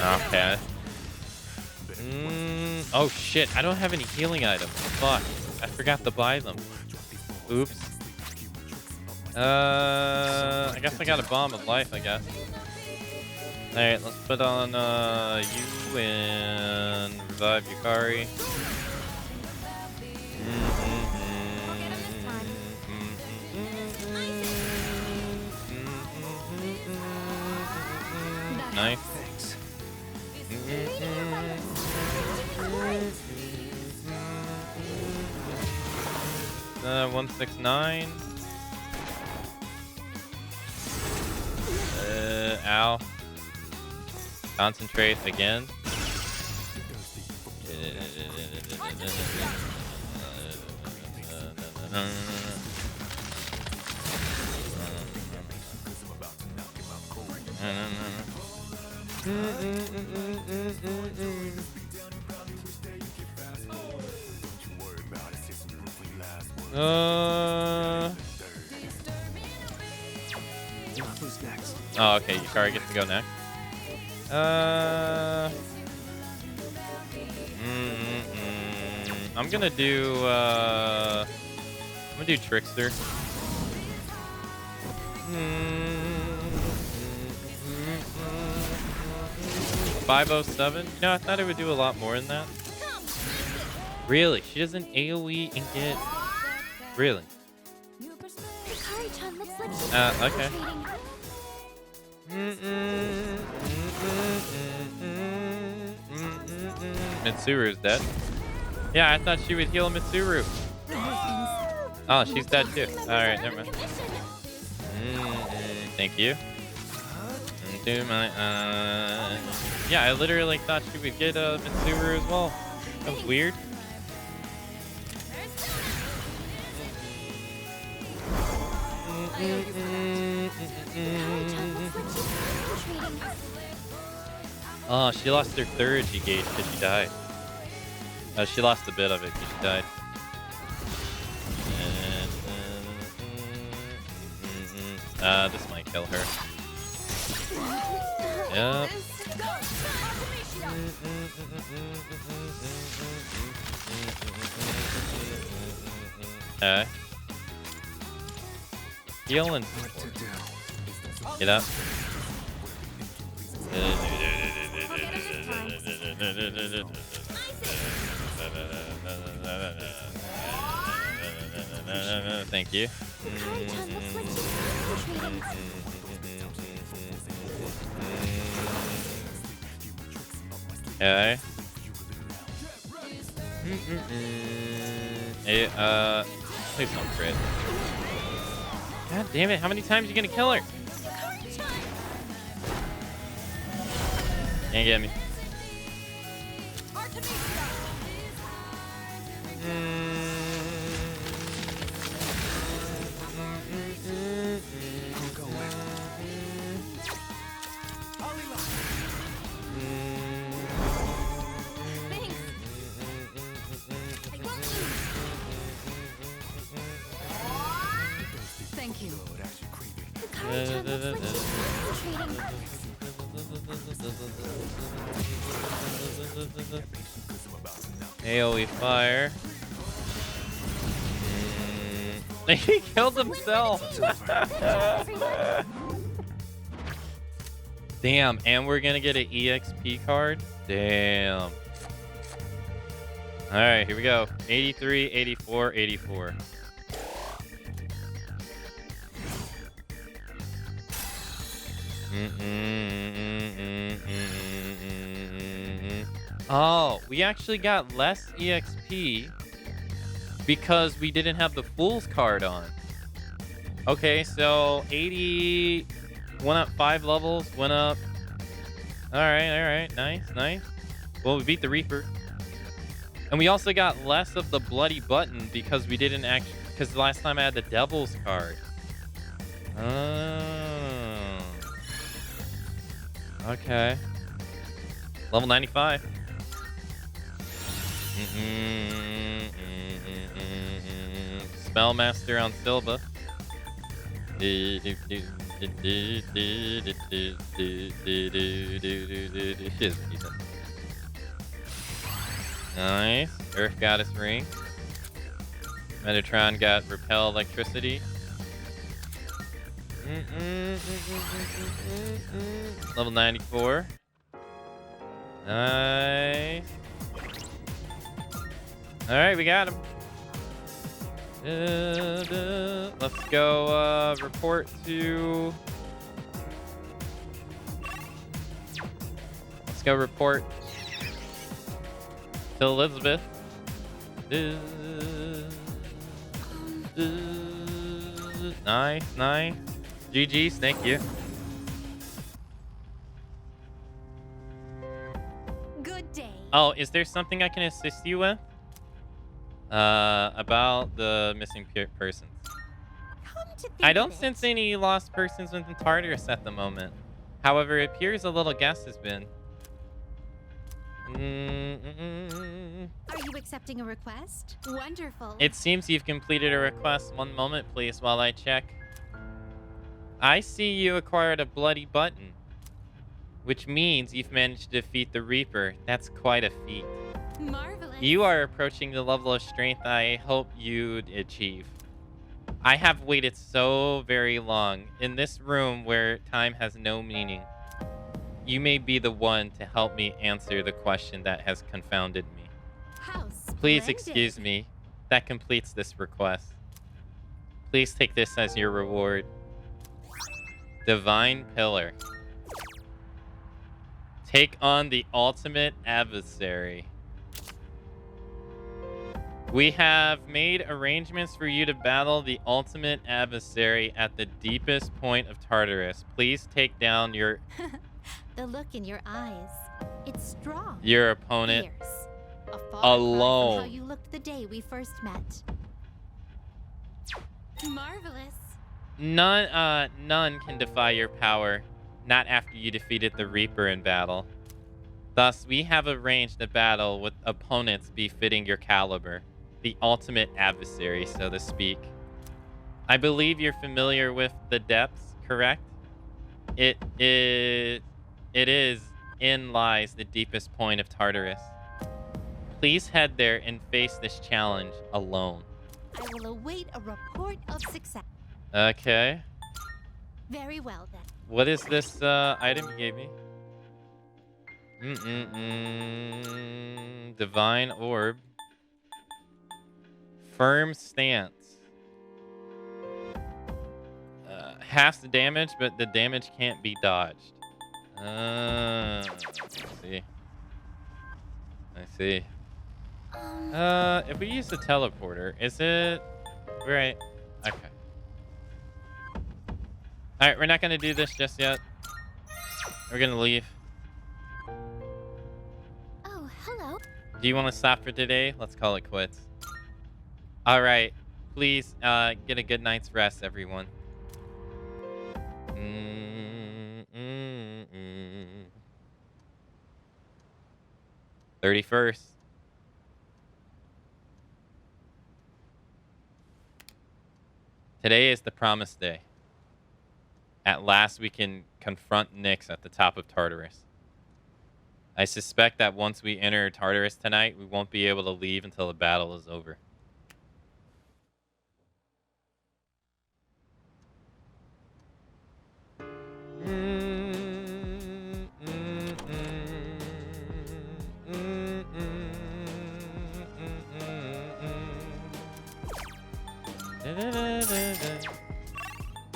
Okay. Oh shit, I don't have any healing items. Fuck. I forgot to buy them. Oops. I guess I got a bomb of life, I guess. Alright, let's put on you and revive Yukari. Nice. 169. Ow. Concentrate again. Who's next? Oh, okay. Yukari gets to go next. I'm gonna do Trickster. 507. No, I thought it would do a lot more than that. Really? She doesn't AoE and get. Really? Okay. Mitsuru's dead. Yeah, I thought she would heal Mitsuru. Oh, she's dead too. Alright, never mind. Thank you. Do my yeah, I literally thought she would get Mitsuru as well. That was weird. Oh, she lost her third G gauge because she died. She lost a bit of it because she died. This might kill her. Yep. Okay. Healing. Get up. Thank you. Okay. Hey, please don't crit. God damn it, how many times are you gonna kill her? Can't get me. Thank you. AoE fire. He killed himself. Damn, and we're gonna get an EXP card? Damn. Alright, here we go. 83, 84, 84. Oh, we actually got less EXP because we didn't have the Fool's card on. Okay, so 80 went up 5 levels, went up. Alright, nice. Well, we beat the Reaper. And we also got less of the Bloody Button because we didn't actually, because last time I had the Devil's card. Oh. Okay. Level 95. Spellmaster on Silva. Nice. Earth Goddess Ring. Metatron got Repel Electricity. Level 94. Nice. Alright, we got him. Let's go report to... Let's go report to Elizabeth. Nice, nice. GG's, thank you. Good day. Oh, is there something I can assist you with? About the missing persons. Come to think I don't of it, sense any lost persons within Tartarus at the moment. However, it appears a little guest has been. Are you accepting a request? Wonderful. It seems you've completed a request. One moment, please, while I check. I see you acquired a bloody button, which means you've managed to defeat the Reaper. That's quite a feat. Marvelous. You are approaching the level of strength I hope you'd achieve. I have waited so very long in this room where time has no meaning. You may be the one to help me answer the question that has confounded me. How Please splendid. excuse me. That completes this request. Please take this as your reward. Divine Pillar. Take on the ultimate adversary. We have made arrangements for you to battle the ultimate adversary at the deepest point of Tartarus. Please take down your The look in your eyes. It's strong. opponent Fierce. A far cry from alone. how you looked the day we first met. Marvelous. None can defy your power, not after you defeated the Reaper in battle. Thus, we have arranged a battle with opponents befitting your caliber, the ultimate adversary, so to speak. I believe you're familiar with the depths, correct? It is in lies the deepest point of Tartarus. Please head there and face this challenge alone. I will await a report of success. Okay. Very well then. What is this item you gave me? Divine Orb. Firm Stance. Half the damage, but the damage can't be dodged. I see. I see. If we use the teleporter, is it... Right. Okay. Alright, we're not going to do this just yet. We're going to leave. Oh, hello. Do you want to stop for today? Let's call it quits. Alright. Please get a good night's rest, everyone. 31st. Today is the promised day. At last, we can confront Nyx at the top of Tartarus. I suspect that once we enter Tartarus tonight, we won't be able to leave until the battle is over.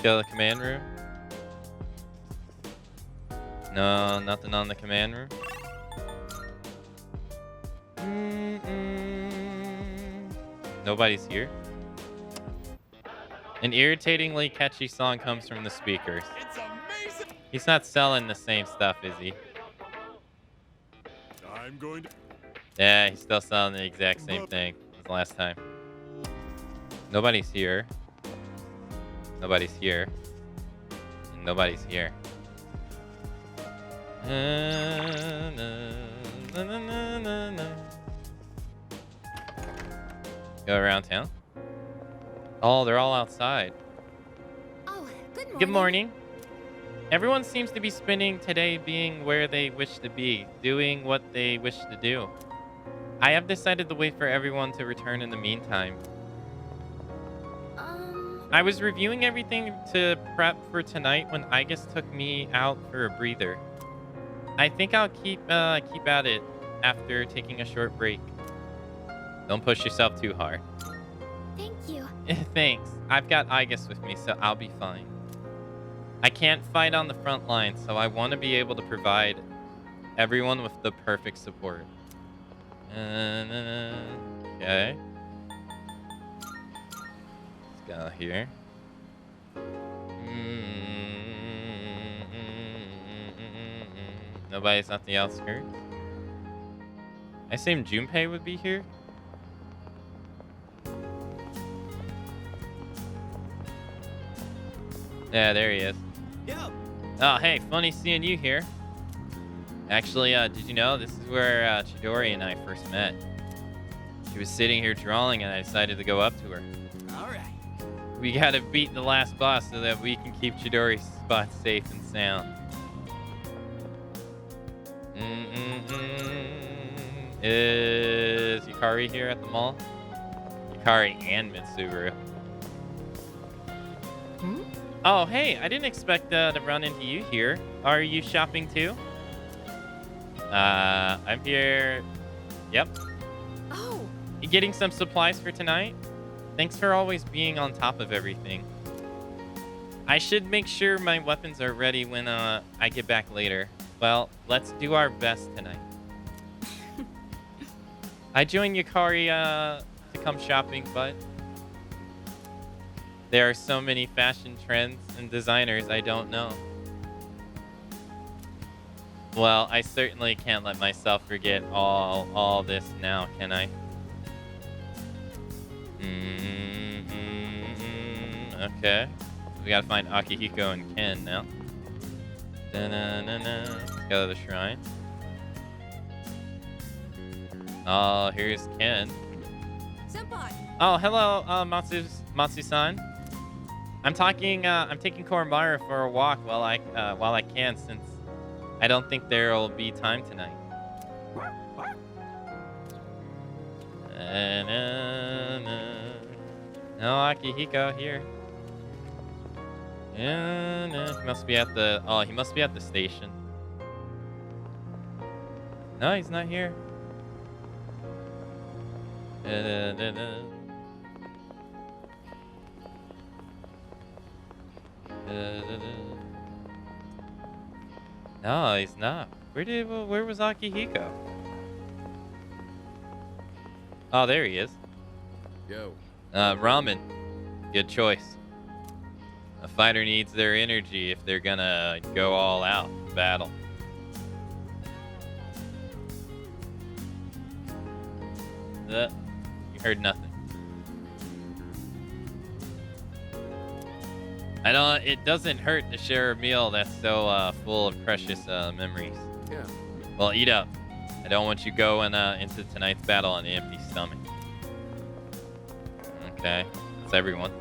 Go to the command room. No, nothing on the command room. Nobody's here. An irritatingly catchy song comes from the speakers. It's amazing. He's not selling the same stuff, is he? I'm going to. Yeah, he's still selling the exact same thing as the last time. Nobody's here. Nobody's here. And nobody's here. Go around town. Oh, they're all outside. Oh, good morning. Good morning. Everyone seems to be spending today being where they wish to be, doing what they wish to do. I have decided to wait for everyone to return in the meantime. I was reviewing everything to prep for tonight when Igus took me out for a breather. I think I'll keep at it after taking a short break. Don't push yourself too hard. Thank you. Thanks. I've got Igus with me, so I'll be fine. I can't fight on the front line, so I want to be able to provide everyone with the perfect support. Okay. Let's go here. Nobody's at the outskirts. I assume Junpei would be here. Yeah, there he is. Yep. Oh, hey, funny seeing you here. Actually, did you know this is where Chidori and I first met? She was sitting here drawing and I decided to go up to her. All right. We gotta beat the last boss so that we can keep Chidori's spot safe and sound. Is Yukari here at the mall? Yukari and Mitsuru. Oh, hey, I didn't expect to run into you here. Are you shopping too? I'm here. Yep. Oh. You getting some supplies for tonight? Thanks for always being on top of everything. I should make sure my weapons are ready when I get back later. Well, let's do our best tonight. I joined Yukari to come shopping, but there are so many fashion trends and designers I don't know. Well, I certainly can't let myself forget all this now, can I? Okay. We gotta find Akihiko and Ken now. Let's go to the shrine. Oh, here's Ken. Senpai. Oh, hello, Matsu-san. I'm taking Koromara for a walk while I can, since I don't think there'll be time tonight. No Akihiko here. He must be at the station. No, he's not here. No, he's not. Where was Akihiko? Oh, there he is. Yo. Ramen. Good choice. A fighter needs their energy if they're gonna go all out in battle. You heard nothing. It doesn't hurt to share a meal that's so full of precious memories. Yeah. Well, eat up. I don't want you going into tonight's battle on an empty stomach. Okay, that's everyone.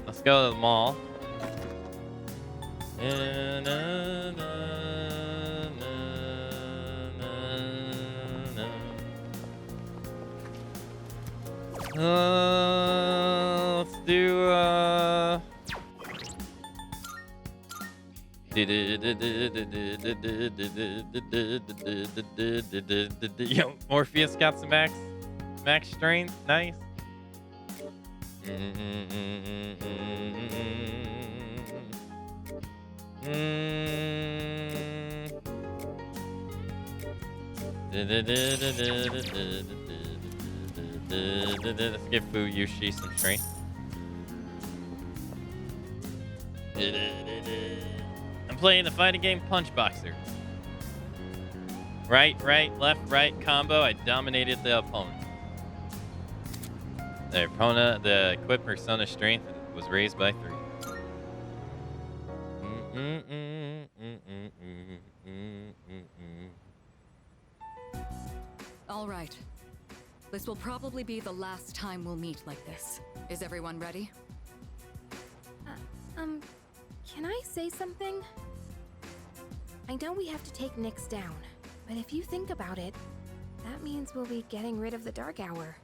Let's go to the mall. Let's do Yo, Morpheus got some max strength. Nice. Let's give Fuyushi some strength. I'm playing the fighting game Punch Boxer. Right, left, right combo. I dominated the opponent. The equipped persona strength was raised by 3. All right. This will probably be the last time we'll meet like this. Is everyone ready? Can I say something? I know we have to take Nyx down, but if you think about it, that means we'll be getting rid of the Dark Hour.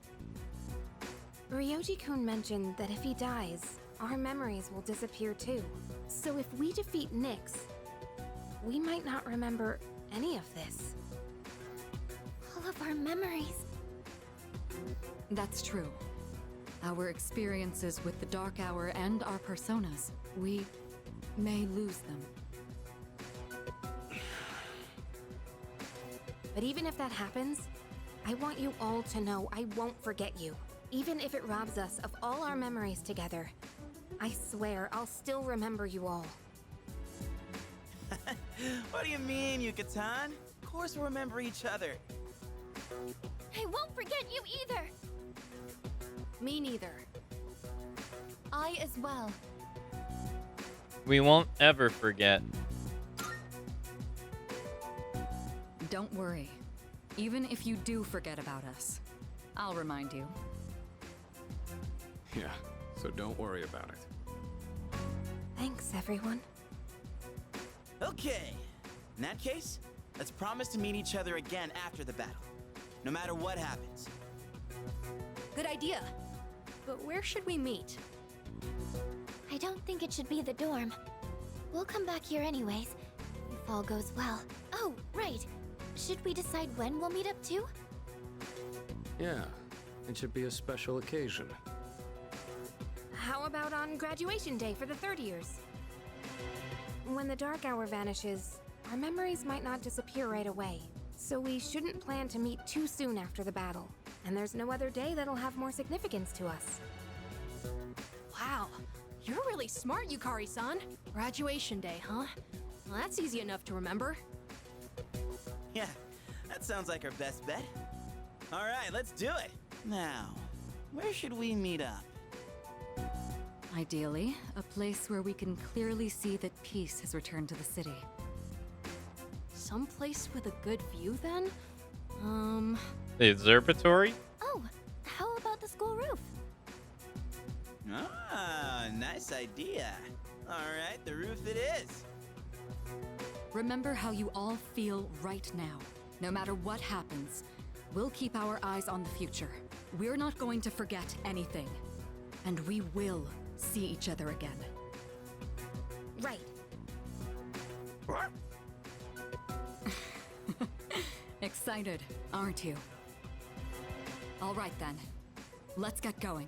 Ryoji-kun mentioned that if he dies, our memories will disappear too. So if we defeat Nyx, we might not remember any of this. All of our memories. That's true. Our experiences with the Dark Hour and our personas, we may lose them. But even if that happens, I want you all to know I won't forget you. Even if it robs us of all our memories together. I swear I'll still remember you all. What do you mean, Yuka-tan? Of course we'll remember each other. I won't forget you either. Me neither. I as well. We won't ever forget. Don't worry. Even if you do forget about us, I'll remind you. Yeah, so don't worry about it. Thanks, everyone. Okay. In that case, let's promise to meet each other again after the battle. No matter what happens. Good idea. But where should we meet? I don't think it should be the dorm. We'll come back here anyways, if all goes well. Oh, right. Should we decide when we'll meet up too? Yeah, it should be a special occasion. How about on graduation day for the third years? When the Dark Hour vanishes, our memories might not disappear right away. So we shouldn't plan to meet too soon after the battle. And there's no other day that'll have more significance to us. Wow, you're really smart, Yukari-san. Graduation day, huh? Well, that's easy enough to remember. Yeah, that sounds like our best bet. All right, let's do it. Now, where should we meet up? Ideally, a place where we can clearly see that peace has returned to the city. Someplace with a good view, then? The observatory? Oh, how about the school roof? Ah, nice idea. All right, the roof it is. Remember how you all feel right now. No matter what happens, we'll keep our eyes on the future. We're not going to forget anything. And we will see each other again. Right. Excited, aren't you? All right then. Let's get going.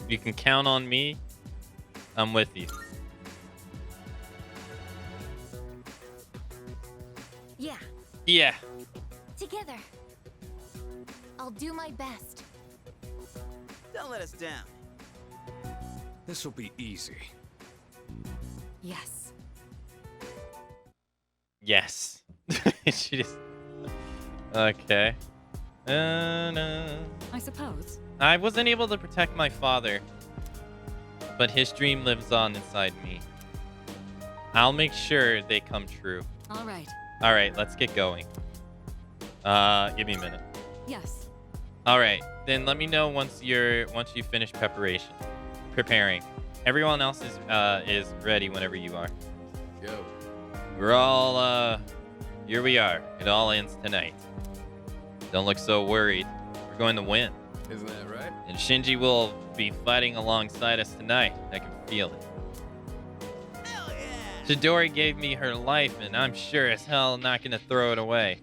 You can count on me. I'm with you. Yeah. Yeah. Together. I'll do my best. Don't let us down. This'll be easy. Yes. Yes. She just... Okay. No. I suppose. I wasn't able to protect my father, but his dream lives on inside me. I'll make sure they come true. All right. All right, let's get going. Give me a minute. Yes. All right, then let me know once you finish preparing. Everyone else is ready whenever you are. Yo. We're all here we are. It all ends tonight. Don't look so worried. We're going to win. Isn't that right? And Shinji will be fighting alongside us tonight. I can feel it. Hell yeah! Chidori gave me her life, and I'm sure as hell not gonna throw it away.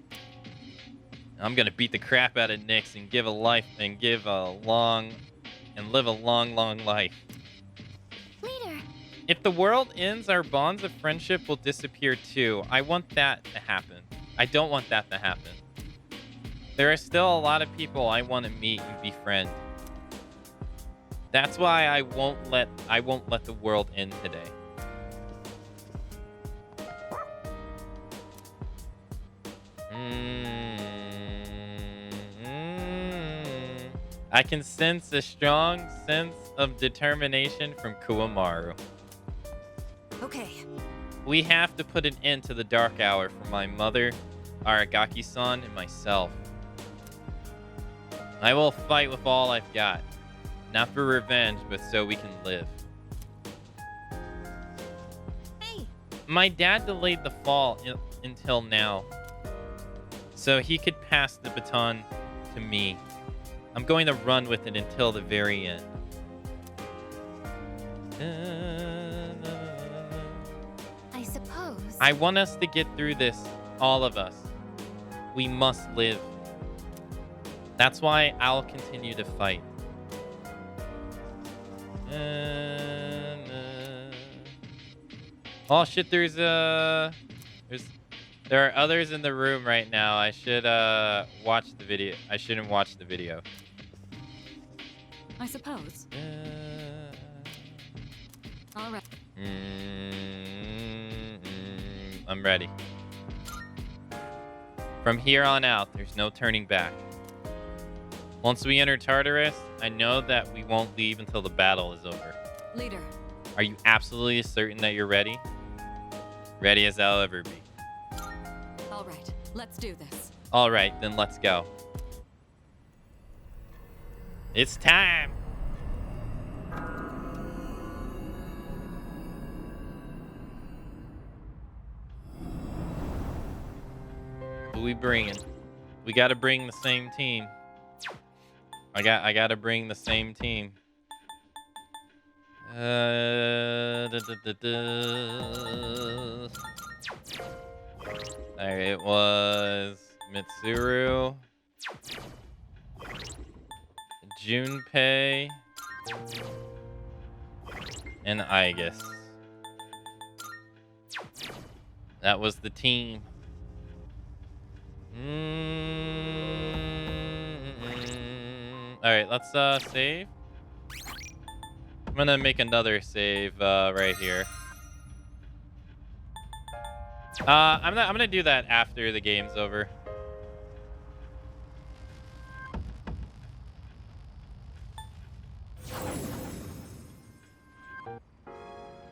I'm gonna beat the crap out of Nyx and live a long, long life. Leader. If the world ends, our bonds of friendship will disappear too. I want that to happen. I don't want that to happen. There are still a lot of people I want to meet and befriend. That's why I won't let the world end today. I can sense a strong sense of determination from Kuwamaru. Okay. We have to put an end to the Dark Hour for my mother Aragaki-san and myself. I will fight with all I've got. Not for revenge, but so we can live. Hey! My dad delayed the fall until now, so he could pass the baton to me. I'm going to run with it until the very end. I suppose. I want us to get through this, all of us. We must live. That's why I'll continue to fight. Oh shit, there are others in the room right now. I should watch the video. I shouldn't watch the video. I suppose. All right. I'm ready. From here on out, there's no turning back. Once we enter Tartarus, I know that we won't leave until the battle is over. Leader. Are you absolutely certain that you're ready? Ready as I'll ever be. All right, let's do this. All right, then let's go. It's time. Who we bringing? We got to bring the same team. I got to bring the same team. There it was. Mitsuru, Junpei, and Aigis. That was the team. All right, let's save. I'm gonna make another save right here. I'm gonna do that after the game's over.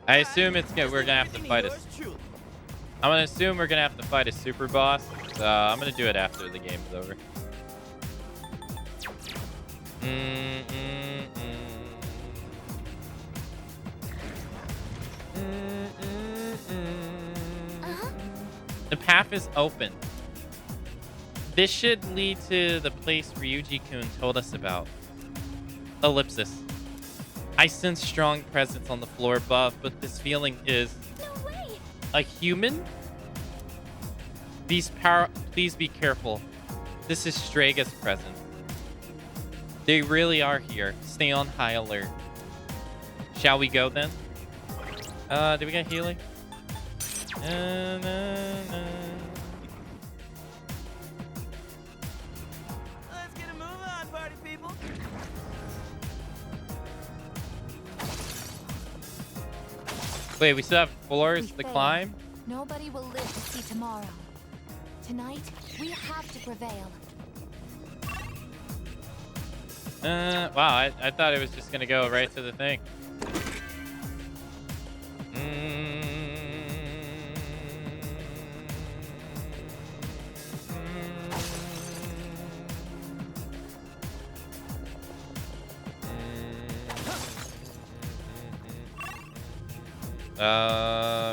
I assume we're gonna have to fight a. I'm gonna assume we're gonna have to fight a super boss. So I'm gonna do it after the game's over. The path is open. This should lead to the place Ryuji-kun told us about. Ellipsis. I sense strong presence on the floor above, but this feeling is... No way! A human? Please be careful. This is Strega's presence. They really are here. Stay on high alert. Shall we go then? Did we get healing? Let's get a move on, party people. Wait, we still have floors to failed. climb? Nobody will live to see tomorrow. Tonight, we have to prevail. Wow, I thought it was just gonna go right to the thing.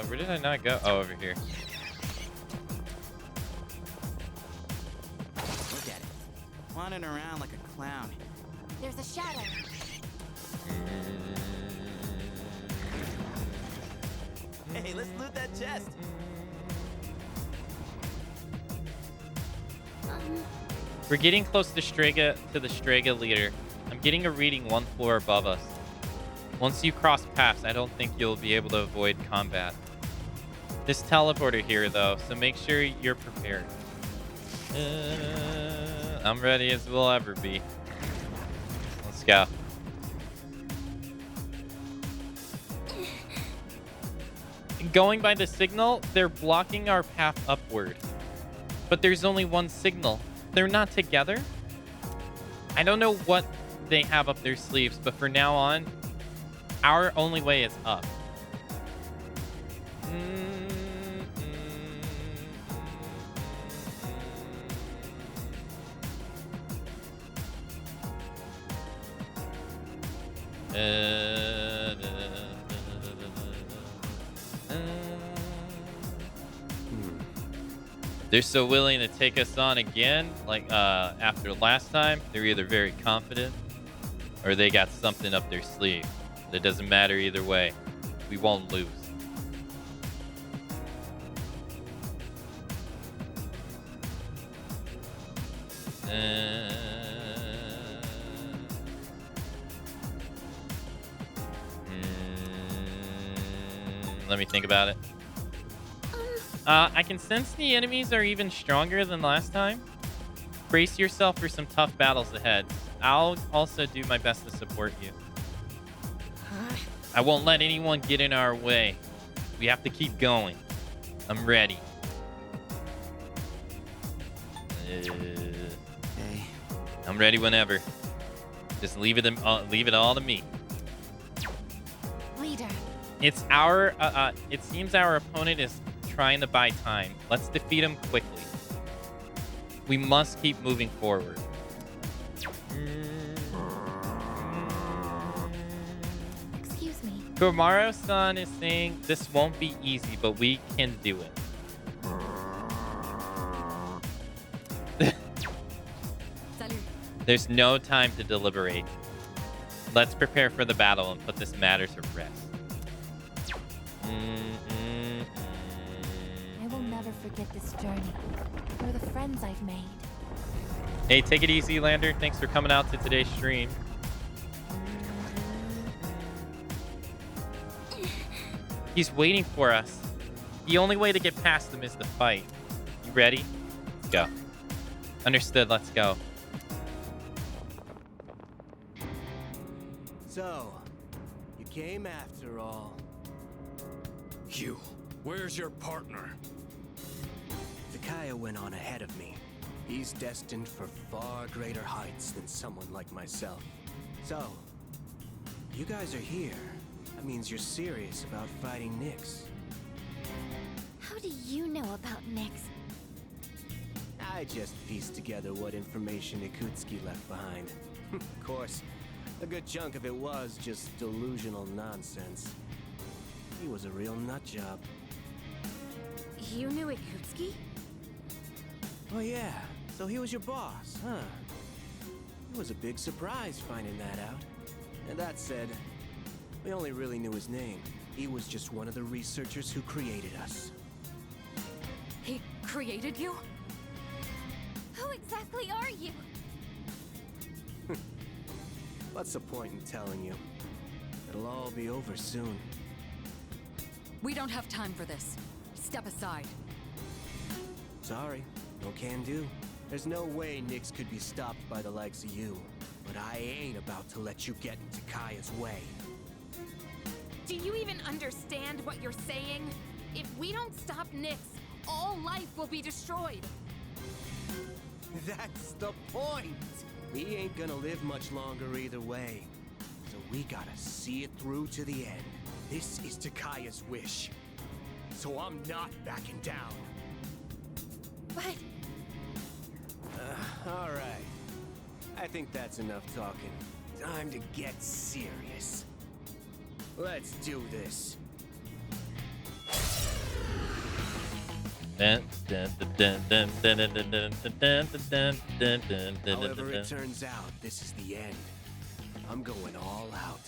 Where did I not go? Oh, over here. Look at it. Wandering around like a clown. There's a shadow. Hey, let's loot that chest. We're getting close to the Strega leader. I'm getting a reading one floor above us. Once you cross paths, I don't think you'll be able to avoid combat. This teleporter here, though, so make sure you're prepared. I'm ready as we'll ever be. Let's go. Going by the signal, they're blocking our path upward. But there's only one signal. They're not together? I don't know what they have up their sleeves, but for now on, our only way is up. They're so willing to take us on again, like after last time. They're either very confident or they got something up their sleeve. It doesn't matter either way. We won't lose. Let me think about it. I can sense the enemies are even stronger than last time. Brace yourself for some tough battles ahead. I'll also do my best to support you. I won't let anyone get in our way. We have to keep going. I'm ready. Hey. I'm ready whenever. Just leave it all to me. Leader. It's our. It seems our opponent is trying to buy time. Let's defeat him quickly. We must keep moving forward. Excuse me. Tomorrow-san is saying this won't be easy, but we can do it. Salut. There's no time to deliberate. Let's prepare for the battle and put this matter to rest. I will never forget this journey, or the friends I've made. Hey, take it easy, Lander. Thanks for coming out to today's stream. He's waiting for us. The only way to get past him is to fight. You ready? Let's go. Understood. Let's go. So, you came after all. You, where's your partner? Takaya went on ahead of me. He's destined for far greater heights than someone like myself. So, you guys are here. That means you're serious about fighting Nyx. How do you know about Nyx? I just pieced together what information Ikutsuki left behind. Of course, a good chunk of it was just delusional nonsense. He was a real nutjob. You knew Ikutsuki? Oh yeah, so he was your boss, huh? It was a big surprise finding that out. And that said, we only really knew his name. He was just one of the researchers who created us. He created you? Who exactly are you? What's the point in telling you? It'll all be over soon. We don't have time for this. Step aside. Sorry, no can do. There's no way Nyx could be stopped by the likes of you. But I ain't about to let you get in Takaya's way. Do you even understand what you're saying? If we don't stop Nyx, all life will be destroyed. That's the point! We ain't gonna live much longer either way. So we gotta see it through to the end. This is Takaya's wish. So I'm not backing down. But Alright. I think that's enough talking. Time to get serious. Let's do this. However it turns out, this is the end. I'm going all out.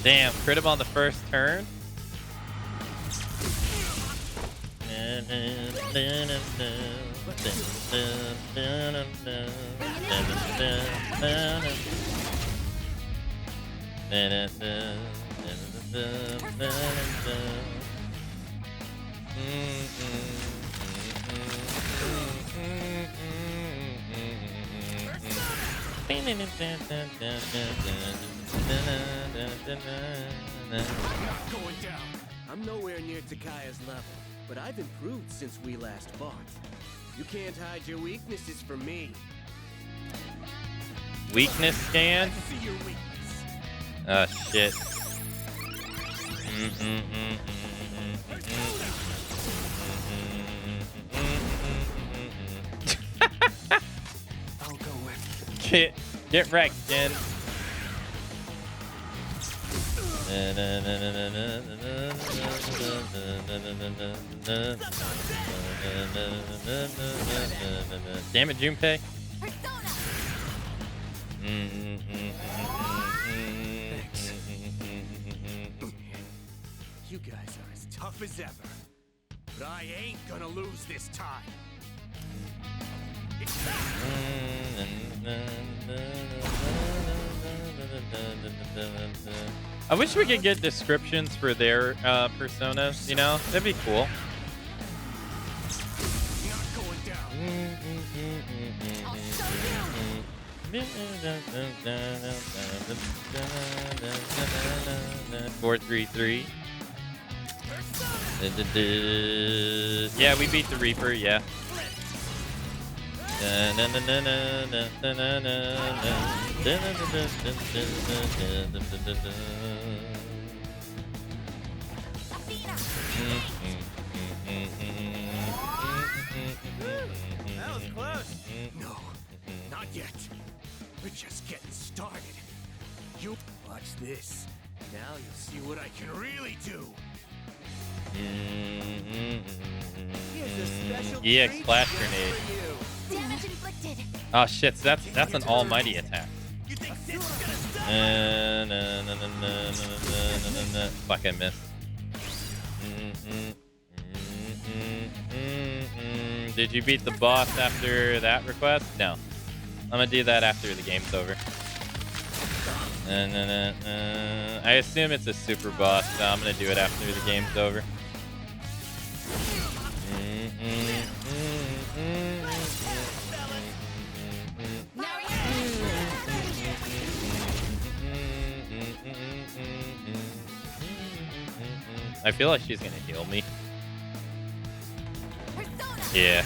Damn, crit him on the first turn. Going down. I'm nowhere near Takaya's level, but I've improved since we last fought. You can't hide your weaknesses from me. Weakness scan. Oh shit. I'll go with. Get wrecked, Jen. Damn it, Junpei. You guys are as tough as ever. But I ain't gonna lose this time. I wish we could get descriptions for their personas, you know? That'd be cool. Not going down. 433. Yeah, we beat the Reaper, yeah. That was close. No, not yet. We're just getting started. You watch this. Now you'll see what I can really do. Here's a special EX treat flash just grenade. for you. Damage inflicted. Oh shit, so that's an almighty attack. You think this is gonna stop? Fuck, I missed. Did you beat the boss after that request? No. I'm gonna do that after the game's over. I assume it's a super boss, so I'm gonna do it after the game's over. I feel like she's gonna heal me. Yeah.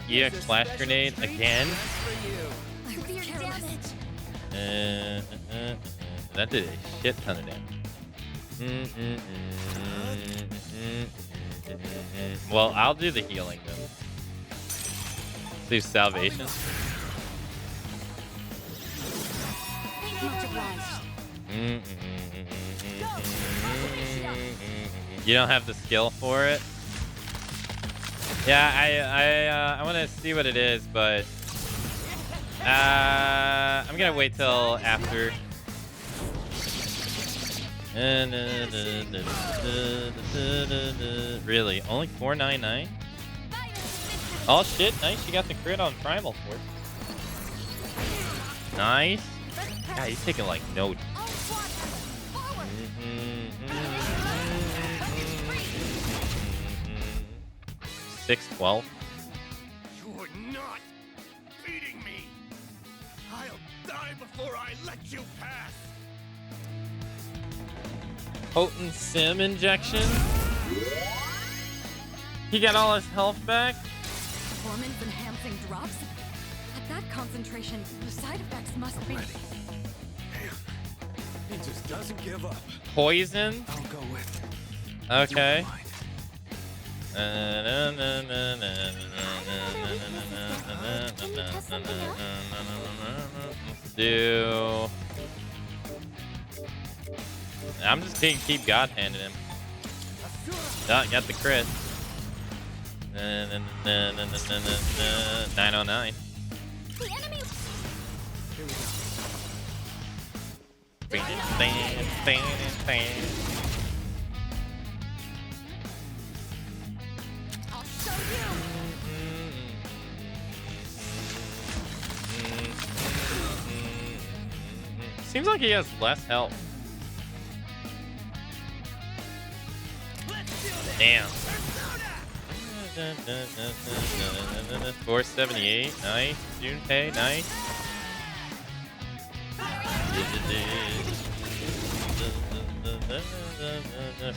EX flash grenade again. Severe damage. That did a shit ton of damage. Well, I'll do the healing then. Do salvation. You don't have the skill for it? Yeah, I want to see what it is, but I'm gonna wait till after. Really, only 499? Oh shit! Nice, you got the crit on Primal Force. Nice. God, he's taking like no. 612. You are not beating me. I'll die before I let you pass. Potent sim injection. He got all his health back. Performance enhancing drops? At that concentration, the side effects must be. He just doesn't give up. Poison. I'll go with. Okay. Do. I'm just gonna keep God handing him. Oh, got the crit. 909. The enemy. Here we go. I'll show you. Seems like he has less health. Damn. 478. Nice. Junpei. Nice.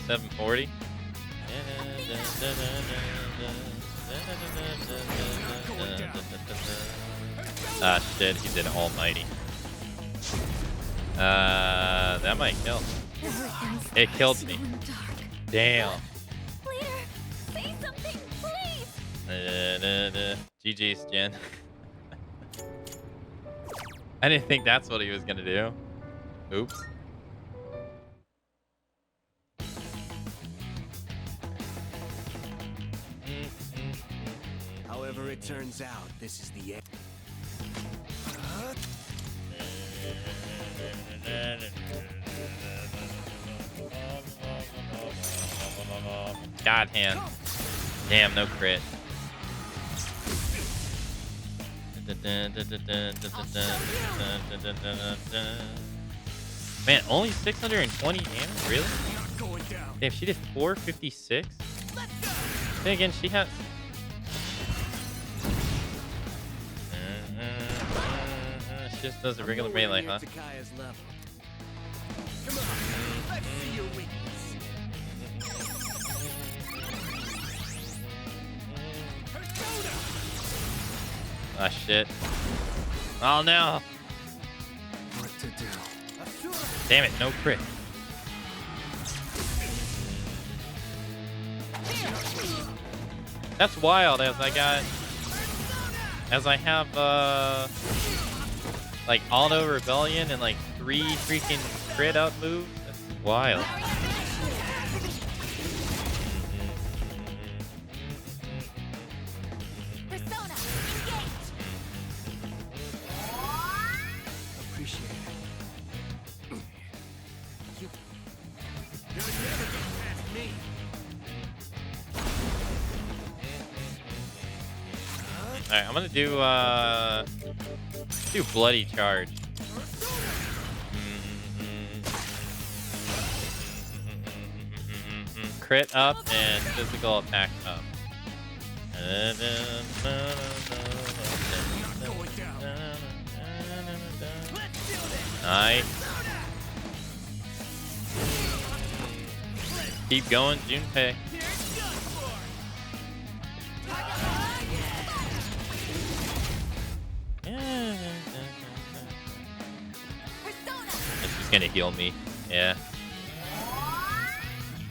740. Ah, shit, he did almighty. That might kill. It killed me. Damn. Leader, say something, please. GG's, Jen. I didn't think that's what he was gonna do. Oops. However it turns out, this is the end. God hand. Damn, no crit. Man, only 620 damage? Really? Damn, she did 456? Then again, she has... She just does a regular melee, huh? Come on, let's see your weakness. Ah, shit. Oh, no. What to do? Damn it, no crit. That's wild, as I have, like, auto rebellion and, like, 3 freaking crit up moves. That's wild. Persona, engage. Appreciate it. You'll never get past me. Alright, I'm gonna do bloody charge. Crit up and physical attack up. Nice. Keep going, Junpei. She's gonna heal me. Yeah.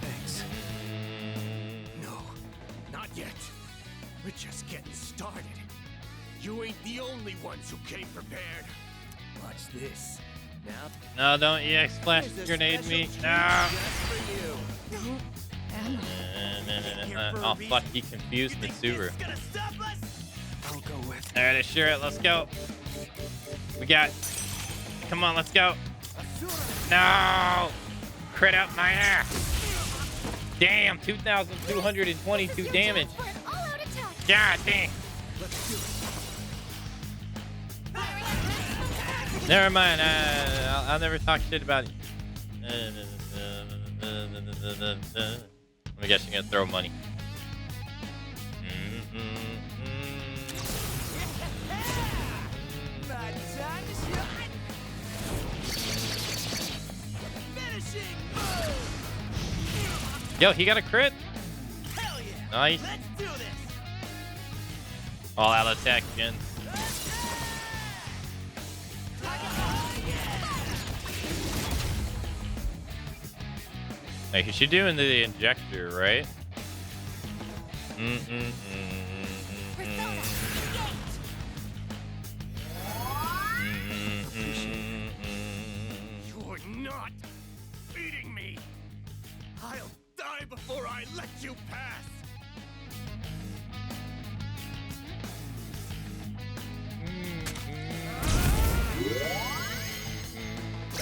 Thanks. No, not yet. We're just getting started. You ain't the only ones who came prepared. Watch this. Now. No, don't EX flash grenade me. No. Oh fuck, he confused Mitsuru. I'll go with. Alright, assure it, let's go. We got. Come on, let's go. No! Crit up my ass. Damn, 2,222 damage. For an all-out attack. God damn. Never mind. I'll never talk shit about it. I guess you're gonna throw money. Yo, he got a crit. Hell yeah. Nice. Let's do this. All out attack, Jen. Hey, she's doing the injector, right? You're not beating me. I'll die before I let you pass.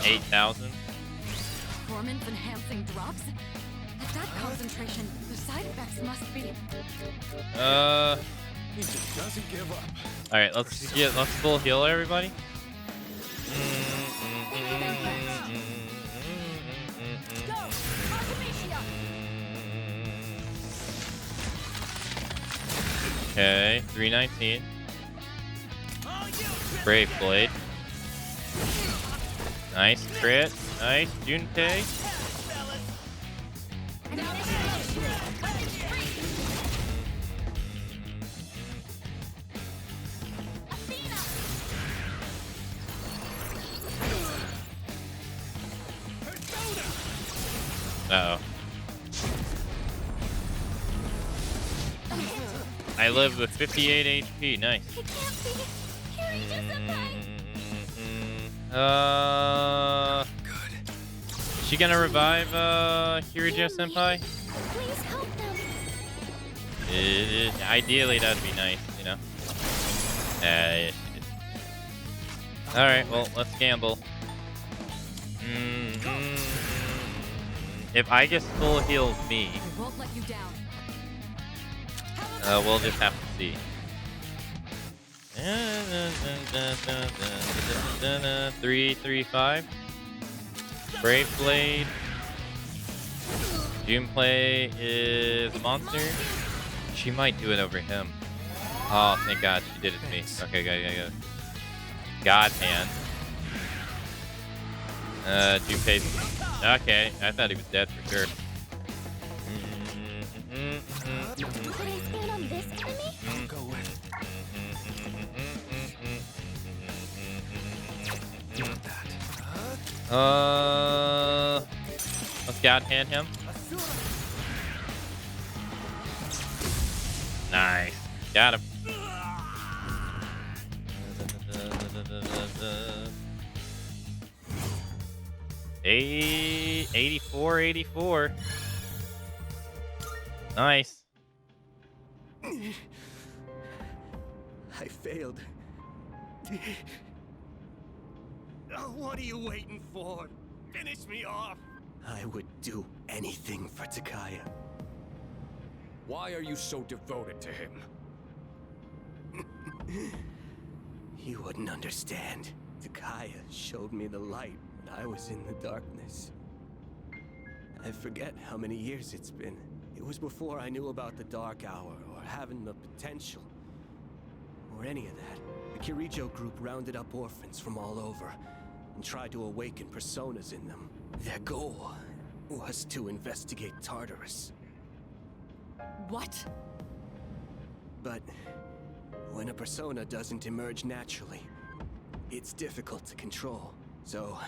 8,000. Performance enhancing drugs? At that concentration, the side effects must be. He just doesn't give up. All right, let's full heal everybody. Okay, 319. Brave Blade. Nice crit. Nice, Junpei. Uh-oh. I live with 58 HP. Nice. It can't be. Kirito-senpai! Good. Is she gonna revive Kirijo-senpai? Please help them. Ideally, that'd be nice, you know? Yeah, she did. Alright, well, let's gamble. If Aegis full heals me, I won't let you down. we'll just have to see. 3-3-5. Brave Blade. Doomplay is a monster. She might do it over him. Oh, thank God she did it to me. Okay, good. God hand. Doomplay. Okay, I thought he was dead for sure. Could I stand on this enemy? Go with Let's God hand him. Nice. Got him. Hey, 84. Nice. I failed. What are you waiting for? Finish me off! I would do anything for Takaya. Why are you so devoted to him? You wouldn't understand. Takaya showed me the light when I was in the darkness. I forget how many years it's been. It was before I knew about the Dark Hour, or having the potential, or any of that. The Kirijo group rounded up orphans from all over, and tried to awaken personas in them. Their goal was to investigate Tartarus. What? But when a persona doesn't emerge naturally, it's difficult to control. So,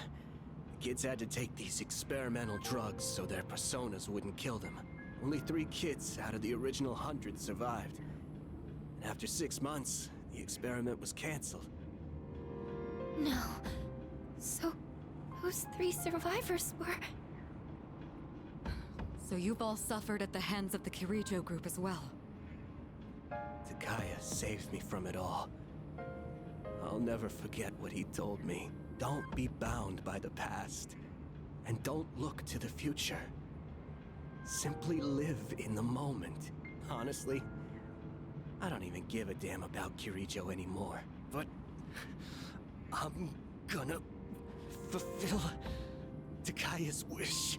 the kids had to take these experimental drugs so their personas wouldn't kill them. Only 3 kids out of the original 100 survived. And after 6 months, the experiment was canceled. No. So, those 3 survivors were... So you've all suffered at the hands of the Kirijo group as well. Takaya saved me from it all. I'll never forget what he told me. Don't be bound by the past. And don't look to the future. Simply live in the moment. Honestly, I don't even give a damn about Kirijo anymore. But I'm gonna fulfill Takaya's wish.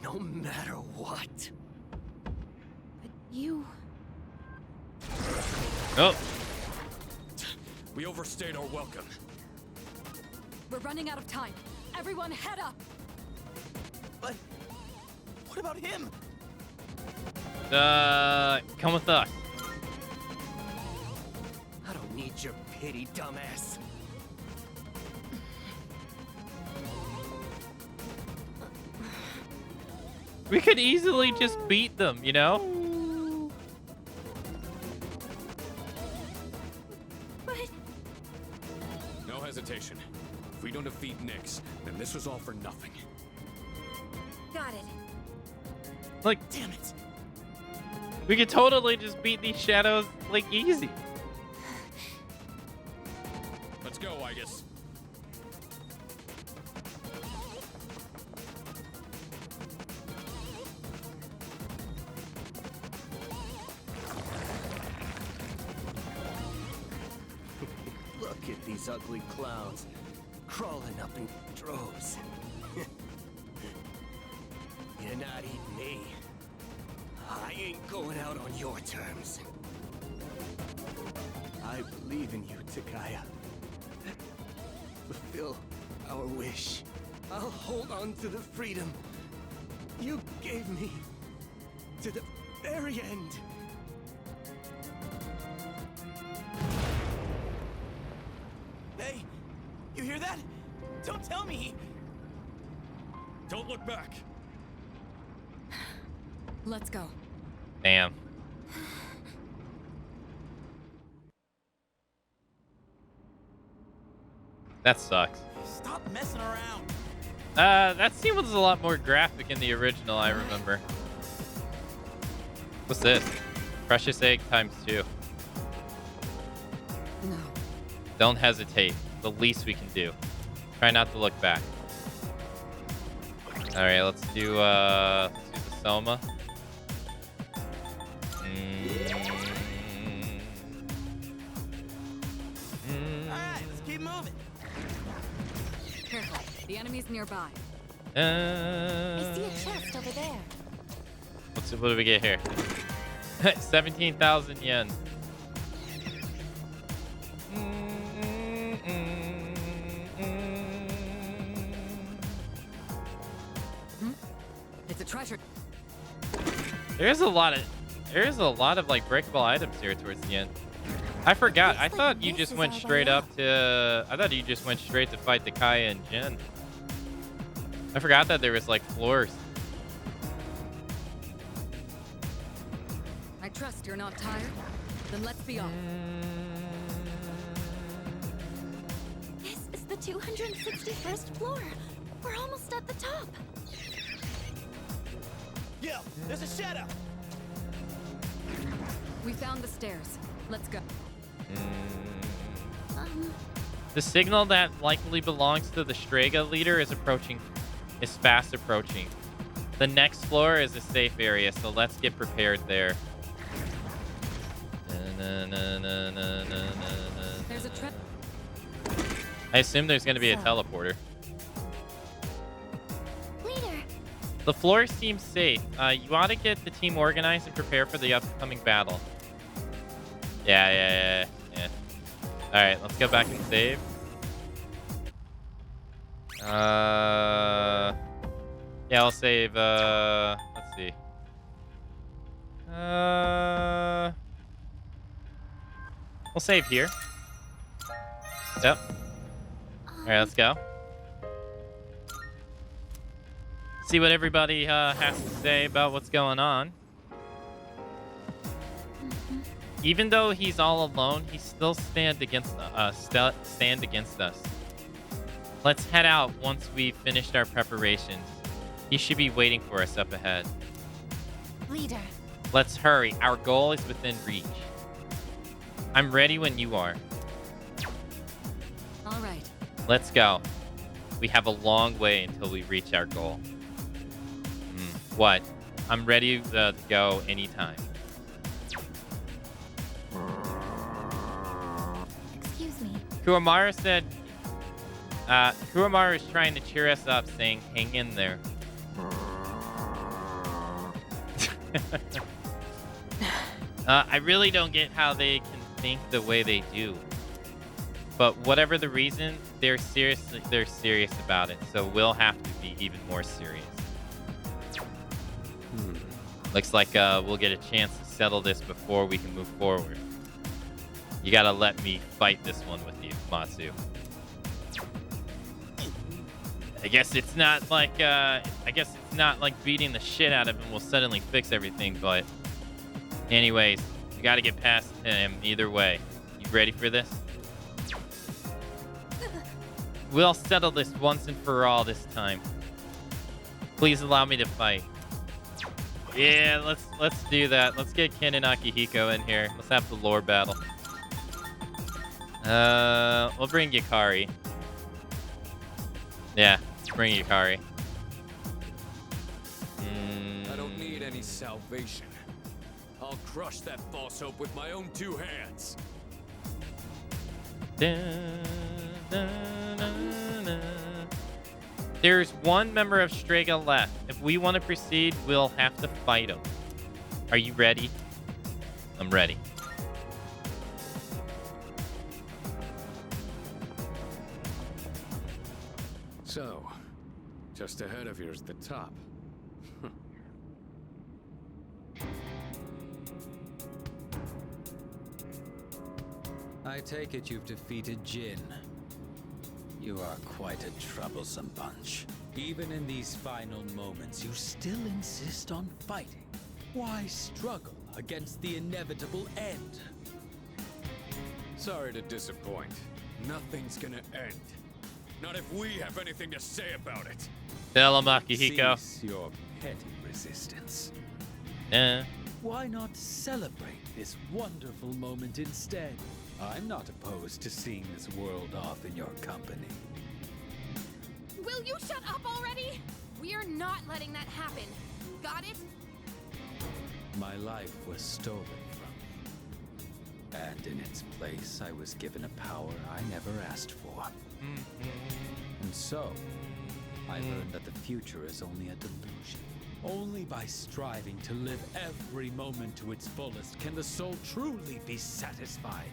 No matter what. But you... Oh, We overstayed our welcome. We're running out of time. Everyone head up! But what about him? come with us. I don't need your pity, dumbass. We could easily just beat them, you know? But... No hesitation. If we don't defeat Nyx, then this was all for nothing. Got it. Like, Damn it. we could totally just beat these shadows, like, easy. Let's go, I guess. Look at these ugly clowns, crawling up in droves. You're not eating me. I ain't going out on your terms. I believe in you, Takaya. Fulfill our wish. I'll hold on to the freedom you gave me to the very end. Hey, you hear that? Don't tell me. Don't look back. Let's go. Damn. That sucks. Stop messing around. That scene was a lot more graphic in the original, I remember. What's this? Precious egg ×2. No. Don't hesitate. The least we can do. Try not to look back. All right, let's do the Soma. All right, let's keep moving. Careful. The enemy's nearby. I see a chest over there. What do we get here? 17,000 yen. It's a treasure. There's a lot of like breakable items here towards the end. I forgot. I thought you just went straight up to. I thought you just went straight to fight the Kaya and Jin. I forgot that there was like floors. I trust you're not tired. Then let's be off. This is the 261st floor. We're almost at the top. Yo, there's a shadow. We found the stairs. Let's go. The signal that likely belongs to the Strega leader is fast approaching. The next floor is a safe area, so let's get prepared there. There's a trap. I assume there's going to be a teleporter. Leader, The floor seems safe. You ought to get the team organized and prepare for the upcoming battle. Yeah. All right, let's go back and save. Yeah, I'll save. Let's see. We'll save here. Yep. All right, let's go. See what everybody has to say about what's going on. Even though he's all alone, he still stand against us. Let's head out once we've finished our preparations. He should be waiting for us up ahead. leader. Let's hurry. Our goal is within reach. I'm ready when you are. All right. Let's go. We have a long way until we reach our goal. What? I'm ready to go anytime. Excuse me. Kuramaru said, Kuramaru is trying to cheer us up, saying, hang in there. I really don't get how they can think the way they do. But whatever the reason, they're serious about it. So we'll have to be even more serious. Looks like we'll get a chance to settle this before we can move forward. You gotta let me fight this one with you, Matsu. I guess it's not like beating the shit out of him will suddenly fix everything, but anyways, we gotta get past him either way. You ready for this? We'll settle this once and for all this time. Please allow me to fight. Yeah, let's do that. Let's get Ken and Akihiko in here. Let's have the lore battle. We'll bring Yukari. Yeah, bring Yukari. I don't need any salvation. I'll crush that false hope with my own two hands. There's one member of Strega left. If we want to proceed, we'll have to fight him. Are you ready? I'm ready. So, just ahead of here's the top. I take it you've defeated Jin. You are quite a troublesome bunch. Even in these final moments, you still insist on fighting. Why struggle against the inevitable end? Sorry to disappoint. Nothing's gonna end. Not if we have anything to say about it. Tell him, Akihiko. Cease your petty resistance. Eh. Why not celebrate this wonderful moment instead? I'm not opposed to seeing this world off in your company. Will you shut up already? We are not letting that happen. Got it? My life was stolen from me. And in its place, I was given a power I never asked for. And so, I learned that the future is only a delusion. Only by striving to live every moment to its fullest can the soul truly be satisfied.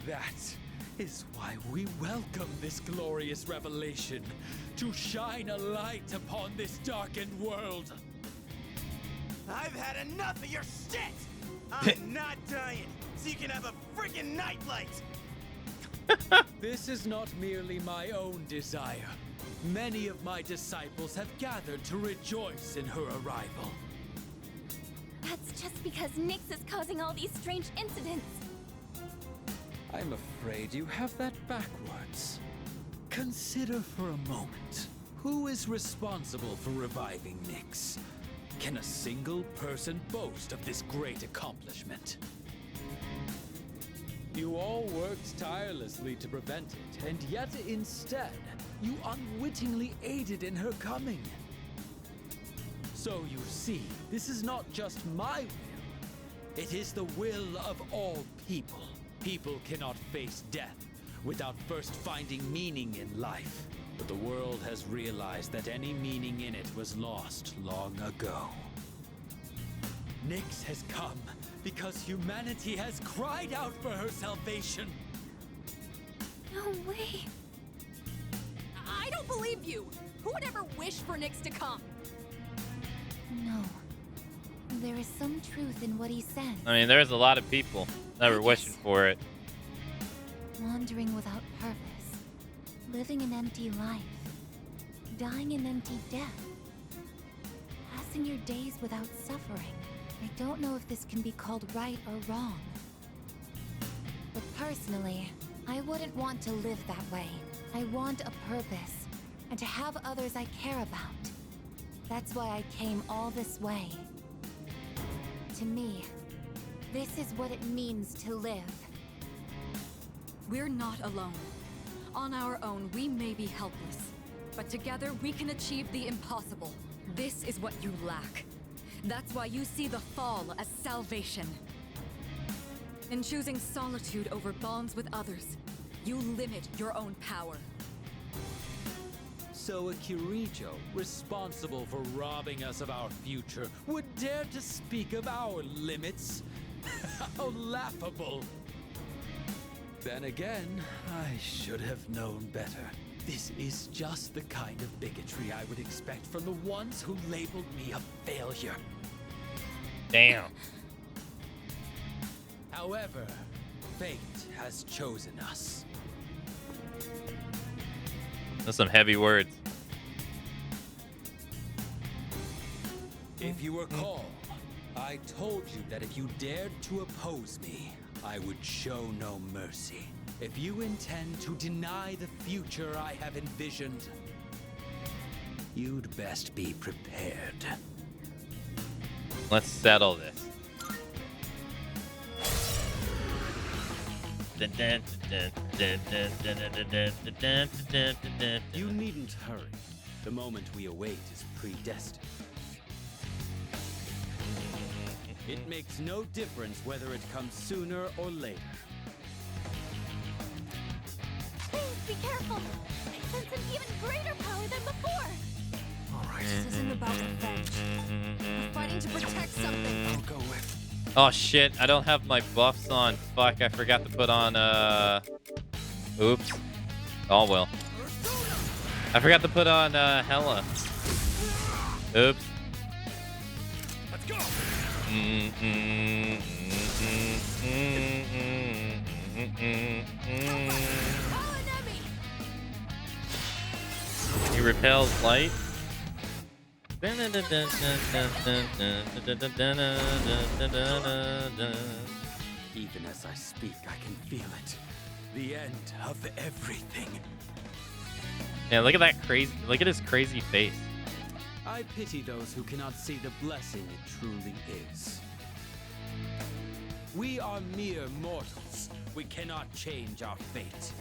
That is why we welcome this glorious revelation, to shine a light upon this darkened world. I've had enough of your shit! I'm not dying, so you can have a freaking nightlight! This is not merely my own desire. Many of my disciples have gathered to rejoice in her arrival. That's just because Nyx is causing all these strange incidents. I'm afraid you have that backwards. Consider for a moment. Who is responsible for reviving Nyx? Can a single person boast of this great accomplishment? You all worked tirelessly to prevent it, and yet instead, you unwittingly aided in her coming. So you see, this is not just my will. It is the will of all people. People cannot face death without first finding meaning in life. But the world has realized that any meaning in it was lost long ago. Nyx has come because humanity has cried out for her salvation. No way. I don't believe you. Who would ever wish for Nyx to come? No. There is some truth in what he says. I mean, there's a lot of people that were wishing for it. Wandering without purpose. Living an empty life. Dying an empty death. Passing your days without suffering. I don't know if this can be called right or wrong. But personally, I wouldn't want to live that way. I want a purpose, and to have others I care about. That's why I came all this way. To me, this is what it means to live. We're not alone. On our own, we may be helpless, but together we can achieve the impossible. This is what you lack. That's why you see the fall as salvation. In choosing solitude over bonds with others, you limit your own power. So a Kirijo, responsible for robbing us of our future, would dare to speak of our limits? How laughable! Then again, I should have known better. This is just the kind of bigotry I would expect from the ones who labeled me a failure. Damn. However, fate has chosen us. That's some heavy words. If you recall, I told you that if you dared to oppose me, I would show no mercy. If you intend to deny the future I have envisioned, you'd best be prepared. Let's settle this. You needn't hurry. The moment we await is predestined. It makes no difference whether it comes sooner or later. Please be careful. I sense an even greater power than before. All right. This isn't about revenge. We're fighting to protect something. I'll go with. Oh shit, I don't have my buffs on. Fuck, I forgot to put on oops. Oh well. I forgot to put on Hella. Oops. Let's go. He repels light. Even as I speak, I can feel it. The end of everything. Yeah, look at that crazy. Look at his crazy face. I pity those who cannot see the blessing it truly is. We are mere mortals. We cannot change our fate.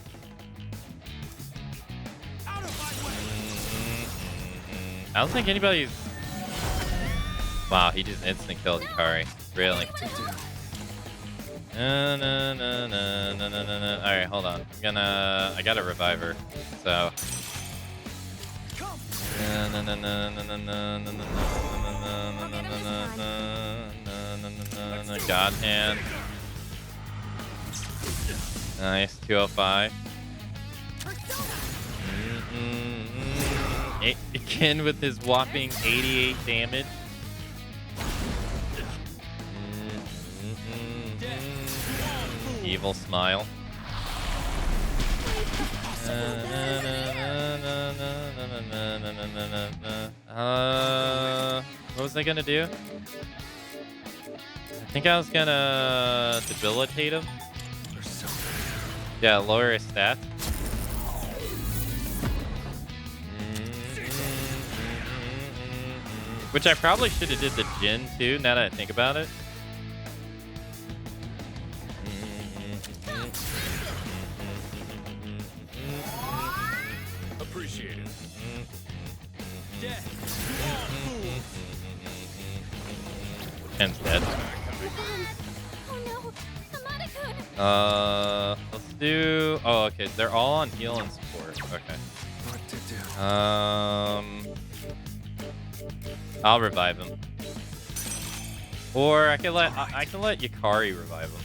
Out of my way! I don't think anybody's. Wow, he just instant killed Hikari. Really? Alright, hold on. I gotta revive her. So. God hand. Nice, 205. Again with his whopping 88 damage. Evil smile. What was I gonna do? I think I was gonna debilitate him. Yeah, lower his stats. Which I probably should have did the Jin too, now that I think about it. Appreciate it. Ken's dead. Oh no, Akamatzu! Let's do. Oh, okay. They're all on heal and support. Okay. What to do? I'll revive him. Or I can let Yukari revive him.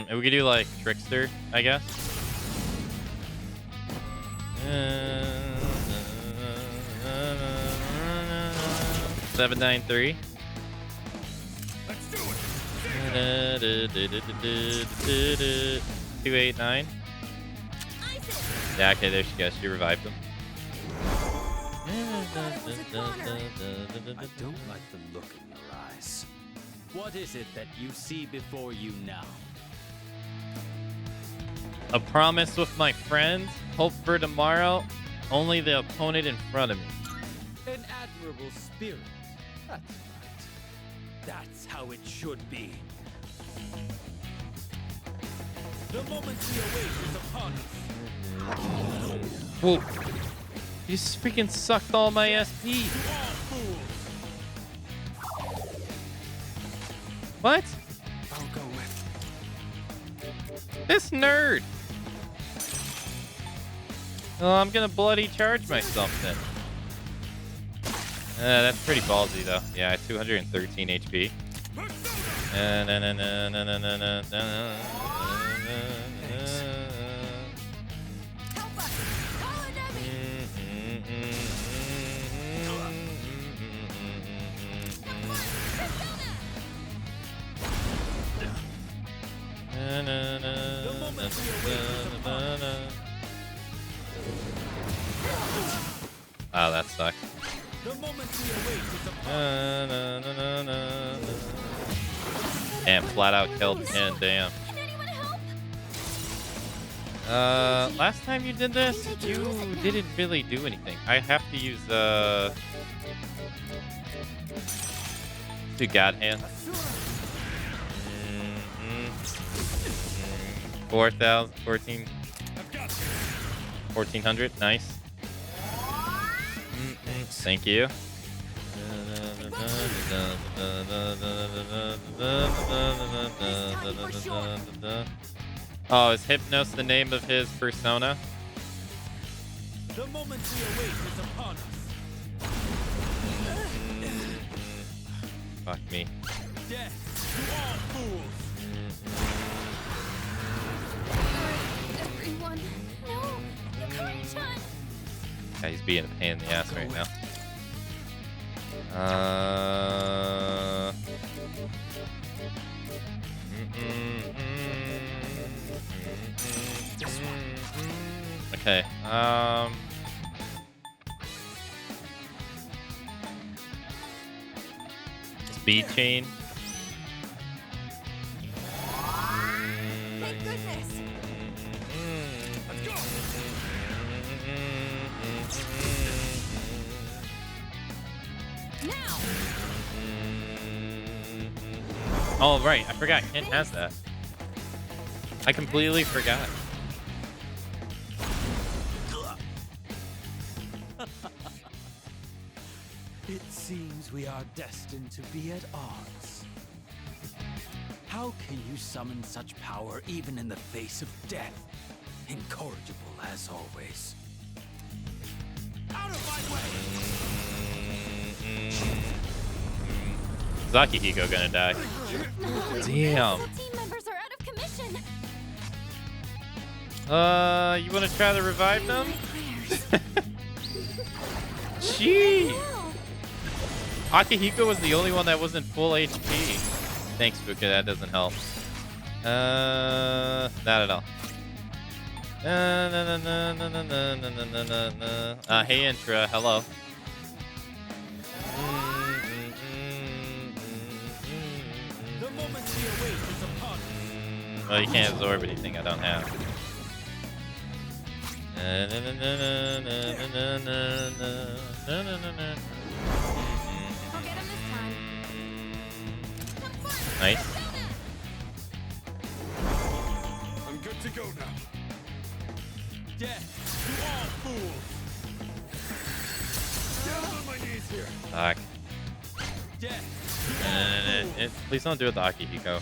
And we could do like Trickster, I guess. 793. Let's do it. 289. Yeah, okay, there she goes. She revived him. I don't like the look in your eyes. What is it that you see before you now? A promise with my friends. Hope for tomorrow. Only the opponent in front of me. An admirable spirit. That's right. That's how it should be. The moment we await is upon us. Whoa. You just freaking sucked all my SP. What? I'll go with. This nerd. Oh, I'm gonna bloody charge myself then. That's pretty ballsy though. Yeah, 213 HP. Oh, that sucks. Damn, flat out killed 10, damn. Last time you did this, you didn't really do anything. I have to use, do God hand. 4,000, 1,400, nice. Thank you. Oh, is Hypnos the name of his persona? The moment we await is upon us. Fuck me. Death to all fools. Everyone, no, Yukari-chan! Yeah, he's being a pain in the ass right now. Okay. speed chain. Thank goodness. Let's go. Now. Oh, right. I forgot. Kent has that. I completely forgot. It seems we are destined to be at odds. How can you summon such power even in the face of death? Incorrigible as always. Out of my way! Is Akihiko gonna die? Damn. The team members are out of commission. You wanna try to revive them? Gee. Akihiko was the only one that wasn't full HP. Thanks, Fuka. That doesn't help. Not at all. Hey, Intra. Hello. The moment we await is upon us. Well, you can't absorb anything I don't have. I'll get him this time. Nice. I'm good to go now. Death to all fools. Down on my knees here. Fuck. Death. Please don't do it to Akihiko.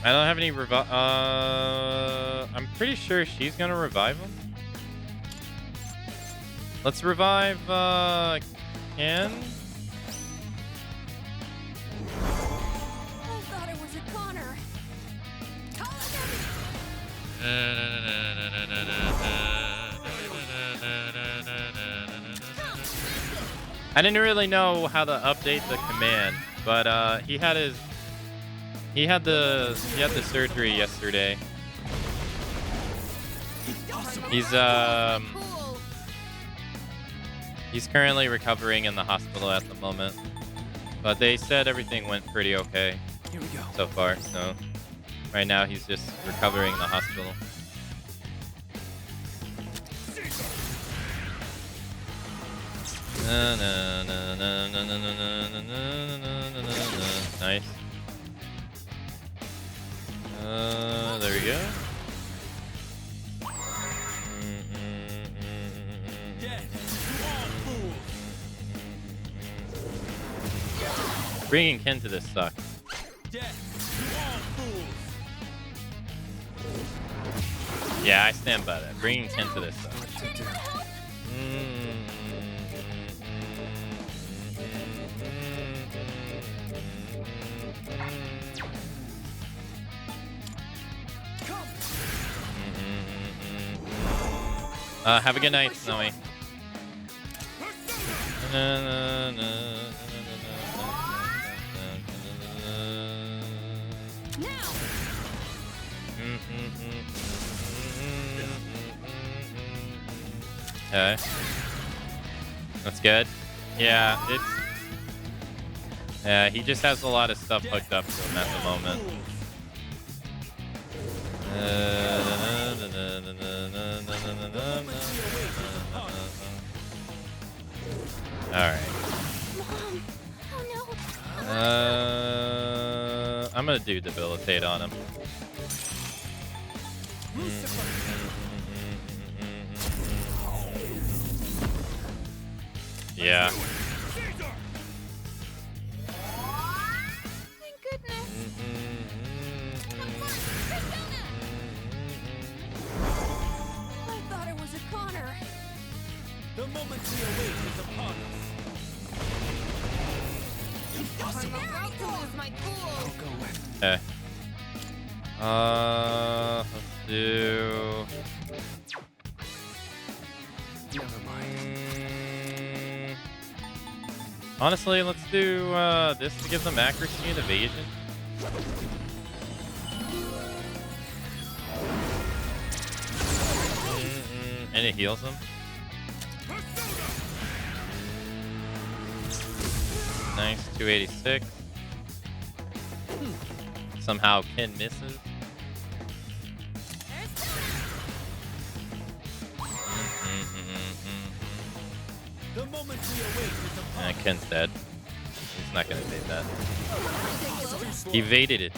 I don't have any revive. I'm pretty sure she's gonna revive him. Let's revive Ken. I thought it was a Connor. I didn't really know how to update the command, but he had the surgery yesterday. He's currently recovering in the hospital at the moment, but they said everything went pretty okay Here we go. so far. So right now he's just recovering in the hospital. Nice. There we go. Bringing Ken to this sucks. Yeah, I stand by that. Bringing Ken to this sucks. Have a good night, Snowy. Okay. That's good. Yeah, it's... Yeah, he just has a lot of stuff hooked up to him at the moment. Alright. I'm gonna do debilitate on him. Yeah. Thank goodness. I thought it was a Connor. The moment we await is upon us. I'm about to lose my cool. Okay. Let's do... Never mind. Honestly, let's do this to give them accuracy and evasion. And it heals them. Nice, 286. Somehow Ken misses. The moment we await is upon Ken's dead. He's not gonna evade that. He evaded it.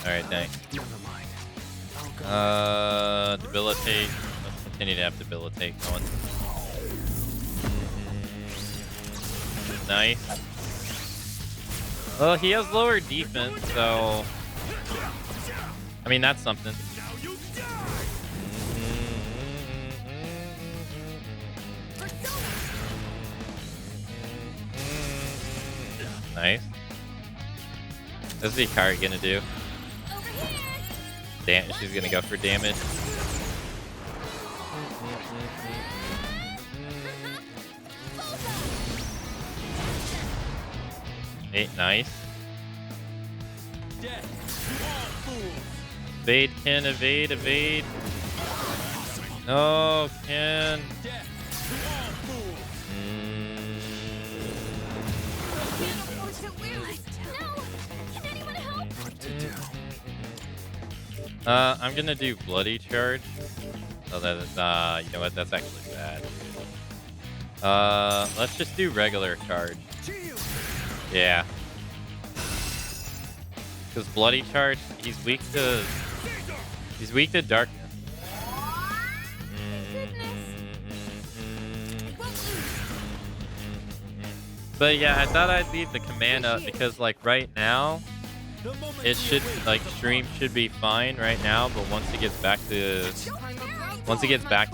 Alright, thanks. Never mind. Debilitate. Let's continue to have debilitate going. Nice. Well, he has lower defense, so I mean that's something. Nice. What's the Ikari gonna do? Damn, she's gonna go for damage. Nice. Evade, Ken, evade, evade. No, Ken. I'm gonna do bloody charge. Oh, that is, you know what? That's actually bad. Let's just do regular charge. Yeah. Because bloody charge, he's weak to darkness. But yeah, I thought I'd leave the command up because like right now, it should like stream should be fine right now. But once it gets back to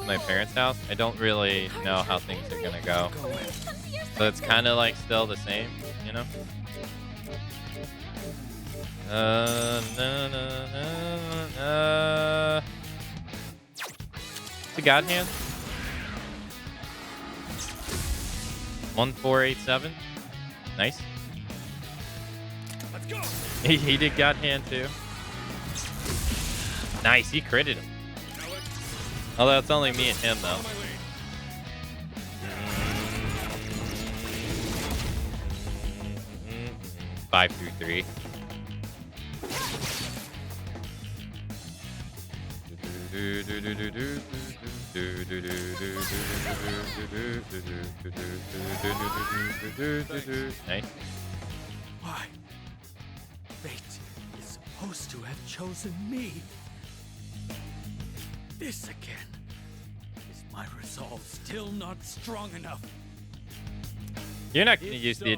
my parents' house, I don't really know how things are gonna go. So it's kind of like still the same, you know. It's a God Hand. 1487. Nice. Let's go. He did God Hand too. Nice, he critted him. Although it's only me and him though. 5 through 3. Nice. Why? Fate is supposed to have chosen me. This again. Is my resolve still not strong enough? You're not gonna If use so, the.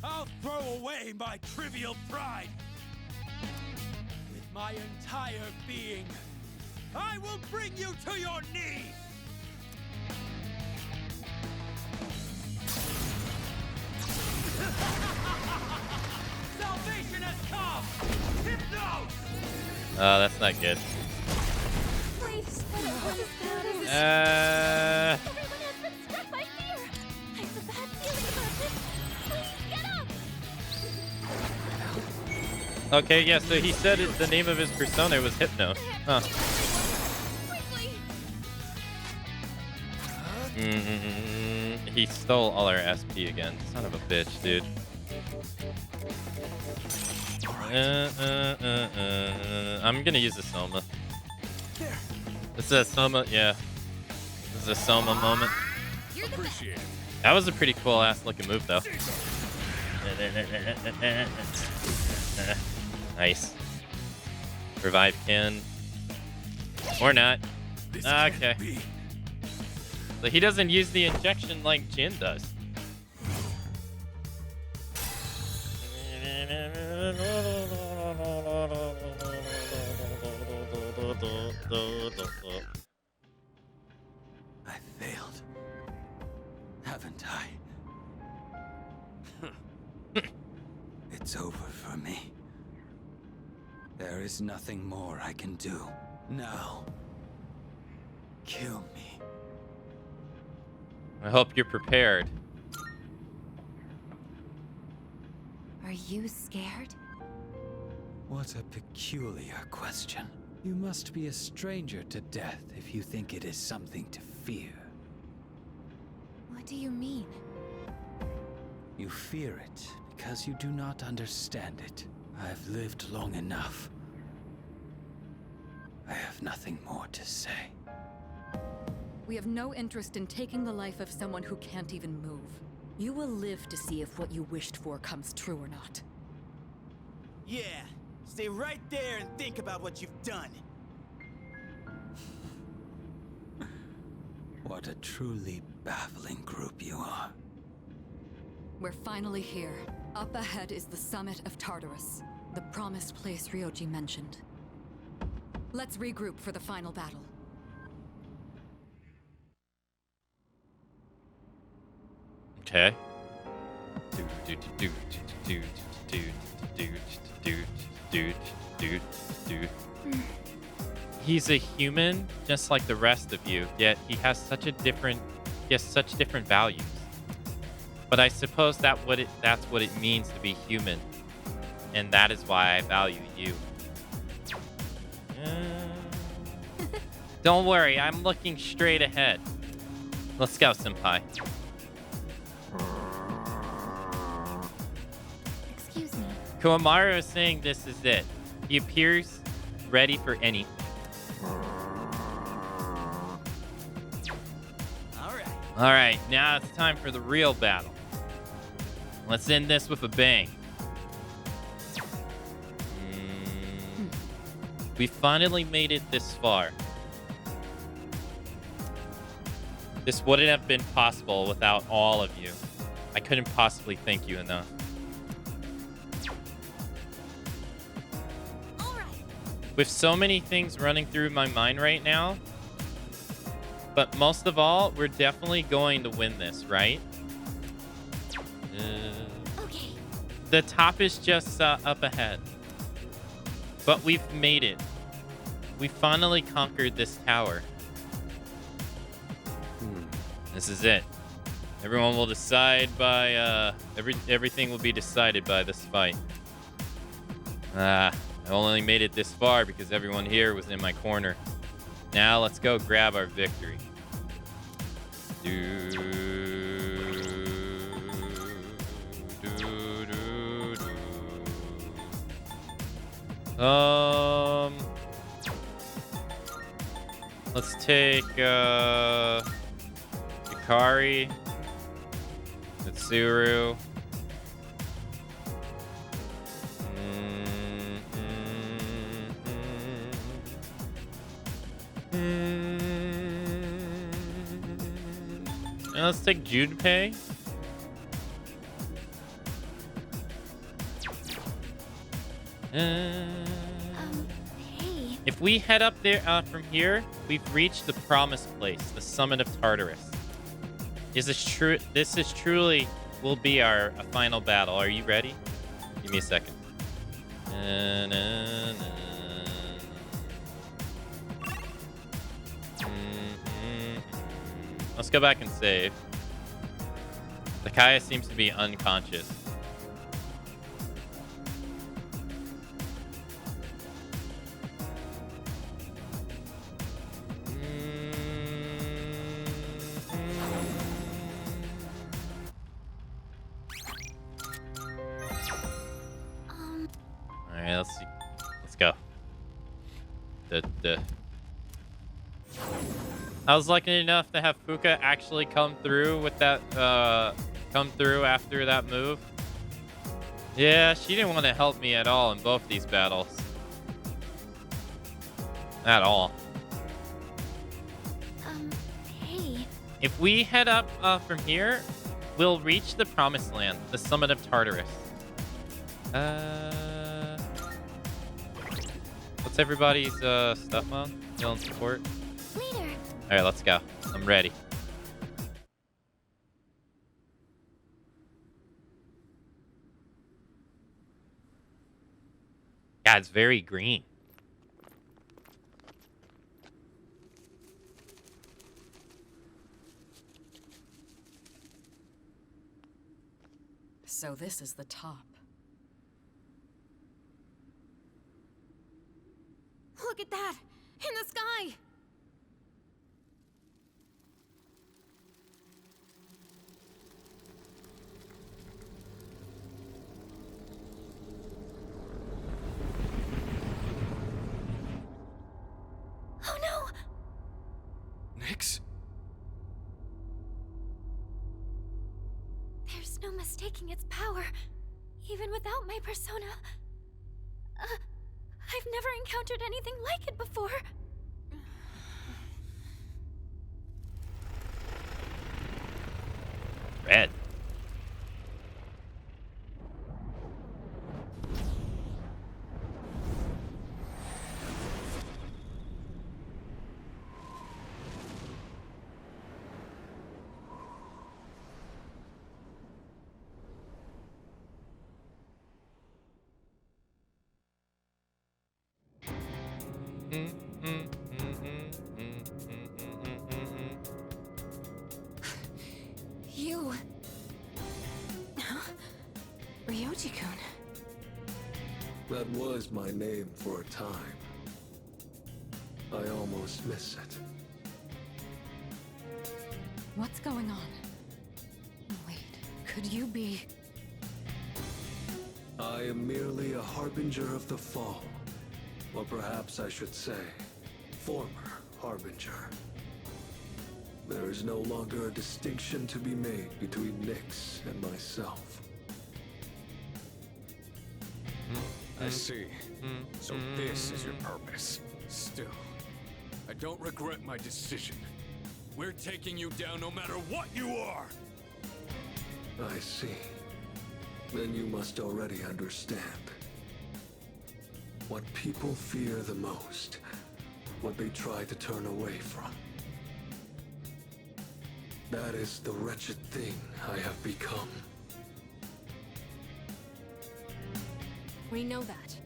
I'll throw away my trivial pride. With my entire being, I will bring you to your knees. Salvation has come. Hypnos. That's not good. Please, Everyone has been struck by fear. I have a bad feeling about this. Please get up. Okay, yeah. So he said the name of his persona was Hypnos. Huh. He stole all our SP again. Son of a bitch, dude. I'm gonna use the Soma. This is a Soma, yeah. This is a Soma moment. Appreciate it. That was a pretty cool ass looking move though. Nice. Revive Ken. Or not. Okay. So he doesn't use the injection like Jin does. I failed. Haven't I? It's over for me. There is nothing more I can do. Now, kill me. I hope you're prepared. you scared? What a peculiar question. You must be a stranger to death if you think it is something to fear. What do you mean? You fear it because you do not understand it. I've lived long enough. I have nothing more to say. We have no interest in taking the life of someone who can't even move. You will live to see if what you wished for comes true or not. Yeah, stay right there and think about what you've done. What a truly baffling group you are. We're finally here. Up ahead is the summit of Tartarus, the promised place Ryoji mentioned. Let's regroup for the final battle. Okay. He's a human, just like the rest of you, yet he has such different values. But I suppose that's what it means to be human. And that is why I value you. Don't worry, I'm looking straight ahead. Let's go, senpai. Excuse me. Koamaru is saying this is it. He appears ready for anything. Alright, now it's time for the real battle. Let's end this with a bang. We finally made it this far. This wouldn't have been possible without all of you. I couldn't possibly thank you enough. With so many things running through my mind right now, but most of all, we're definitely going to win this, right? Okay. The top is just up ahead. But we've made it. We finally conquered this tower. This is it. Everyone will decide by, everything will be decided by this fight. I only made it this far because everyone here was in my corner. Now let's go grab our victory. Let's take Yukari, Mitsuru. And let's take Junpei. Hey. If we head up there from here, we've reached the promised place, the summit of Tartarus. Is this true? This is truly will be our final battle. Are you ready? Give me a second. Let's go back and save. Takaya seems to be unconscious. Alright, let's see. Let's go. I was lucky enough to have Fuka actually come through with that, come through after that move. Yeah, she didn't want to help me at all in both these battles. At all. Hey. If we head up from here, we'll reach the promised land, the summit of Tartarus. What's everybody's stuff on? Feeling support? Later. Alright, let's go. I'm ready. Yeah, it's very green. So this is the top. There's no mistaking its power, even without my persona. I've never encountered anything like it before. Red. You... Ryoji-kun. That was my name for a time. I almost miss it. What's going on? Wait, could you be... I am merely a harbinger of the fall. Or perhaps I should say, former harbinger. There is no longer a distinction to be made between Nyx and myself. I see. So this is your purpose. Still, I don't regret my decision. We're taking you down no matter what you are! I see. Then you must already understand. What people fear the most, what they try to turn away from. That is the wretched thing I have become. We know that.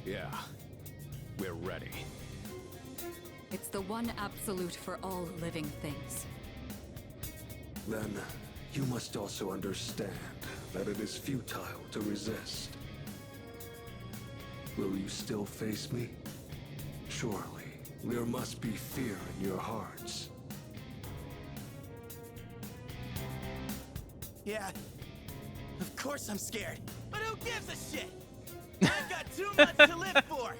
Yeah, we're ready. It's the one absolute for all living things. Then, you must also understand that it is futile to resist. Will you still face me? Surely, there must be fear in your hearts. Yeah, of course I'm scared. But who gives a shit? I've got 2 months to live for!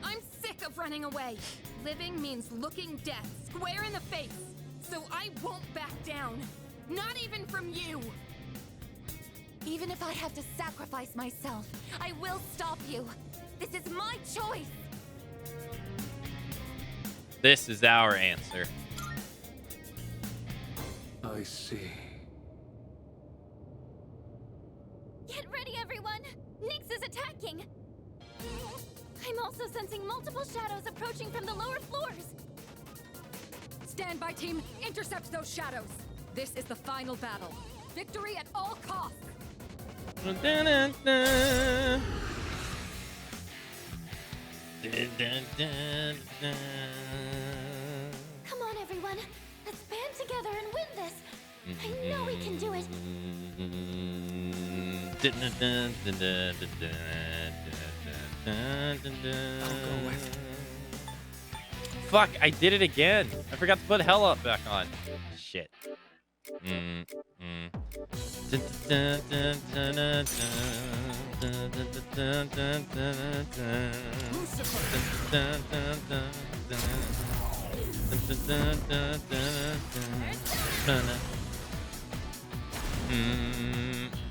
I'm sick of running away. Living means looking death square in the face. So I won't back down. Not even from you. Even if I have to sacrifice myself, I will stop you. This is my choice. This is our answer. I see. Get ready, everyone! Nyx is attacking! I'm also sensing multiple shadows approaching from the lower floors. Stand by, team! Intercept those shadows! This is the final battle. Victory at all costs! Come on, everyone. Let's band together and win this. I know we can do it. Fuck, I did it again. I forgot to put hell up back on. Shit.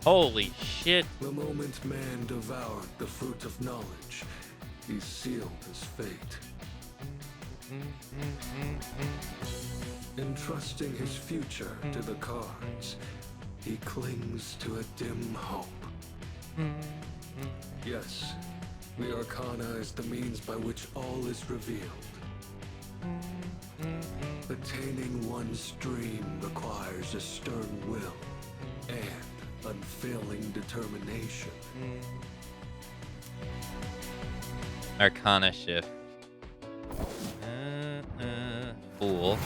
Holy shit. The moment man devoured the fruit of knowledge, he sealed his fate. Entrusting his future to the cards, he clings to a dim hope. Yes, the Arcana is the means by which all is revealed. Attaining one's dream requires a stern will and unfailing determination. Arcana shift. Fool.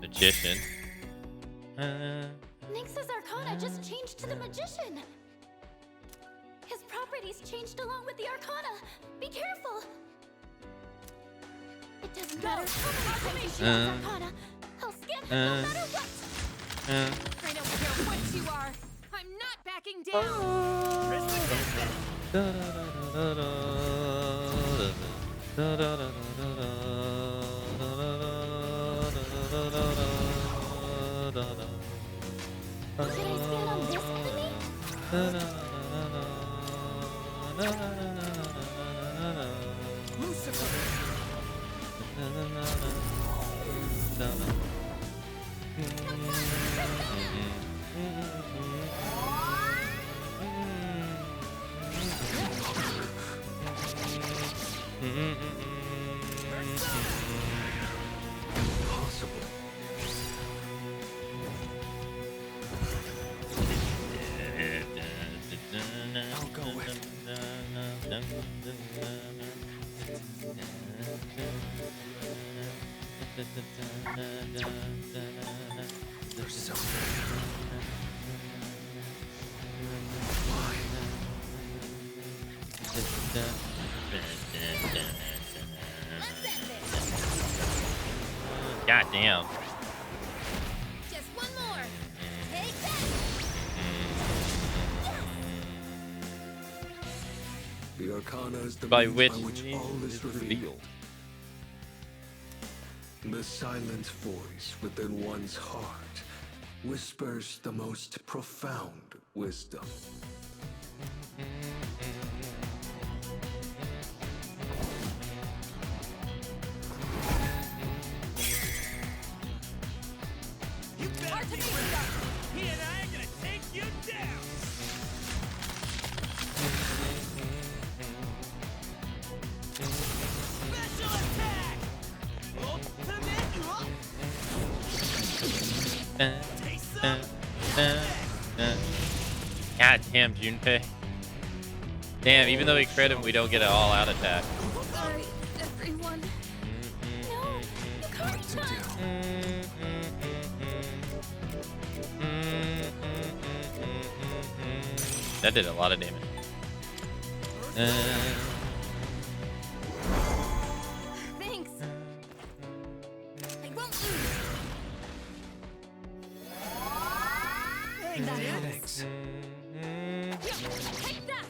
Magician. Nyx's Arcana just changed to the Magician. His properties changed along with the Arcana. Be careful. It doesn't matter how many times you use Arcana. I'll scan him no matter what. I don't care what you are. I'm not backing down. Should I stand on this enemy? I'll go with it. There's something. God damn. Just one more. Take that. The Arcana is the By means which by which all is revealed. The silent voice within one's heart whispers the most profound wisdom. He and I are gonna take you down. Special attack. God damn, Junpei. Damn, even though we crit him, we don't get an all-out attack. Sorry, everyone. No, That did a lot of damage. Thanks. I won't lose. Thanks. Take that.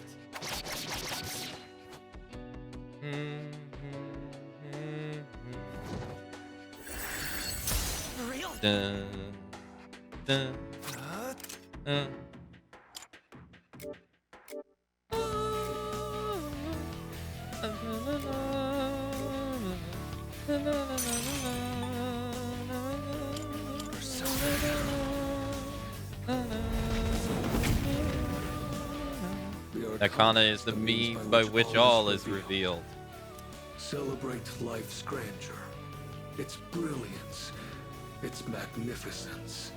For real? Dun, dun, Arcana is the means by which all is revealed. Celebrate life's grandeur, its brilliance, its magnificence.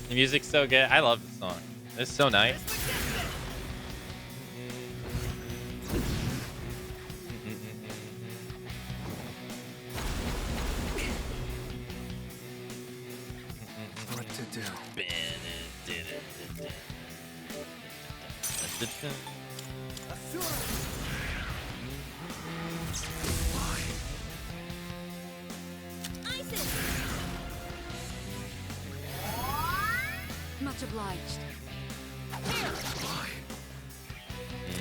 The music's so good. I love this song. It's so nice. What to do? Much obliged. Why?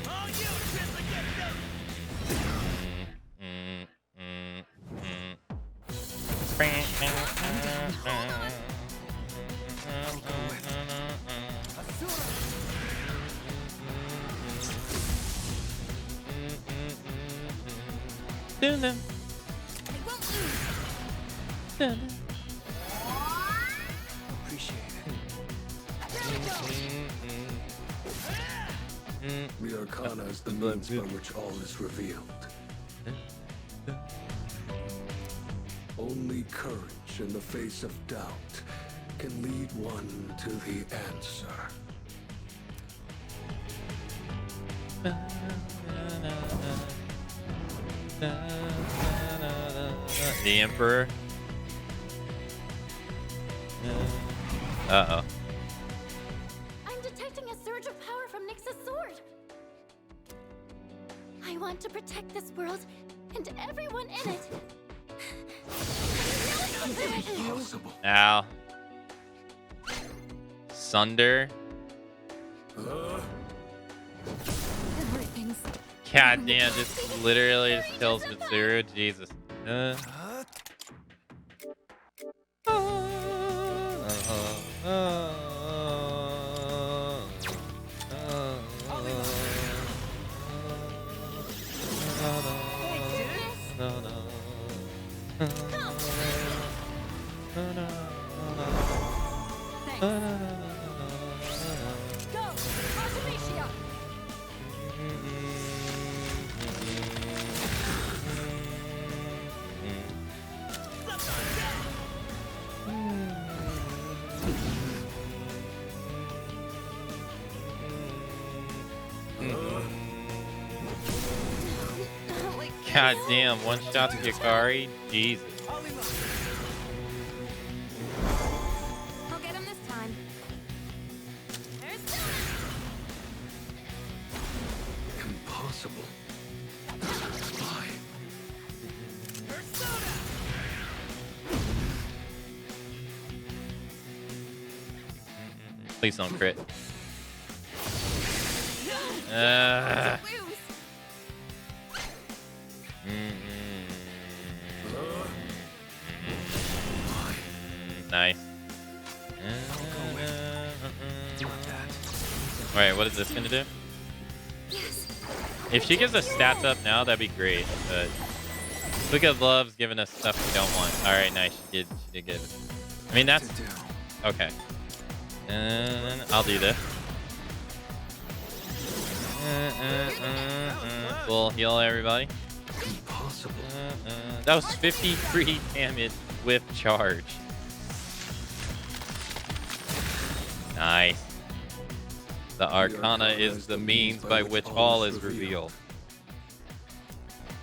Oh, you triplicate. Appreciate it. The Arcana is the means by which all is revealed. Only courage in the face of doubt can lead one to the answer. The Emperor. Uh-oh. I'm detecting a surge of power from Nyx's sword. I I want to protect this world and everyone in it. Impossible. Ow. Sunder. Everything's God damn, this literally just kills Mitsuru. Jesus. Go! Artemisia! God damn, one shot to Yukari? Jesus. I'll get him this time. There's Impossible. Why? Please don't crit. Nice. Alright, what is this gonna do? If she gives us stats up now, that'd be great. But look at Love's giving us stuff we don't want. Alright, nice. She did give it. I mean, that's okay. And I'll do this. We'll heal everybody. That was 53 damage with charge. Nice. The Arcana is the means by which all is revealed.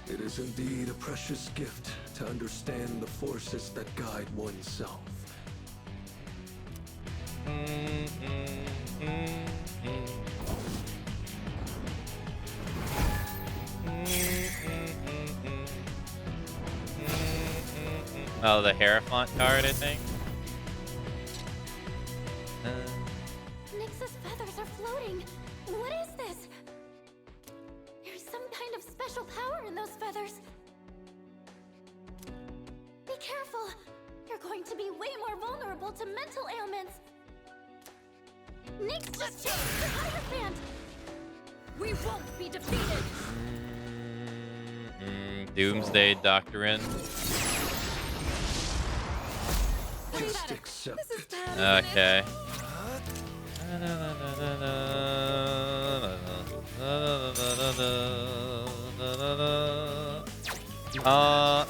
It is indeed a precious gift to understand the forces that guide oneself. Oh, the Hierophant card, I think. Nyx's feathers are floating. What is this? There's some kind of special power in those feathers. Be careful. You're going to be way more vulnerable to mental ailments. Nyx just changed the Hierophant. We won't be defeated! Doomsday Doctrine. Just accept it. Okay.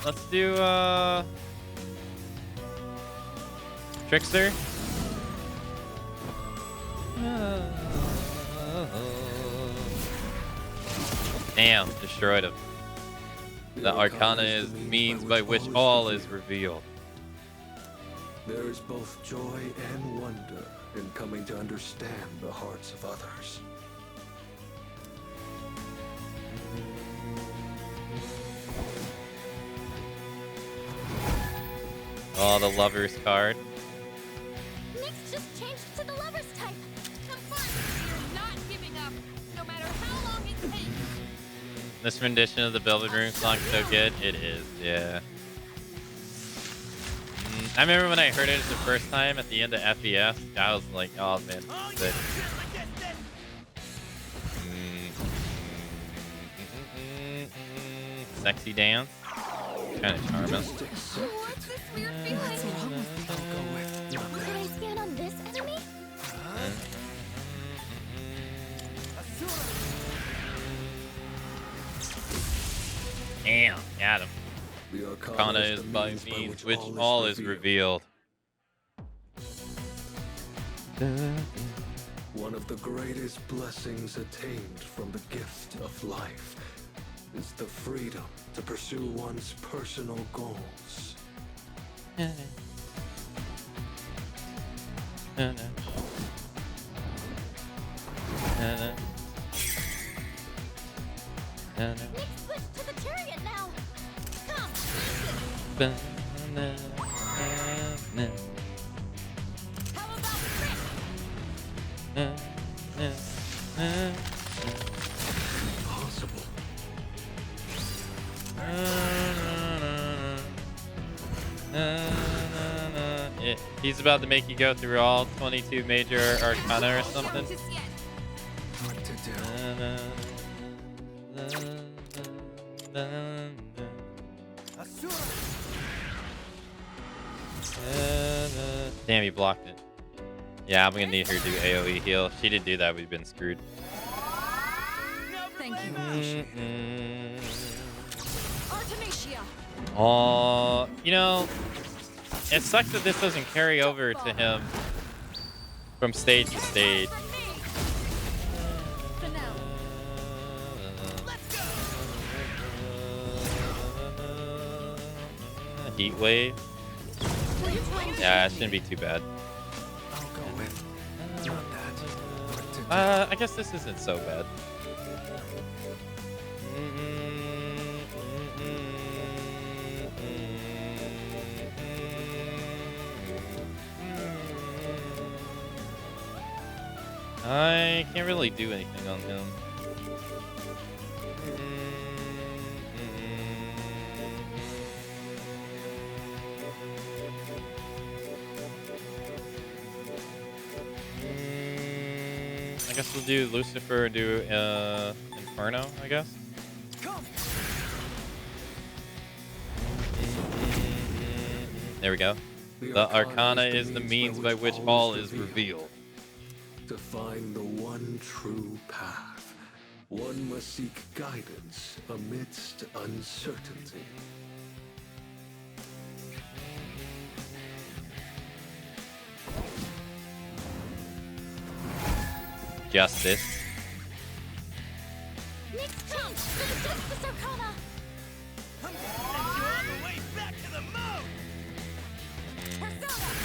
Let's do Trickster. Damn, destroyed him. The Arcana is the means by which all is revealed. There is both joy and wonder in coming to understand the hearts of others. Oh, the Lover's card. Nyx just changed to the Lover's type. You're not giving up, no matter how long it takes! This rendition of the Velvet Room song is so good. It is, yeah. I remember when I heard it the first time at the end of FES, I was like, oh man, this is sick. Sexy dance. Kind of charming. What's this weird feeling? What's wrong with me? Should I stand on this enemy? Damn, got him. The Arcana is by means which all is revealed. One of the greatest blessings attained from the gift of life is the freedom to pursue one's personal goals. Nick switched to the chariot now. Come, how about Impossible. He's about to make you go through all 22 major arcana or something. What to do? Damn, he blocked it. Yeah, I'm gonna need her to do AoE heal. If she didn't do that, we've been screwed. Thank you. Artemisia. Oh, you know, it sucks that this doesn't carry over to him from stage to stage. Heat wave. Yeah, it shouldn't be too bad. I'll go with not that. What to do? I guess this isn't so bad. I can't really do anything on him. I guess we'll do Lucifer, do Inferno, I guess. There we go. The Arcana is the means by which all is revealed. To find the one true path, one must seek guidance amidst uncertainty. Justice. Nick's jump to the Justice Arcana. I'm gonna send you all the way back to the moon! Persona.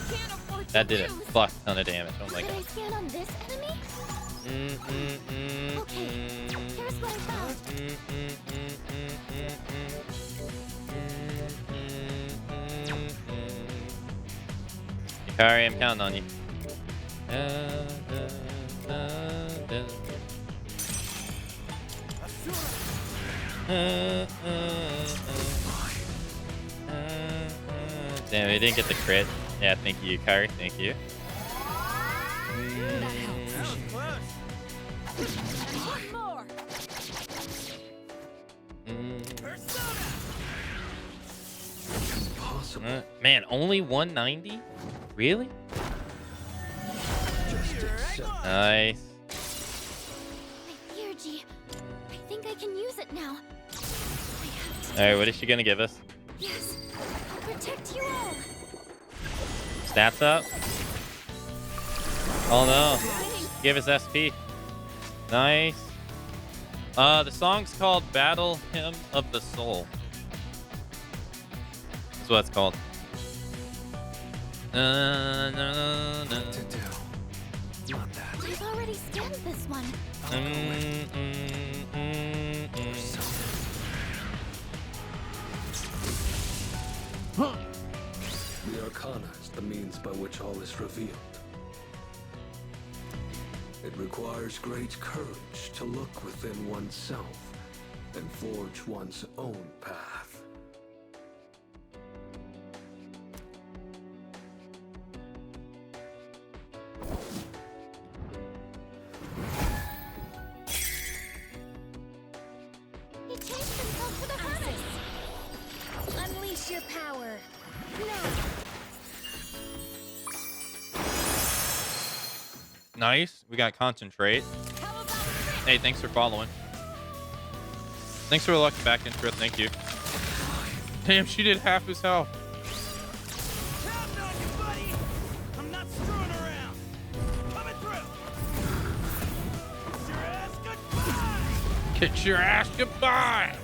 Can't afford to That did a lose. fuck ton of damage. Oh my Could I god. scan on this enemy? Okay, here's what I found. Yukari, I'm counting on you. Damn, we didn't get the crit. Yeah, thank you, Yukari. Thank you. That helps. One more. Impossible. Man, only 190? Really? Just accept. Nice. My Theurgy. I think I can use it now. I have to. Alright, what is she gonna give us? Yes, I'll protect you all. Stats up? Oh no. Winning. Give us SP. Nice. The song's called Battle Hymn of the Soul. That's what it's called. What to do? Not that. I've already scanned this one. The Arcana is the means by which all is revealed. It requires great courage to look within oneself and forge one's own path. He changed himself to the harness. Unleash your power. Now. Nice. We got concentrate. Hey, thanks for following. Thanks for the lucky back intro. Thank you. Damn, she did half his health. Counting on you, buddy! I'm not screwing around! Coming through! Get your ass Get your ass goodbye.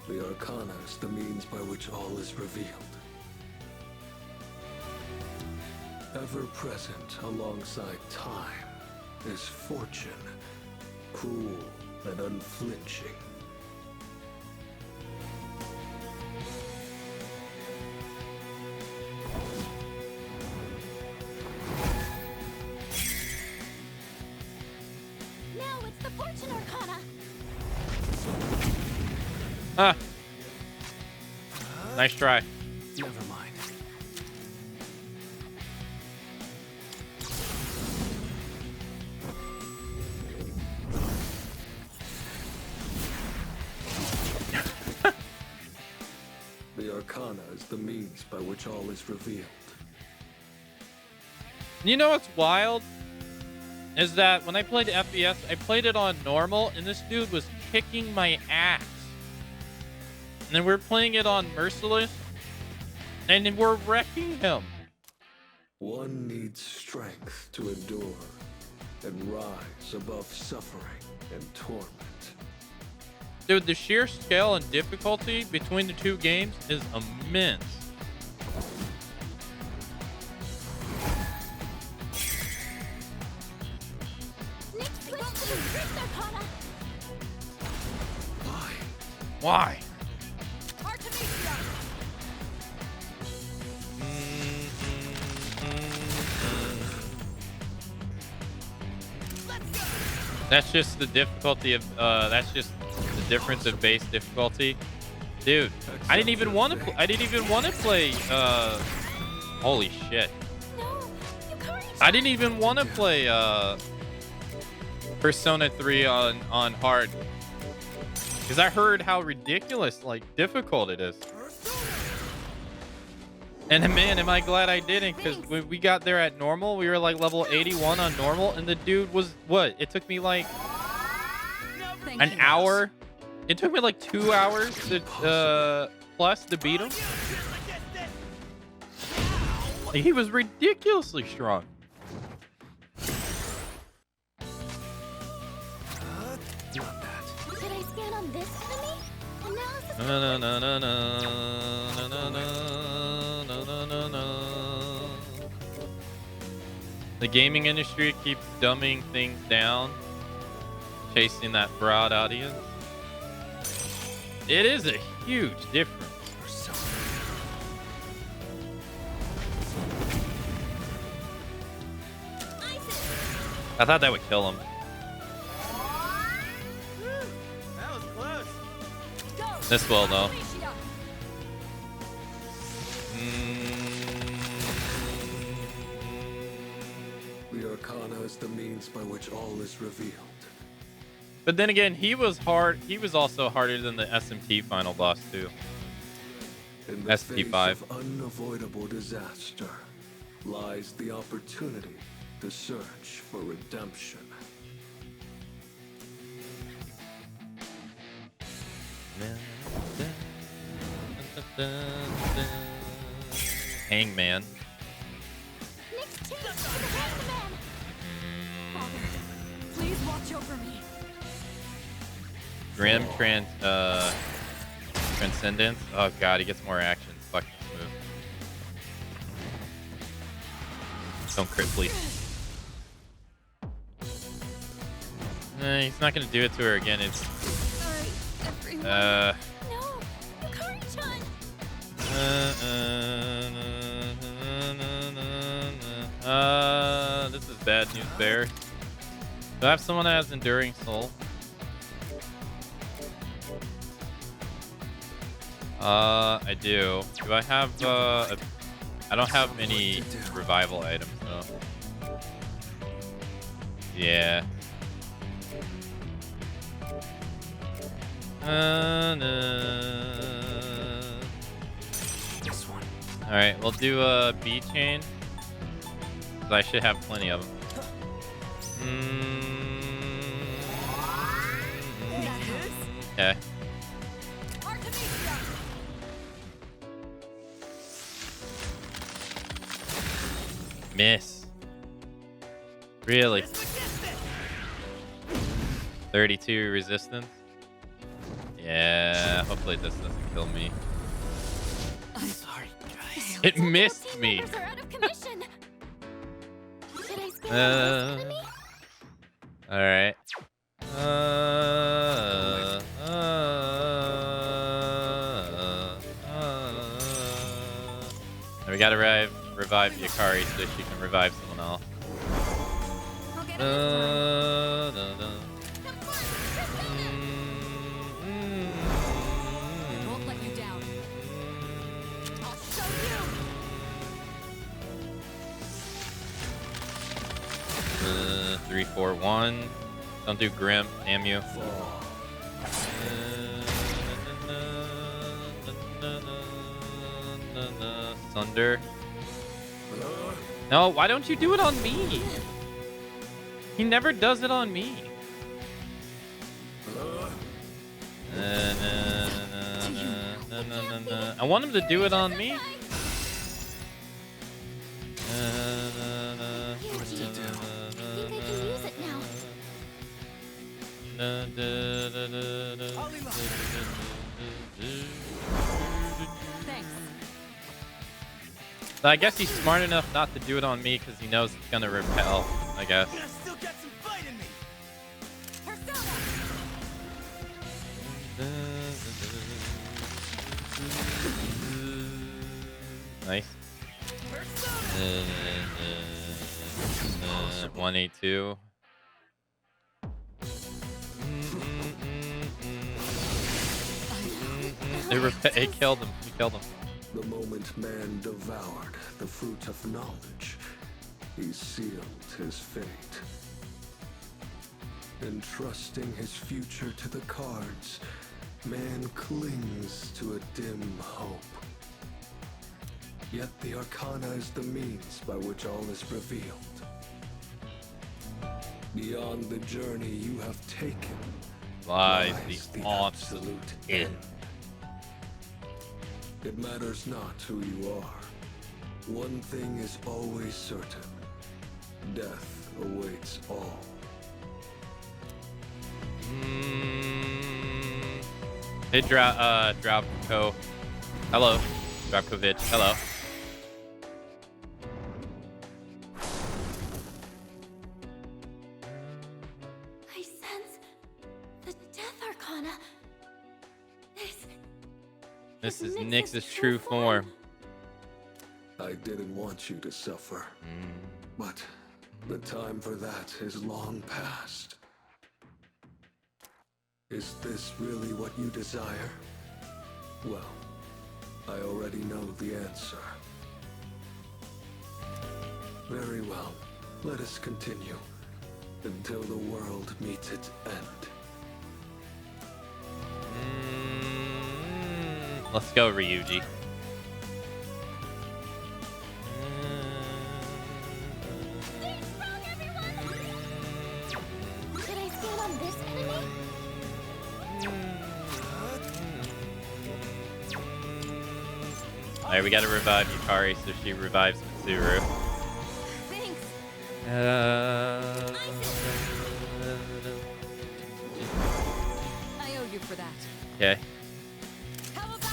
The Arcana is the means by which all is revealed. Ever present alongside time is fortune, cruel and unflinching. Now it's the Fortune Arcana. Ah. Nice try. Never mind. The Arcana is the means by which all is revealed. You know what's wild? Is that when I played FPS, I played it on normal, and this dude was kicking my ass. And then we're playing it on merciless, and then we're wrecking him. One needs strength to endure and rise above suffering and torment. Dude, the sheer scale and difficulty between the two games is immense. Next switch to the Drift Arcana. Why? Artemisia. That's just the difficulty of, that's just the difference of base difficulty. Dude, I didn't even want to play, holy shit. I didn't even want to play, Persona 3 on hard. Because I heard how ridiculous, like, difficult it is. And man, am I glad I didn't, because when we got there at normal, we were like level 81 on normal, and the dude was, what? It took me like an hour. It took me like 2 hours to, plus to beat him. Like, he was ridiculously strong. Did I stand on this enemy? Analysis. No, no, no, no, no, no, no, no, no, no, no. The gaming industry keeps dumbing things down, chasing that broad audience. It is a huge difference. I thought that would kill him. That was close. This will, though. The Arcana is the means by which all is revealed. But then again, he was hard. He was also harder than the SMT final boss, too. In the ST5. face of unavoidable disaster lies the opportunity to search for redemption. Hangman. Next chance for the Hangman. Father, please watch over me. Grim Transcendence. Oh god, he gets more action. Fuck this move. Don't crit, please. He's not gonna do it to her again. It's Sorry, everyone. uh No, Yukari-chan. This is bad news, Bear. Do I have someone that has Enduring Soul? I do. Do I have, I don't have many revival items, though. Yeah. This one. Alright, we'll do a B chain. Cause I should have plenty of them. Okay. Miss. Really? 32 resistance. Yeah, hopefully this doesn't kill me. I'm sorry, guys. It missed Team me. members are out of commission. Should I spin on this enemy? All right. And we gotta revive Yukari so she can revive someone else. I'll get it. I won't let you down. I'll show you. 3, 4, 1. Don't do Grim, damn you. Thunder. No, why don't you do it on me? He never does it on me. I want him to do it on me. Thanks. I guess he's smart enough not to do it on me because he knows it's gonna repel, I guess. I still got some fight in me. Nice. 182. It killed him. He killed him. The moment man devoured the fruit of knowledge, he sealed his fate. Entrusting his future to the cards, man clings to a dim hope. Yet the Arcana is the means by which all is revealed. Beyond the journey you have taken Lies the the absolute end. end. It matters not who you are. One thing is always certain. Death awaits all. Hey, Dropko. Hello. Dropkovich. Hello. I sense the Death Arcana. This is Nyx's true form. I didn't want you to suffer, but the time for that is long past. Is this really what you desire? Well, I already know the answer. Very well. Let us continue until the world meets its end. Let's go, Ryuji. Should I stand on this enemy? Alright, we gotta revive Yukari so she revives Mitsuru. Thanks. I owe you for that. Okay. How about this?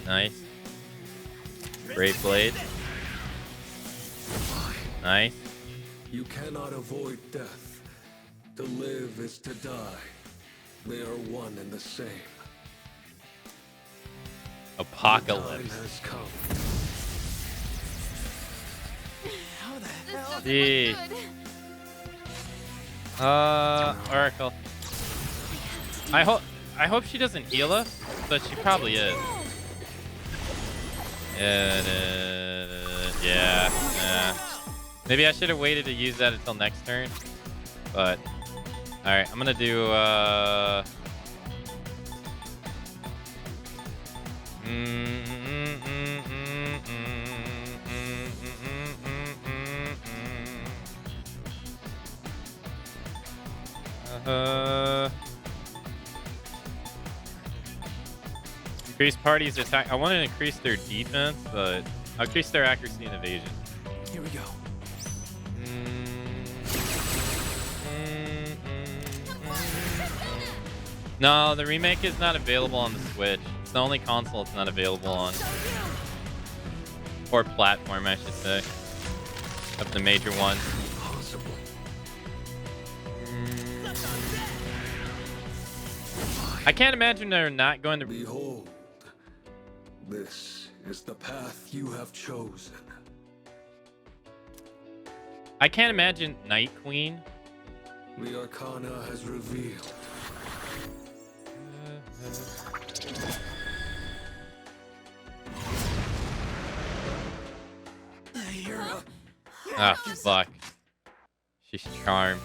Nice. Great blade. Nice. You cannot avoid death. To live is to die. They are one and the same. Apocalypse. The time has come. How the hell? Gee. Oracle. I hope she doesn't heal us, but she probably is. Yeah. Maybe I should have waited to use that until next turn. But alright, I'm gonna do increase parties attack. I want to increase their defense, but I'll increase their accuracy and evasion. Here we go. No, the remake is not available on the Switch. It's the only console it's not available on. Or platform, I should say. Of the major ones. I can't imagine they're not going to... Behold, this is the path you have chosen. I can't imagine Night Queen. The Arcana has revealed. Ah, fuck. She's charmed.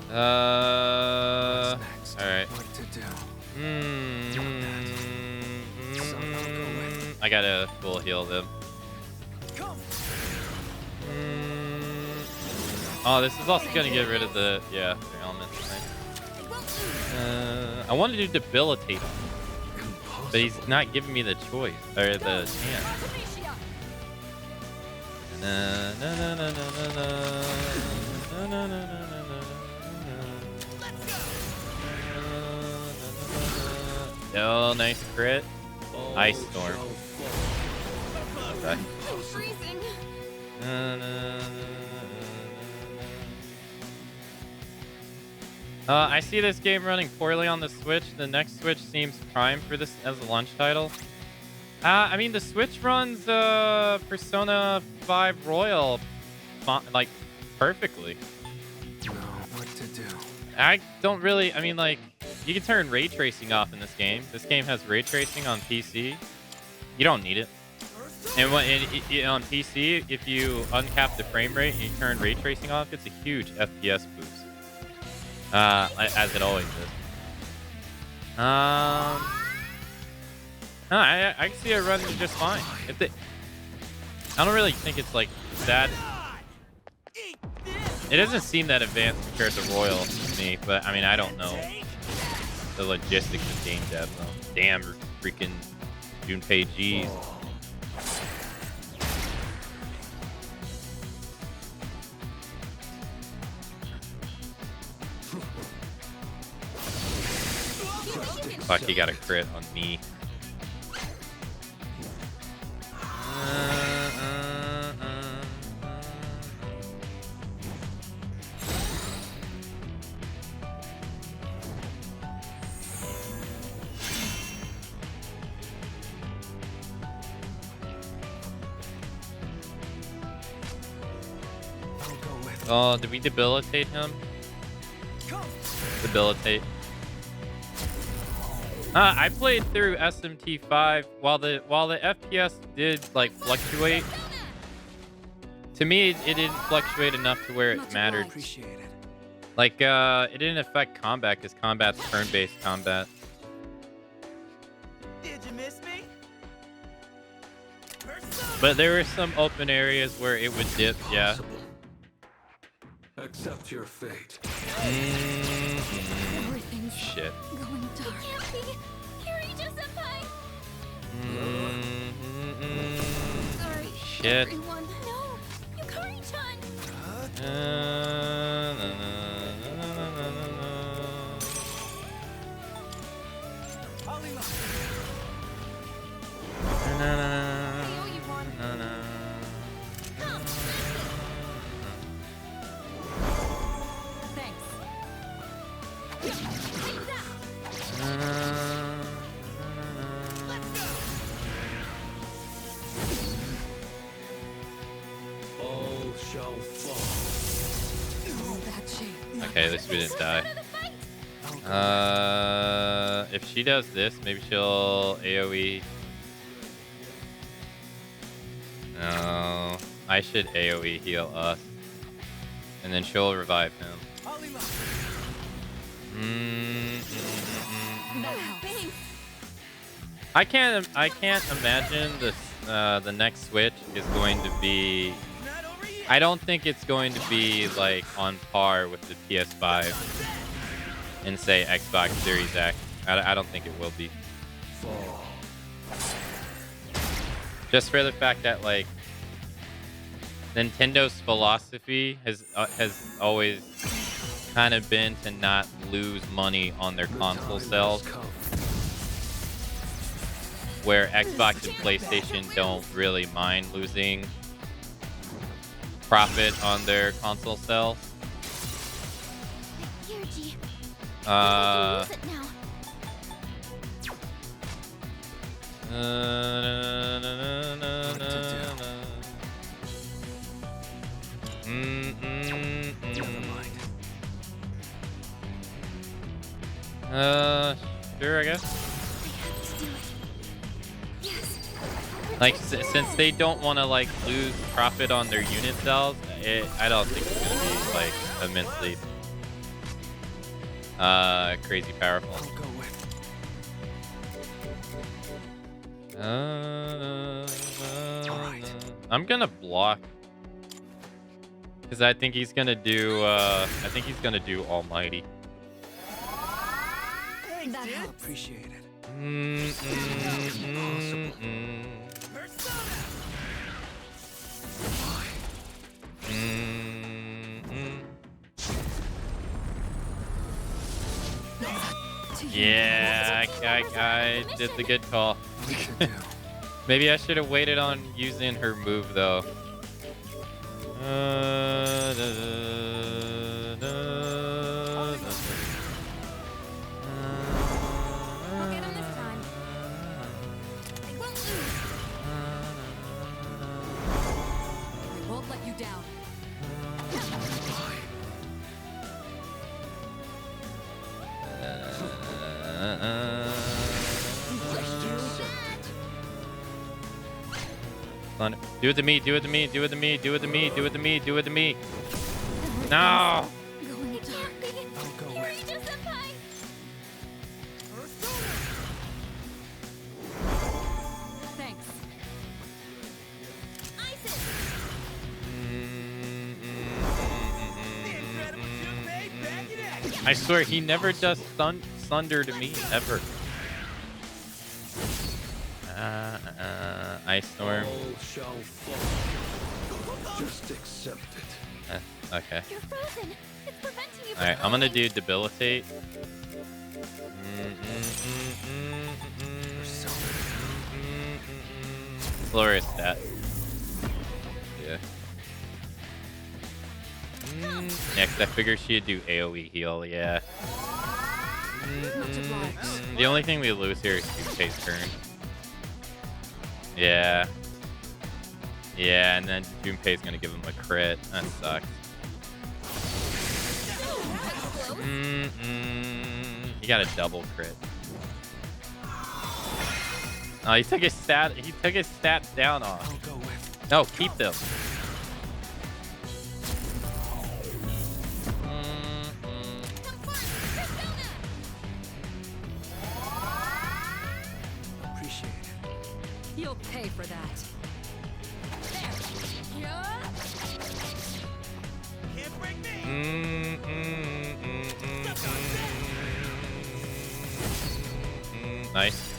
Alright. I gotta full heal them. Oh, this is also gonna get rid of the their elements. I wanted to debilitate him, but he's not giving me the choice or the chance. Oh, nice crit. Ice Storm. Okay. Freezing. I see this game running poorly on the Switch. The next Switch seems prime for this as a launch title. I mean, the Switch runs Persona 5 Royal like perfectly. Know what to do. I don't really. I mean, like, you can turn ray tracing off in this game. This game has ray tracing on PC. You don't need it. And when on PC, if you uncap the frame rate and you turn ray tracing off, it's a huge FPS boost. As it always is. No, I can see it running just fine. I don't really think it's like that. It doesn't seem that advanced compared to Royal to me, but I mean, I don't know the logistics of game dev though. Damn, freaking Junpei G's. Fuck, he got a crit on me. Oh, did we debilitate him? Debilitate. I played through SMT5 while the FPS did like fluctuate. To me, it didn't fluctuate enough to where it mattered. Like it didn't affect combat because combat's turn-based combat. Did you miss me? But there were some open areas where it would dip. Yeah. Accept your fate. Everything's Shit. going dark. Sorry, Shit. everyone. No, Yukari-chan. All shall fall. Okay, at least we didn't die. If she does this, maybe she'll AoE. No, I should AoE heal us, and then she'll revive him. I can't imagine this. The next Switch is going to be. I don't think it's going to be like on par with the PS5 and say Xbox Series X. I don't think it will be. Just for the fact that like Nintendo's philosophy has always kind of been to not lose money on their console sales, where Xbox and PlayStation don't really mind losing profit on their console sales. Here, G. I can use it now. Sure, I guess. I have to do it. Yes. Like, since they don't want to like lose profit on their unit sales, I don't think it's gonna be like immensely crazy powerful. I'm gonna block because I think he's gonna do Almighty. Thanks, dude. Appreciate it. Yeah, I did the good call. Maybe I should have waited on using her move though. I'll get him this time. I won't lose. We won't let you down. Do it to me, do it to me, do it to me, do it to me, do it to me, do it to me. No! Going it dark. I'll go with it. Thanks. I swear, he never does thunder to me, ever. Ice Storm. All shall fall. Just accept it. Okay. You're frozen. It's preventing you from Alright, I'm gonna going. do Debilitate. Glorious stat. Yeah. Next, I figured she'd do AoE heal, yeah. The only thing we lose here is Junpei's turn. Yeah. Yeah, and then Junpei's gonna give him a crit. That sucks. He got a double crit. Oh, he took his stats down off. I'll go with it. No, keep them. Appreciate it. You'll pay for that. Can't break me. Nice.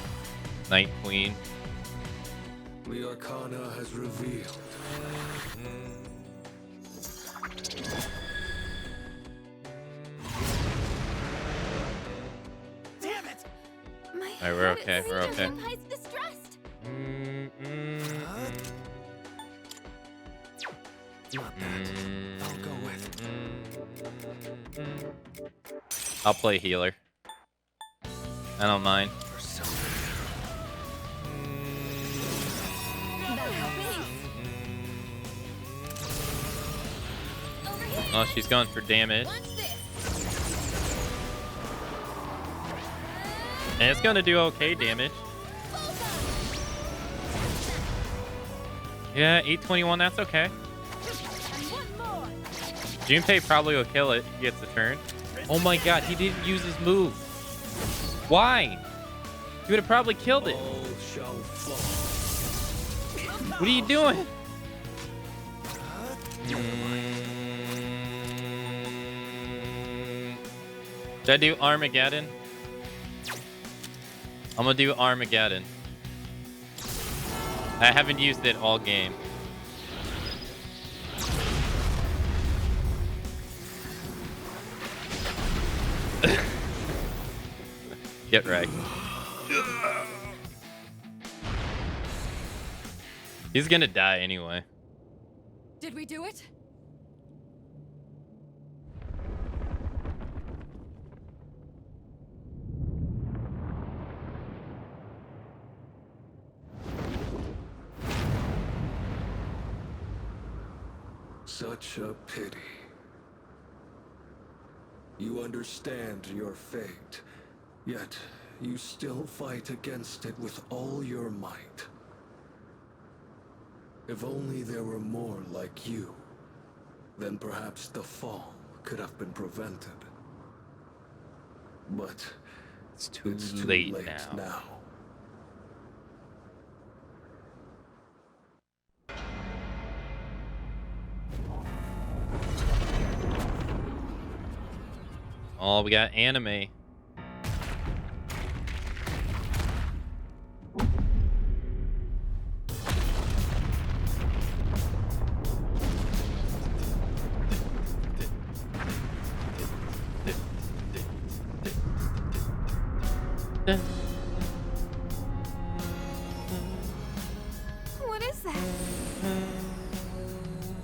Night Queen. The Arcana has revealed. Damn it! My Alright, we're heart okay, is we're okay. Junpei's distressed. Not bad. I'll go with it. I'll play healer. I don't mind. Oh, she's going for damage. And it's gonna do okay damage. Yeah, 821, that's okay. Junpei probably will kill it if he gets the turn. Oh my god, he didn't use his move. Why? He would have probably killed it. All shall fall. What are you doing? Should I do Armageddon? I'm gonna do Armageddon. I haven't used it all game. Get right. He's gonna die anyway. Did we do it? Such a pity. You understand your fate, yet you still fight against it with all your might. If only there were more like you, then perhaps the fall could have been prevented. But It's too it's too late late now. now. Oh, we got anime. What is that?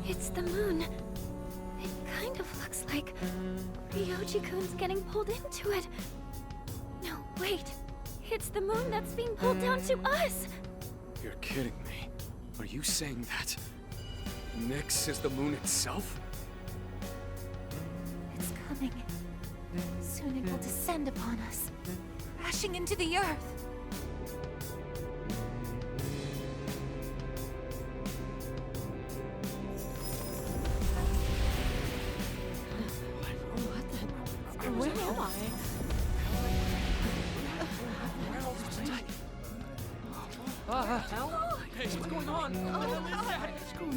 It's the moon. It kind of looks like Ryoji-kun's getting pulled into it. No, wait. It's the moon that's being pulled down to us. You're kidding me. Are you saying that Nyx is the moon itself? It's coming. Soon it will descend upon us, crashing into the earth. Where am I? Hey, what's going on?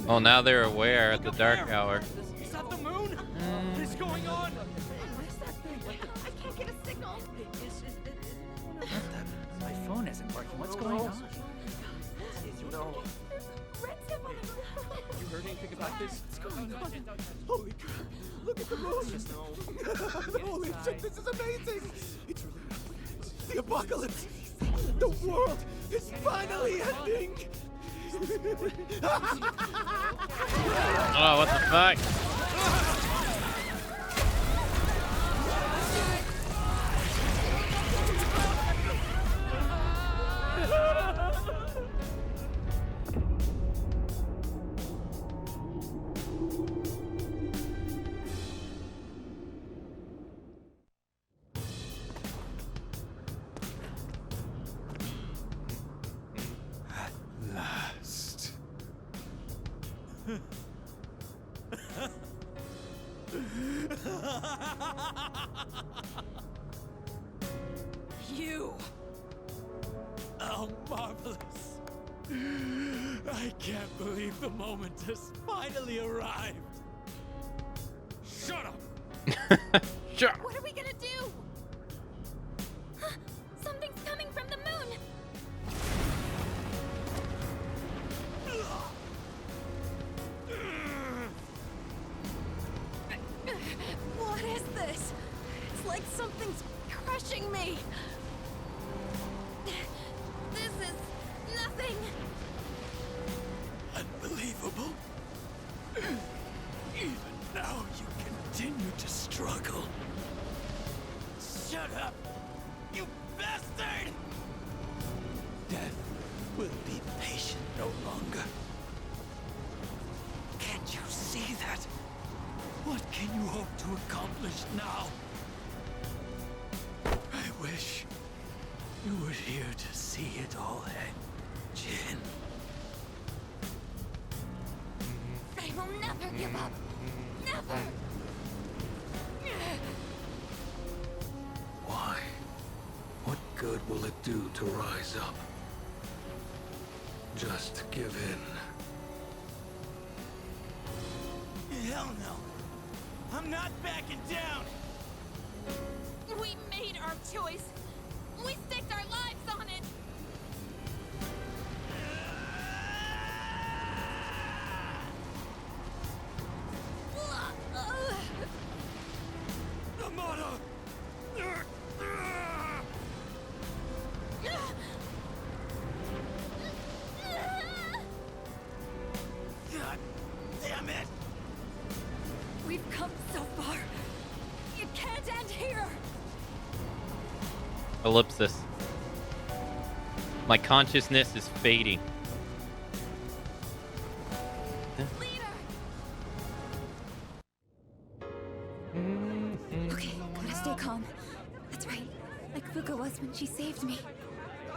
Oh, now they're aware at the dark hour. Is that the moon? What is going on? I can't get a signal. My phone isn't working. What's going on? You heard anything about this? What's going on? Holy crap! Look at the moon! Holy shit! This is amazing! It's really happening. The apocalypse! The world is finally ending! Oh, what the fuck? Last. You! Oh, marvelous! I can't believe the moment has finally arrived! Shut up! Sure. What are we gonna do? Something's coming from the moon. What is this? It's like something's crushing me. This is nothing. Unbelievable! Even now you continue to struggle. Shut up! You bastard! Death will be patient no longer. Can't you see that? What can you hope to accomplish now? I wish you were here to see it all end, Jin. I will never give up. Never. Why? What good will it do to rise up? Just give in. Hell no. I'm not backing down. We made our choice. We staked our lives on it. Amada! come so far. It can't end here. Ellipsis. My consciousness is fading. Okay, gotta stay calm. That's right. Like Fuka was when she saved me.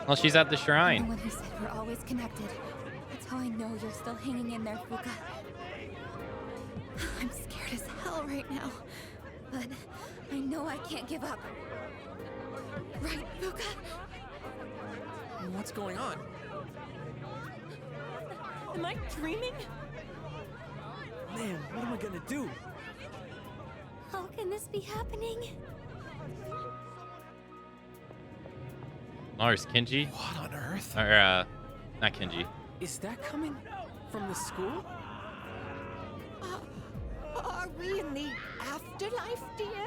Well, she's at the The shrine. one who said we're always connected. That's how I know you're still hanging in there, Fuka. I'm scared as hell right now. But I know I can't give up. Right, Fuka? What's going on? Am I dreaming? Man, what am I gonna do? How can this be happening? Mars, Kenji? What on earth? Or, not Kenji. Is that coming from the school? Are we in the afterlife, dear?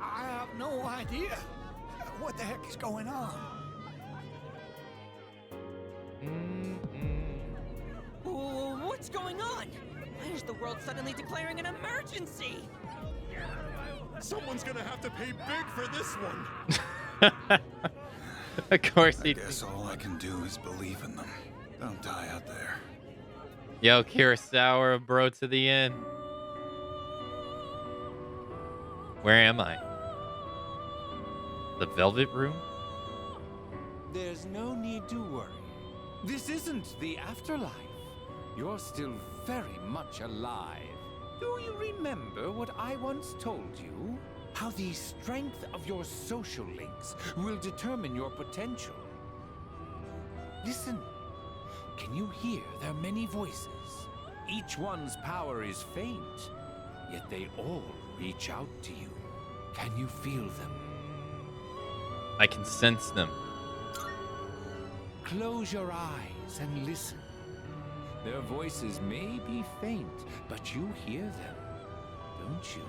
I have no idea. What the heck is going on? What's going on? Why is the world suddenly declaring an emergency? Someone's gonna have to pay big for this one. Of course he. I guess all I can do is believe in them. Don't die out there. Yo, Kurosawa, bro, to the end. Where am I? The Velvet Room? There's no need to worry. This isn't the afterlife. You're still very much alive. Do you remember what I once told you? How the strength of your social links will determine your potential. Listen. Can you hear their many voices? Each one's power is faint, yet they all reach out to you. Can you feel them? I can sense them. Close your eyes and listen. Their voices may be faint, but you hear them, don't you?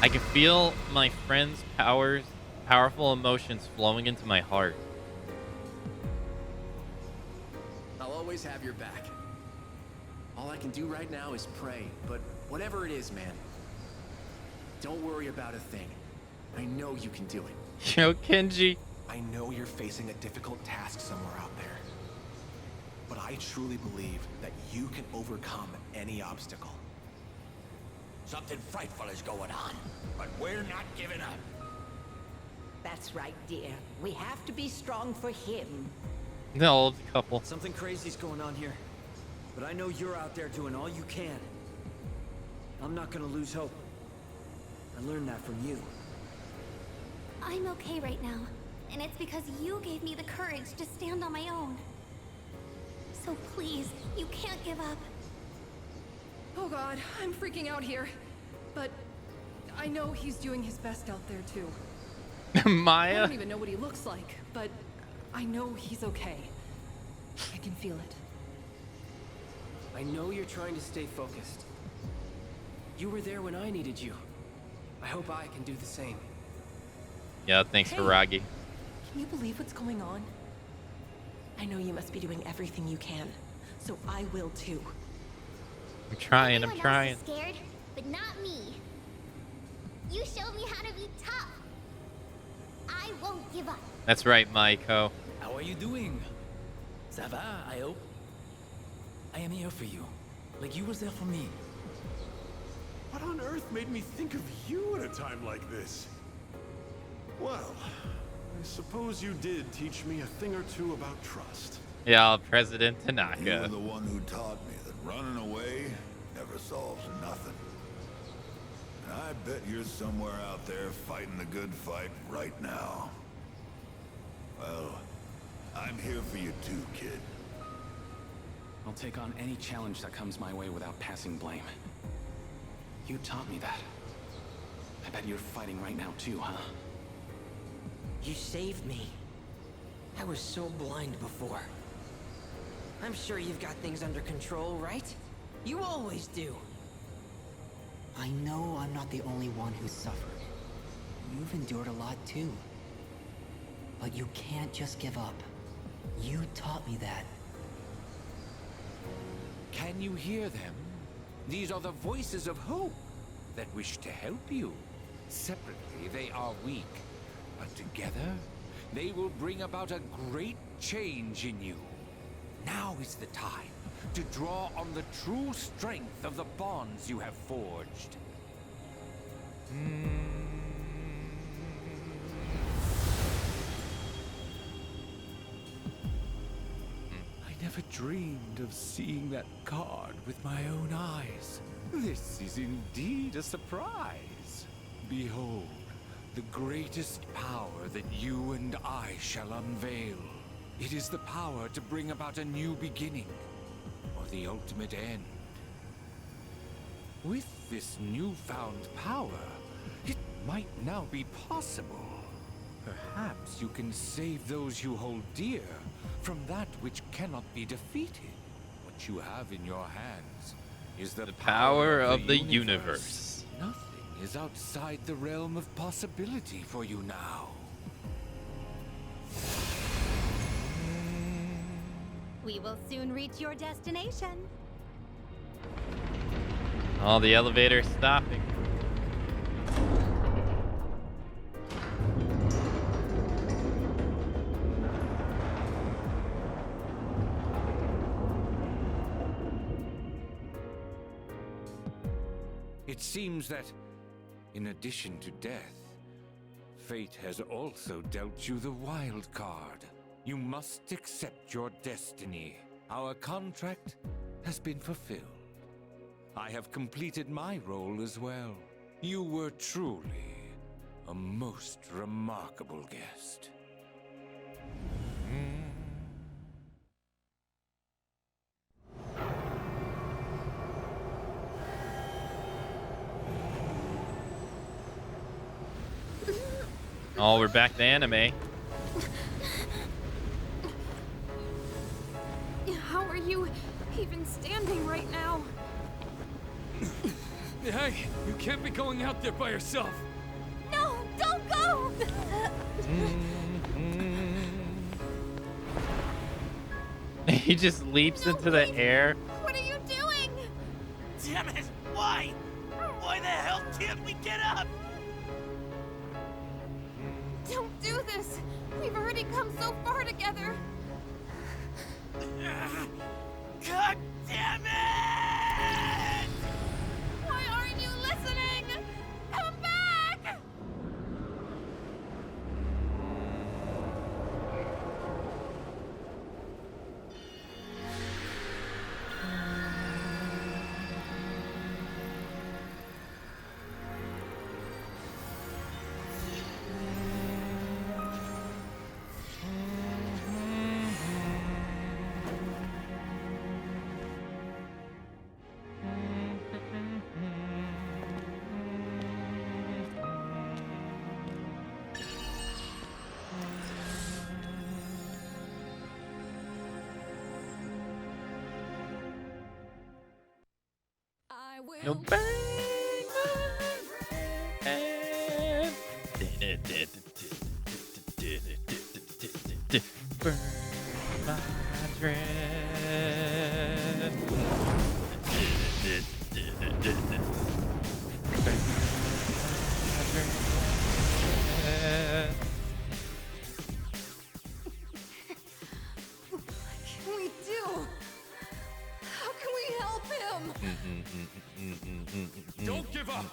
I can feel my friend's powerful emotions flowing into my heart. I'll always have your back. All I can do right now is pray, but whatever it is, man, don't worry about a thing. I know you can do it. Yo, Kenji. I know you're facing a difficult task somewhere out there, but I truly believe that you can overcome any obstacle. Something frightful is going on, but we're not giving up. That's right, dear. We have to be strong for him. The old couple. Something crazy's going on here, but I know you're out there doing all you can. I'm not gonna lose hope. I learned that from you. I'm okay right now, and it's because you gave me the courage to stand on my own. So please, you can't give up. Oh god, I'm freaking out here. But I know he's doing his best out there too. I Maya? don't even know what he looks like, but I know he's okay. I can feel it. I know you're trying to stay focused. You were there when I needed you. I hope I can do the same. Yeah, thanks for Ragi. Can you believe what's going on? I know you must be doing everything you can, so I will too. I'm trying, Everyone I'm trying. else is scared, but not me. You showed me how to be tough. I won't give up. That's right, Maiko. How are you doing? Ça va, I hope. I am here for you, like you was there for me. What on earth made me think of you at a time like this? Well, I suppose you did teach me a thing or two about trust. Yeah, President You were Tanaka. the one who taught me that running away never solves nothing. And I bet you're somewhere out there fighting the good fight right now. Well, I'm here for you too, kid. I'll take on any challenge that comes my way without passing blame. You taught me that. I bet you're fighting right now too, huh? You saved me. I was so blind before. I'm sure you've got things under control, right? You always do. I know I'm not the only one who's suffered. You've endured a lot too. But you can't just give up. You taught me that. Can you hear them? These are the voices of hope that wish to help you. Separately, they are weak, but together, they will bring about a great change in you. Now is the time to draw on the true strength of the bonds you have forged. I never dreamed of seeing that card with my own eyes. This is indeed a surprise. Behold, the greatest power that you and I shall unveil. It is the power to bring about a new beginning, or the ultimate end. With this newfound power, it might now be possible. Perhaps you can save those you hold dear from that which cannot be defeated. What you have in your hands is the power of the universe. Nothing is outside the realm of possibility for you now. We will soon reach your destination. Oh, the elevator's stopping. It seems that, in addition to death, fate has also dealt you the wild card. You must accept your destiny. Our contract has been fulfilled. I have completed my role as well. You were truly a most remarkable guest. Oh, we're back to anime. How are you even standing right now? Hey, you can't be going out there by yourself. No, don't go! He just leaps into the air. What are you doing? Damn it! Why? Why the hell can't we get up? Don't do this! We've already come so far together! God damn it! Why aren't you listening? Come back! No bang. Burn my dread. What can we do? How can we help him? Don't give up.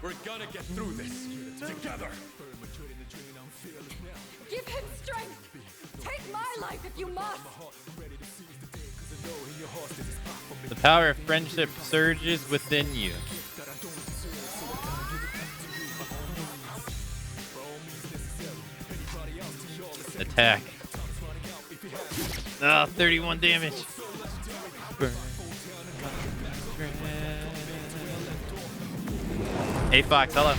We're gonna get through this together. Give him strength. Take my life if you must. The power of friendship surges within you. Attack. Ah, 31 damage. Burn. Hey Fox, hello.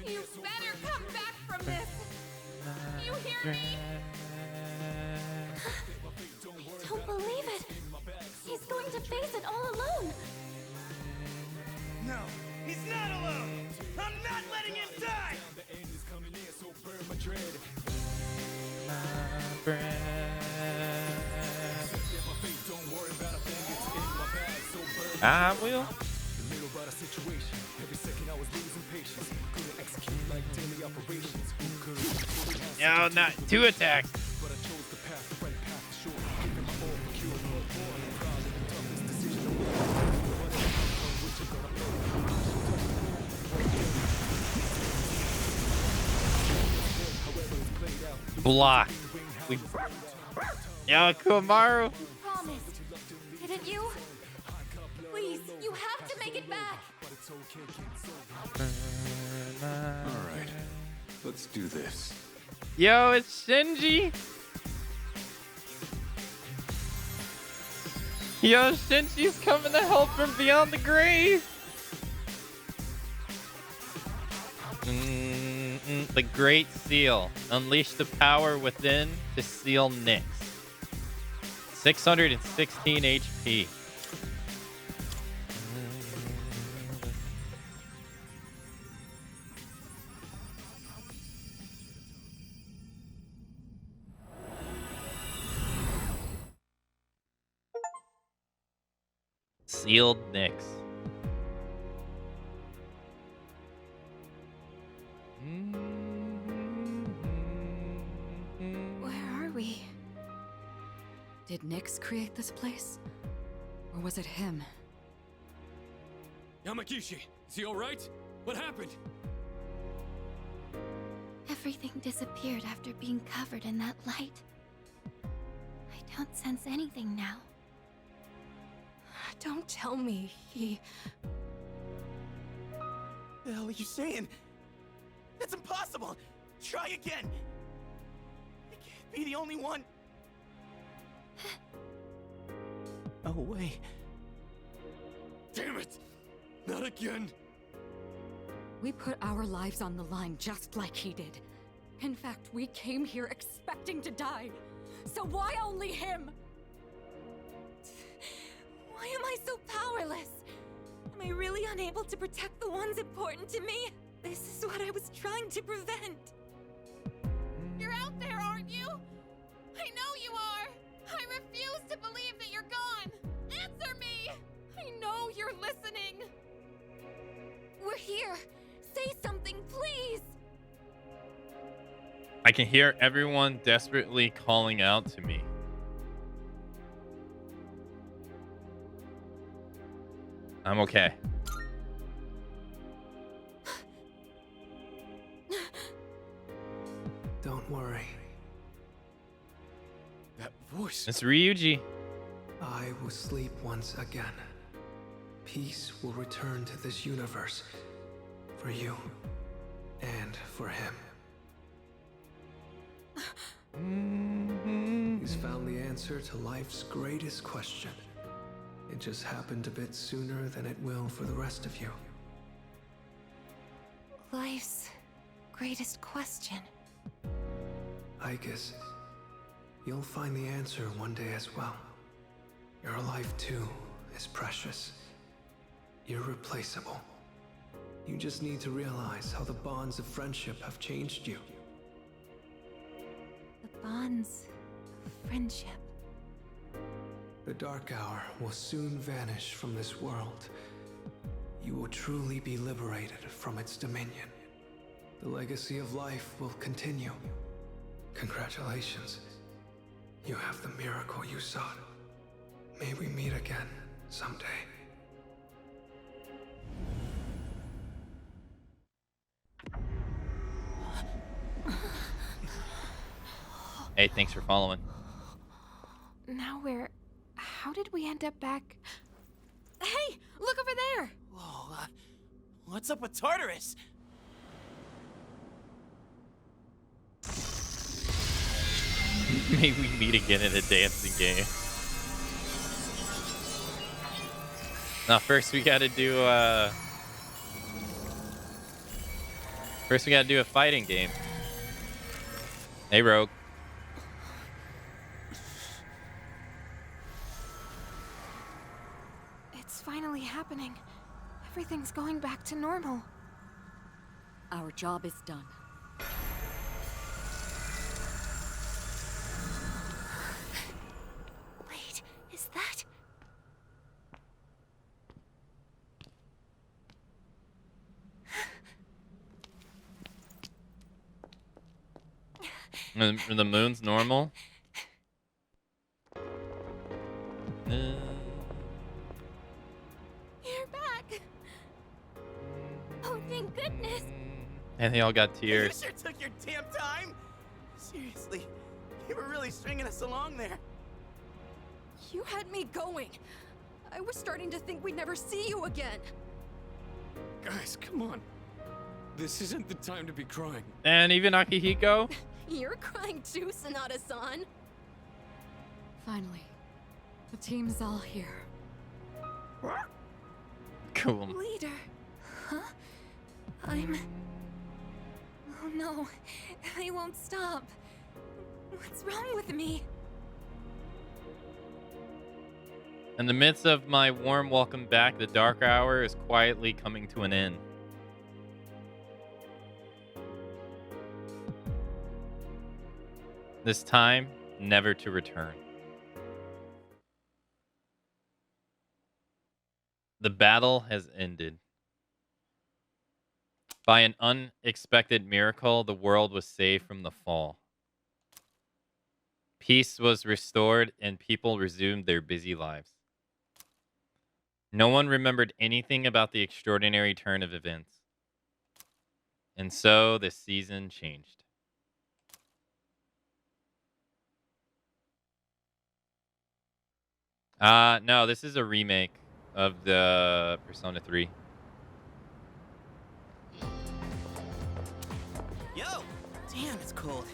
You better come back from this! You hear me? Don't believe it. He's going to face it all alone. No, he's not alone! I'm not letting him die! I will. No, not 2 attacks. Block. Yo, Kumaru. You promised, didn't you? Please, you have to make it back. Alright, let's do this. Yo, it's Shinji. Yo, Shinji's coming to help from beyond the grave. The Great Seal. Unleash the power within to seal Nyx. 616 HP. Sealed Nyx. Where are we? Did Nyx create this place? Or was it him? Yamagishi, is he alright? What happened? Everything disappeared after being covered in that light. I don't sense anything now. Don't tell me he... The hell are you saying? That's impossible! Try again! I can't be the only one! Oh, wait. Damn it! Not again! We put our lives on the line just like he did. In fact, we came here expecting to die. So why only him? Why am I so powerless? Am I really unable to protect the ones important to me? This is what I was trying to prevent. You're out there, aren't you? I know you are! I refuse to believe that you're gone! Answer me! I know you're listening! We're here! Say something, please! I can hear everyone desperately calling out to me. I'm okay. Don't worry. That voice. It's Ryuji. I will sleep once again. Peace will return to this universe. For you. And for him. He's found the answer to life's greatest question. It just happened a bit sooner than it will for the rest of you. Life's greatest question. I guess you'll find the answer one day as well. Your life too is precious. Irreplaceable. You just need to realize how the bonds of friendship have changed you. The bonds of friendship. The Dark Hour will soon vanish from this world. You will truly be liberated from its dominion. The legacy of life will continue. Congratulations. You have the miracle you sought. May we meet again someday. Hey, thanks for following. Now we're... How did we end up back? Hey, look over there! Whoa, what's up with Tartarus? May we meet again in a dancing game. Now, first we gotta do a fighting game. Hey, Rogue. It's finally happening. Everything's going back to normal. Our job is done. Wait, is that... The moon's normal. You're back. Oh, thank goodness. And they all got You tears. sure took your damn time. Seriously, you were really stringing us along there. You had me going. I was starting to think we'd never see you again. Guys, come on. This isn't the time to be crying. And even Akihiko. You're crying too, Sanada-san. Finally, the team's all here. Cool. Leader. Huh? I'm... Oh no, they won't stop. What's wrong with me? In the midst of my warm welcome back, the dark hour is quietly coming to an end. This time, never to return. The battle has ended. By an unexpected miracle, the world was saved from the fall. Peace was restored and people resumed their busy lives. No one remembered anything about the extraordinary turn of events. And so the season changed. No, this is a remake of the Persona 3. Yo! Damn, it's cold.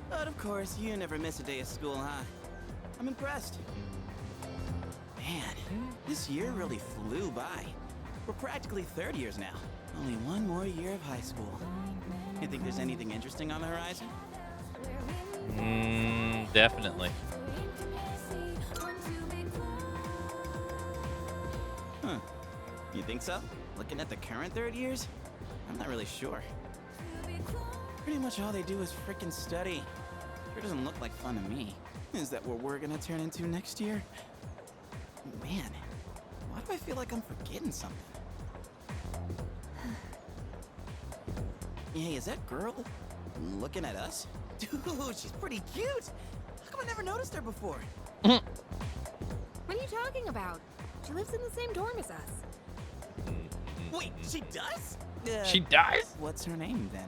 But of course, you never miss a day of school, huh? I'm impressed. Man, this year really flew by. We're practically third years now. Only one more year of high school. You think there's anything interesting on the horizon? Definitely. Huh. You think so? Looking at the current third years? I'm not really sure. Pretty much all they do is frickin' study. Sure doesn't look like fun to me. Is that what we're gonna turn into next year? Man, why do I feel like I'm forgetting something? Hey, is that girl looking at us? Dude, she's pretty cute! How come I never noticed her before? What are you talking about? She lives in the same dorm as us. Wait, she does? She does? What's her name then?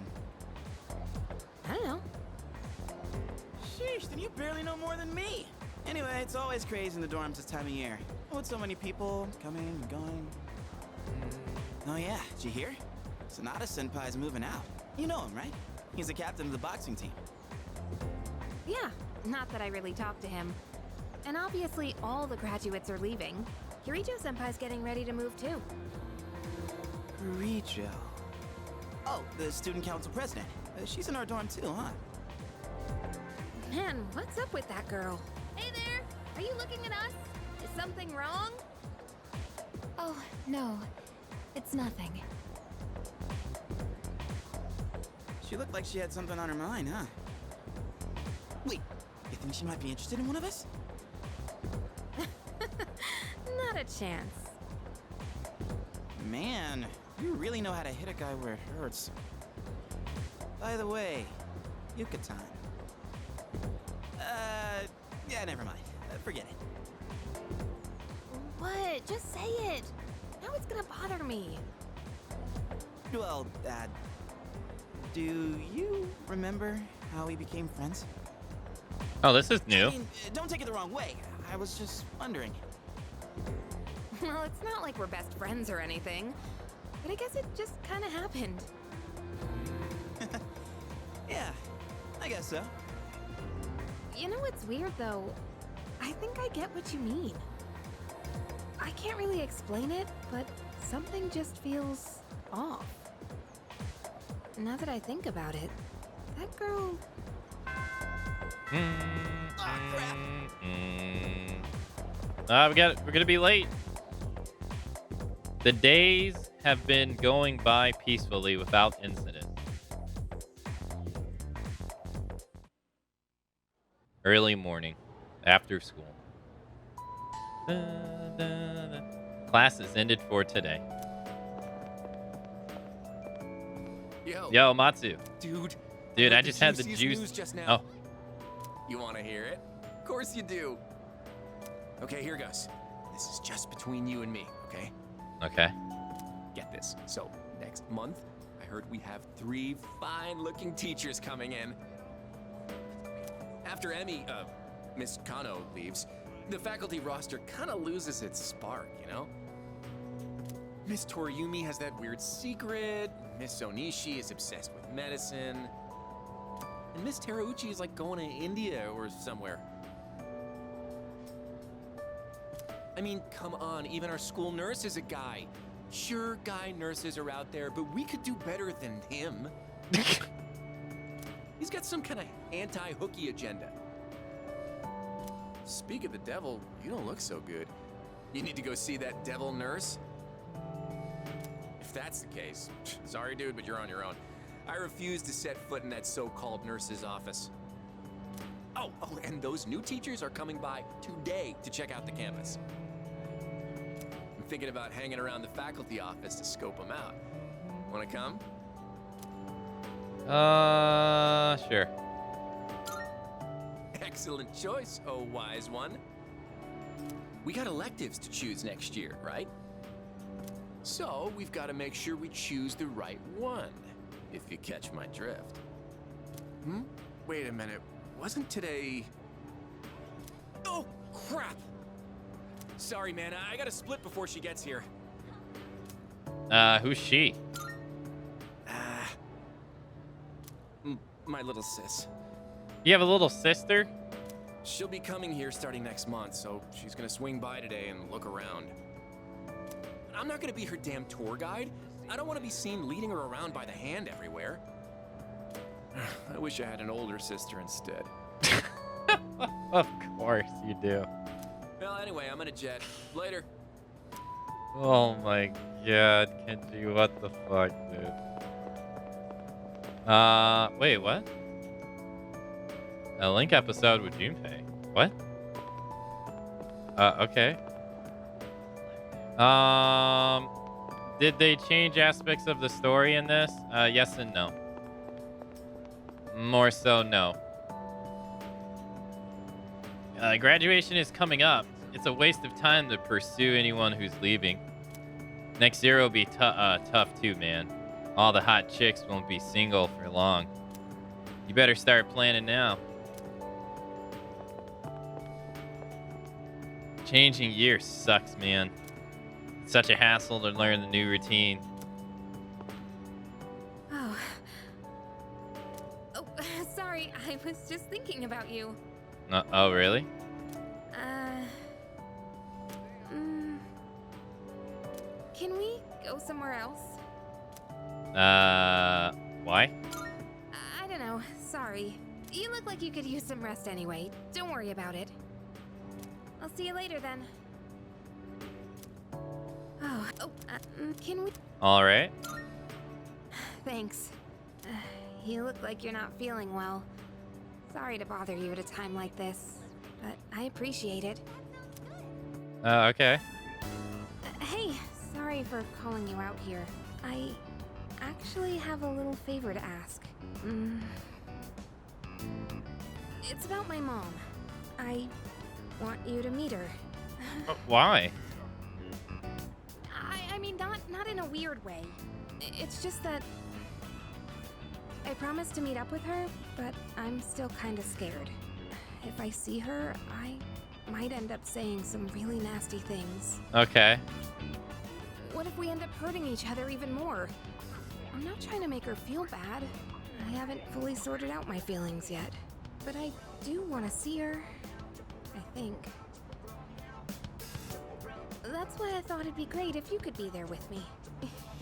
I don't know. Sheesh, then you barely know more than me. Anyway, it's always crazy in the dorms this time of year. With so many people coming and going. Oh yeah, did you hear? Sanada-senpai's moving out. You know him, right? He's the captain of the boxing team. Yeah, not that I really talked to him. And obviously all the graduates are leaving. Kirijo-senpai's getting ready to move too. Kirijo. Oh, the student council president. She's in our dorm too, huh? Man, what's up with that girl? Hey there! Are you looking at us? Is something wrong? Oh, no. It's nothing. She looked like she had something on her mind, huh? Wait, you think she might be interested in one of us? Not a chance. Man, you really know how to hit a guy where it hurts. By the way, Yuka-tan. Yeah, never mind. Forget it. What? Just say it. Now it's gonna bother me. Well, do you remember how we became friends? Oh, this is new. I mean, don't take it the wrong way. I was just wondering. Well, it's not like we're best friends or anything. But I guess it just kind of happened. Yeah, I guess so. You know what's weird, though? I think I get what you mean. I can't really explain it, but something just feels off. Now that I think about it, that girl... We're gonna be late. The days have been going by peacefully without incident. Early morning, after school. Class is ended for today. Yo, Matsu. Dude, I just had the juice. News just now. Oh, You want to hear it? Of course you do. Okay, here goes. This is just between you and me, okay? okay. Get this. So, next month, I heard we have 3 fine-looking teachers coming in. After Miss Kano leaves, the faculty roster kind of loses its spark, you know? Miss Toriumi has that weird secret. Miss Onishi is obsessed with medicine. And Miss Terauchi is like going to India or somewhere. I mean, come on, even our school nurse is a guy. Sure, guy nurses are out there, but we could do better than him. He's got some kind of anti-hooky agenda. Speak of the devil, you don't look so good. You need to go see that devil nurse? If that's the case, sorry dude, but you're on your own. I refuse to set foot in that so-called nurse's office. Oh, and those new teachers are coming by today to check out the campus. I'm thinking about hanging around the faculty office to scope them out. Wanna come? Sure. Excellent choice, oh wise one. We got electives to choose next year, right? So we've got to make sure we choose the right one, if you catch my drift. Wait a minute, wasn't today... Oh, crap! Sorry, man, I gotta split before she gets here. Who's she? My little sis. You have a little sister? She'll be coming here starting next month, so she's gonna swing by today and look around. I'm not gonna be her damn tour guide. I don't want to be seen leading her around by the hand everywhere. I wish I had an older sister instead. Of course you do. Well, anyway, I'm gonna jet. Later. Oh my god, Kenji, what the fuck, dude? Wait, what? A Link episode with Junpei. What? Okay. Did they change aspects of the story in this? Yes and no. More so, no. Graduation is coming up. It's a waste of time to pursue anyone who's leaving. Next year will be tough too, man. All the hot chicks won't be single for long. You better start planning now. Changing years sucks, man. It's such a hassle to learn the new routine. Oh, sorry, I was just thinking about you. Oh, really? Can we go somewhere else? Why? I don't know, sorry. You look like you could use some rest anyway. Don't worry about it. I'll see you later then. Can we? All right. Thanks. You look like you're not feeling well. Sorry to bother you at a time like this, but I appreciate it. Okay. Hey, sorry for calling you out here. I actually have a little favor to ask. It's about my mom. I want you to meet her. Why? I mean, not in a weird way. It's just that I promised to meet up with her, but I'm still kind of scared. If I see her, I might end up saying some really nasty things. Okay. What if we end up hurting each other even more? I'm not trying to make her feel bad. I haven't fully sorted out my feelings yet. But I do want to see her, I think. That's why I thought it'd be great if you could be there with me.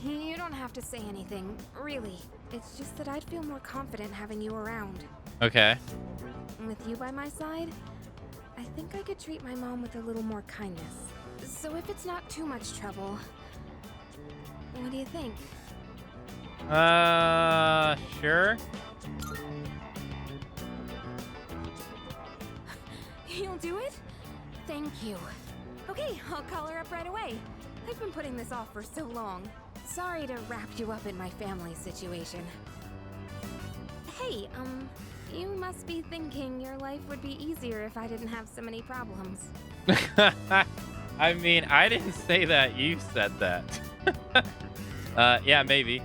You don't have to say anything, really. It's just that I'd feel more confident having you around. Okay. With you by my side, I think I could treat my mom with a little more kindness. So if it's not too much trouble, What do you think? Sure. You'll do it? Thank you. Okay, I'll call her up right away. I've been putting this off for so long. Sorry to wrap you up in my family situation. Hey, you must be thinking your life would be easier if I didn't have so many problems. I mean, I didn't say that. You said that. Yeah, maybe.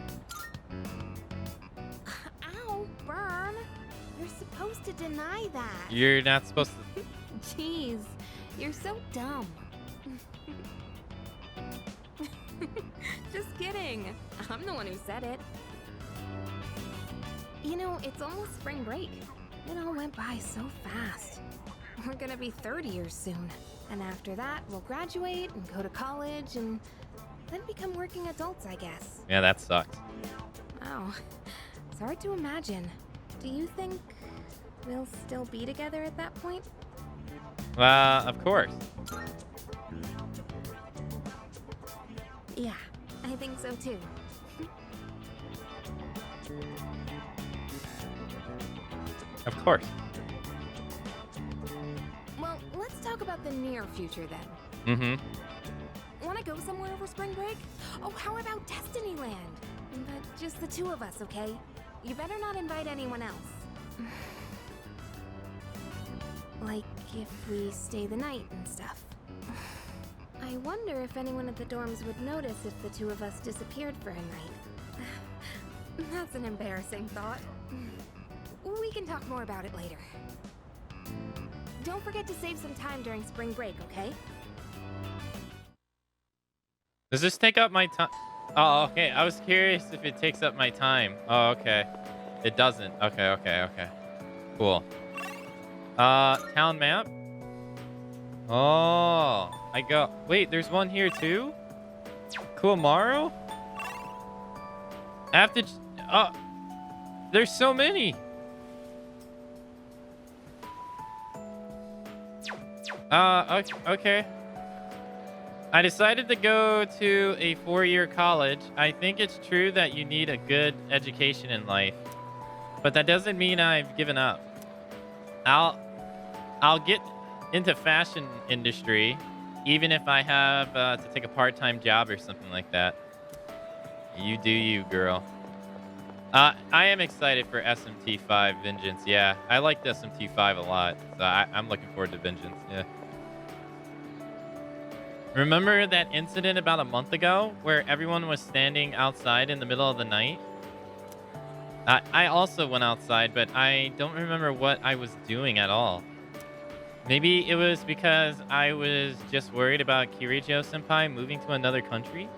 Ow, burn. You're supposed to deny that. You're not supposed to. Jeez, you're so dumb. Just kidding. I'm the one who said it. You know, it's almost spring break. It all went by so fast. We're gonna be 30 years soon. And after that, we'll graduate and go to college and then become working adults, I guess. Yeah, that sucks. Wow. It's hard to imagine. Do you think we'll still be together at that point? Of course. Yeah, I think so too. Of course. Well, let's talk about the near future then. Mm-hmm. Want to go somewhere over spring break? Oh, how about Destinyland? But just the two of us, okay? You better not invite anyone else. Like if we stay the night and stuff. I wonder if anyone at the dorms would notice if the two of us disappeared for a night. That's an embarrassing thought. We can talk more about it later. Don't forget to save some time during spring break, okay? Does this take up my time? Oh, okay. I was curious if it takes up my time. Oh, okay. It doesn't. Okay. Cool. Town map. Oh, I got... Wait, there's one here too? Kuwamaru? I have to... there's so many. Okay. I decided to go to a 4-year college. I think it's true that you need a good education in life, but that doesn't mean I've given up. I'll get into fashion industry, even if I have to take a part-time job or something like that. You do you, girl. I am excited for SMT5 Vengeance. Yeah, I liked SMT5 a lot, so I'm looking forward to Vengeance. Yeah. Remember that incident about a month ago where everyone was standing outside in the middle of the night? I also went outside, but I don't remember what I was doing at all. Maybe it was because I was just worried about Kirijo-senpai moving to another country?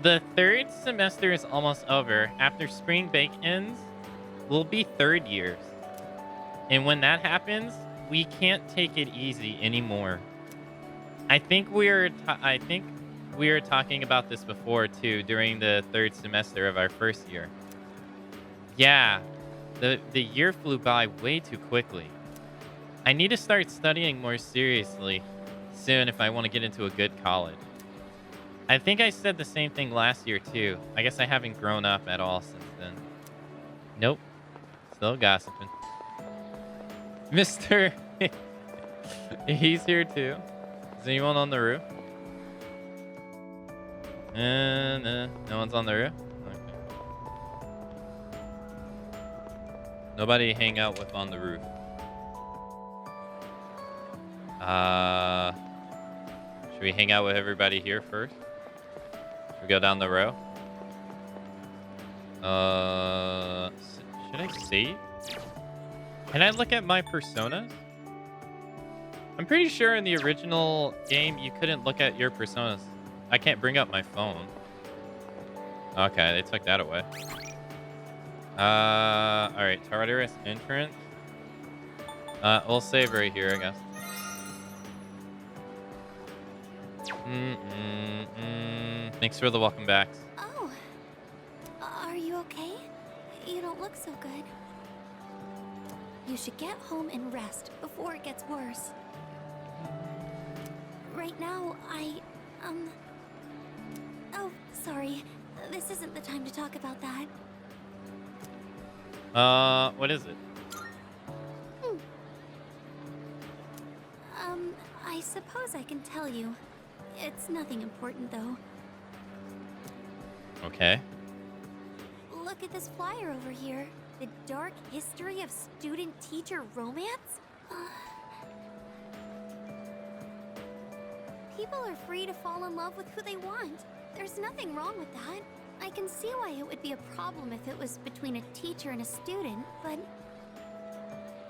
The third semester is almost over. After spring break ends, we'll be third years. And when that happens, we can't take it easy anymore. I think we were talking about this before too during the third semester of our first year. Yeah, the year flew by way too quickly. I need to start studying more seriously soon if I want to get into a good college. I think I said the same thing last year too. I guess I haven't grown up at all since then. Nope, still gossiping. Mr. He's here too. Is anyone on the roof? No one's on the roof? Okay. Nobody hang out with on the roof. Should we hang out with everybody here first? Should we go down the row? Should I save? Can I look at my personas? I'm pretty sure in the original game you couldn't look at your personas. I can't bring up my phone. Okay, they took that away. Alright, Tartarus entrance. We'll save right here, I guess. Thanks for the welcome backs. Oh, are you okay? You don't look so good. You should get home and rest before it gets worse. right now, Oh, sorry. This isn't the time to talk about that. What is it? I suppose I can tell you. It's nothing important, though. Okay. Look at this flyer over here. The dark history of student-teacher romance? People are free to fall in love with who they want. There's nothing wrong with that. I can see why it would be a problem if it was between a teacher and a student, but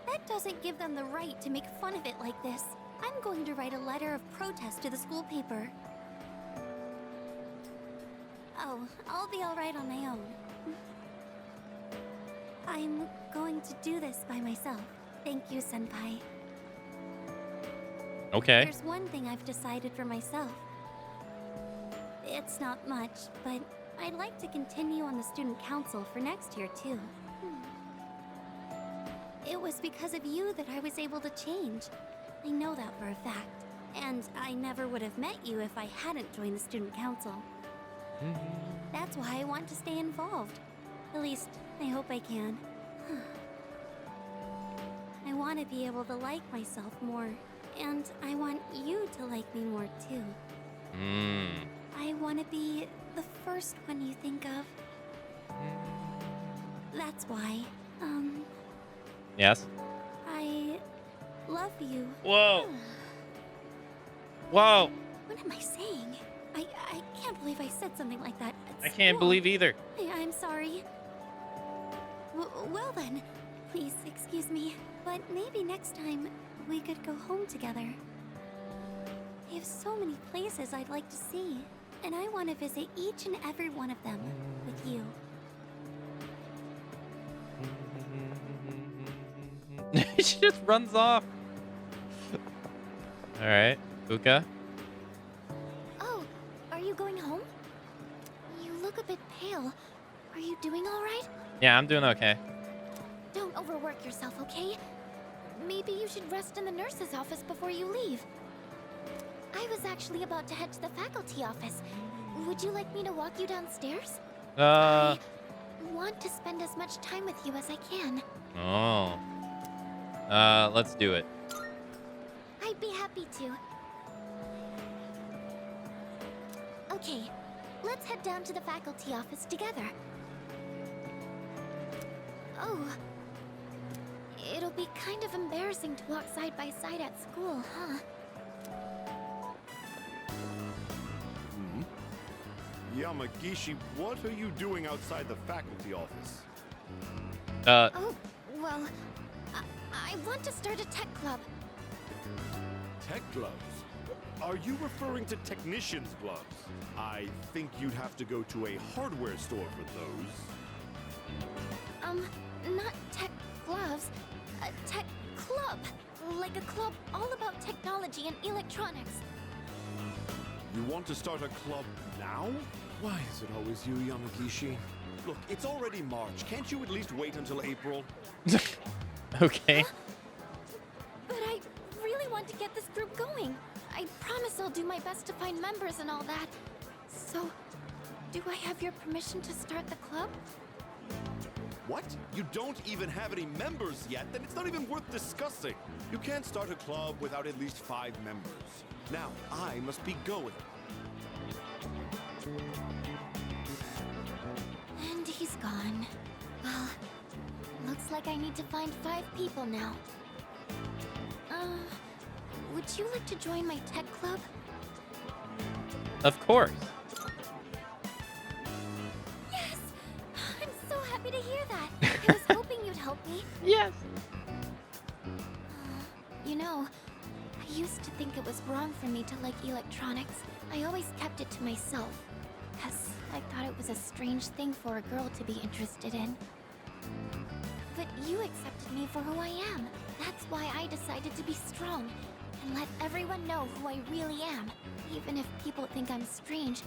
that doesn't give them the right to make fun of it like this. I'm going to write a letter of protest to the school paper. Oh, I'll be all right on my own. I'm going to do this by myself. Thank you, Senpai. Okay. There's one thing I've decided for myself. It's not much, but I'd like to continue on the student council for next year, too. It was because of you that I was able to change. I know that for a fact. And I never would have met you if I hadn't joined the student council. That's why I want to stay involved. At least, I hope I can. I want to be able to like myself more. And I want you to like me more, too. I want to be the first one you think of. That's why, Yes? I love you. Whoa. Whoa. What am I saying? I can't believe I said something like that. I can't believe either. I'm sorry. Well then, please excuse me, but maybe next time we could go home together. I have so many places I'd like to see, and I want to visit each and every one of them with you. She just runs off. All right, Uka. Oh, are you going home? You look a bit pale. Are you doing all right? Yeah, I'm doing okay. Don't overwork yourself, okay? Maybe you should rest in the nurse's office before you leave. I was actually about to head to the faculty office. Would you like me to walk you downstairs? I want to spend as much time with you as I can. Oh. Let's do it. I'd be happy to. Okay, let's head down to the faculty office together. Oh. It'll be kind of embarrassing to walk side by side at school, huh? Yamagishi, what are you doing outside the faculty office? Oh, well, I want to start a tech club. Tech gloves? Are you referring to technician's gloves? I think you'd have to go to a hardware store for those. Not tech gloves. A tech club. Like a club all about technology and electronics. You want to start a club now? Why is it always you, Yamagishi? Look, it's already March. Can't you at least wait until April? Okay. But I really want to get this group going. I promise I'll do my best to find members and all that. So, do I have your permission to start the club? What? You don't even have any members yet? Then it's not even worth discussing. You can't start a club without at least 5 members. Now, I must be going. And he's gone. Well, looks like I need to find 5 people now. Would you like to join my tech club? Of course. Yes! I'm so happy to hear that. I was hoping you'd help me. Yes. You know, I used to think it was wrong for me to like electronics. I always kept it to myself, because I thought it was a strange thing for a girl to be interested in. But you accepted me for who I am. That's why I decided to be strong and let everyone know who I really am. Even if people think I'm strange,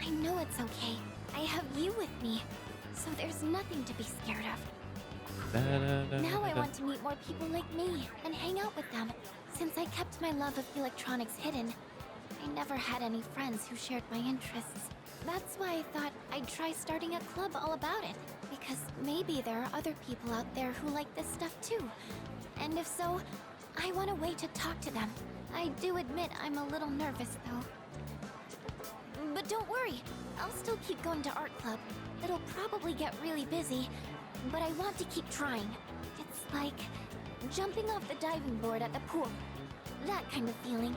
I know it's okay. I have you with me, so there's nothing to be scared of. Now I want to meet more people like me and hang out with them, since I kept my love of electronics hidden. I never had any friends who shared my interests. That's why I thought I'd try starting a club all about it. Because maybe there are other people out there who like this stuff too. And if so, I want a way to talk to them. I do admit I'm a little nervous though. But don't worry, I'll still keep going to art club. It'll probably get really busy, but I want to keep trying. It's like jumping off the diving board at the pool. That kind of feeling.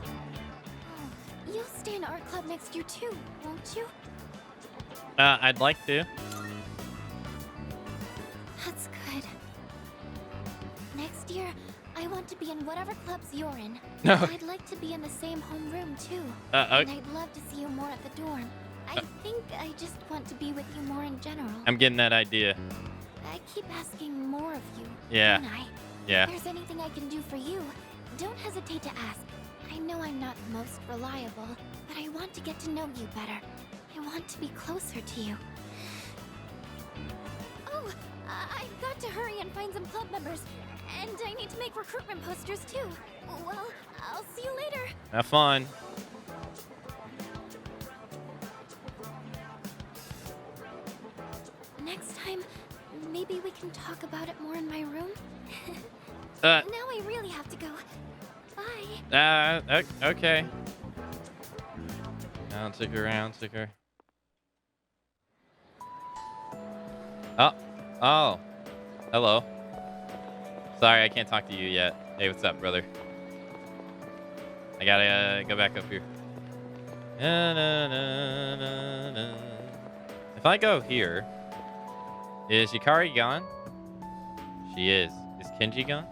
Oh, you'll stay in art club next year too, won't you? I'd like to. That's good. Next year, I want to be in whatever clubs you're in. I'd like to be in the same homeroom too. And I'd love to see you more at the dorm. I think I just want to be with you more in general. I'm getting that idea. I keep asking more of you, Yeah. don't I? Yeah. If there's anything I can do for you, don't hesitate to ask. I know I'm not the most reliable, but I want to get to know you better. I want to be closer to you. Oh, I've got to hurry and find some club members. And I need to make recruitment posters too. Well, I'll see you later. Have fun. Next time, maybe we can talk about it more in my room. Uh. Now I really have to go. Bye. Okay. I'll stick around, sticker. Oh. Hello. Sorry, I can't talk to you yet. Hey, what's up, brother? I gotta go back up here. If I go here, is Yukari gone? She is. Is Kenji gone?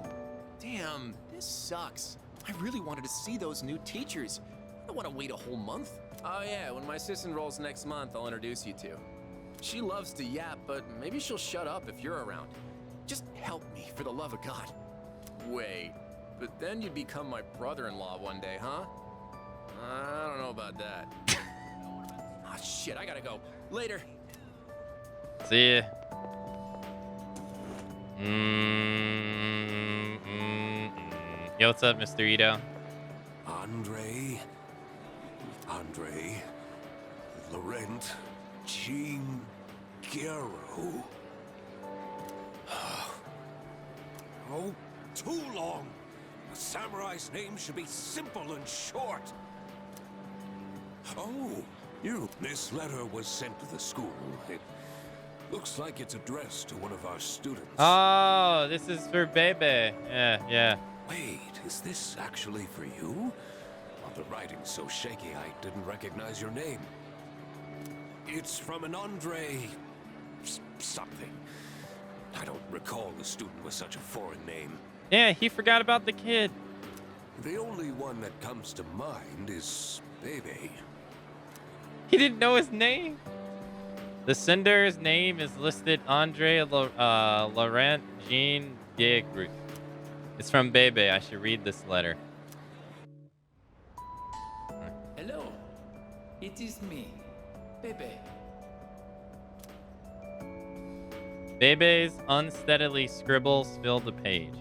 Damn, this sucks. I really wanted to see those new teachers. I don't want to wait a whole month. Oh yeah, when my sis enrolls next month, I'll introduce you to. She loves to yap, but maybe she'll shut up if you're around. Just help me, for the love of God. Wait, but then you'd become my brother-in-law one day, huh? I don't know about that. Ah, shit, I gotta go. Later. See ya. Yo, what's up, Mr. Ito? Andre, Laurent, Jean, Guerrero. Oh, too long. A samurai's name should be simple and short. Oh, this letter was sent to the school. It looks like it's addressed to one of our students. Oh, this is for Bebe. Yeah. Wait, is this actually for you? Well, the writing's so shaky I didn't recognize your name. It's from an Andre... something. I don't recall the student with such a foreign name. Yeah, he forgot about the kid. The only one that comes to mind is Bebe. He didn't know his name. The sender's name is listed Andre Laurent Jean Diegruth. It's from Bebe. I should read this letter. Hello. It is me, Bebe. Bebe's unsteadily scribbles fill the page.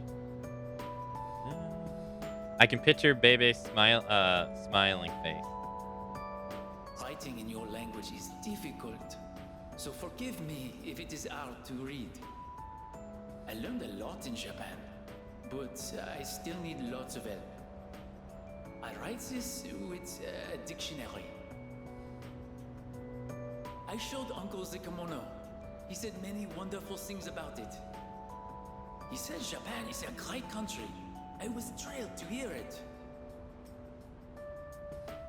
I can picture Bebe's smiling face. Writing in your language is difficult, so forgive me if it is hard to read. I learned a lot in Japan, but I still need lots of help. I write this with a dictionary. I showed Uncle the kimono. He said many wonderful things about it. He said Japan is a great country. I was thrilled to hear it.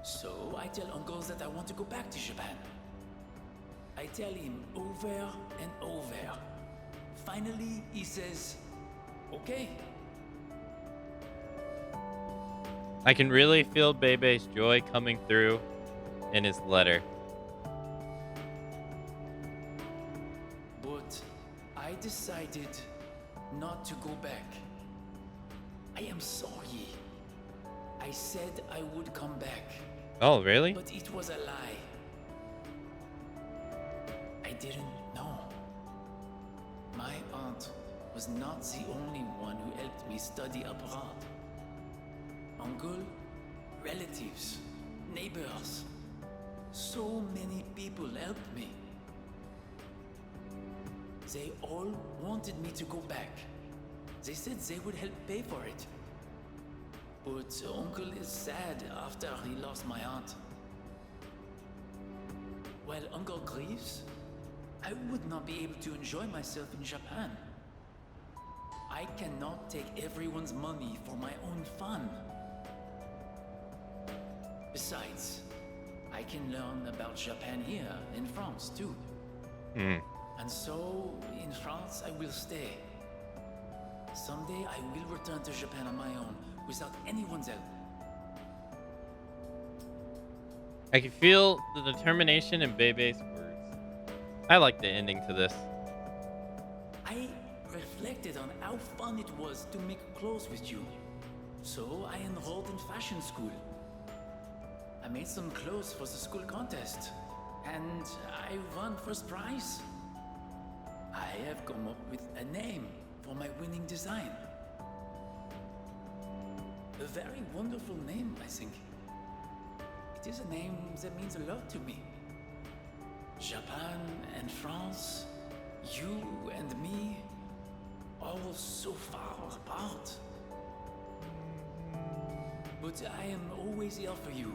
So I tell Uncle that I want to go back to Japan. I tell him over and over. Finally, he says, okay. I can really feel Bebe's joy coming through in his letter. But I decided not to go back. I am sorry. I said I would come back. Oh, really? But it was a lie. I didn't know. My aunt was not the only one who helped me study abroad. uncle, relatives, neighbors. So many people helped me. They all wanted me to go back. They said they would help pay for it. But Uncle is sad after he lost my aunt. While Uncle grieves, I would not be able to enjoy myself in Japan. I cannot take everyone's money for my own fun. Besides, I can learn about Japan here in France too. And so, in France, I will stay. Someday, I will return to Japan on my own, without anyone's help. I can feel the determination in Bebe's words. I like the ending to this. I reflected on how fun it was to make clothes with you. So I enrolled in fashion school. I made some clothes for the school contest, and I won first prize. I have come up with a name for my winning design. A very wonderful name, I think. It is a name that means a lot to me. Japan and France, you and me, all so far apart. But I am always here for you.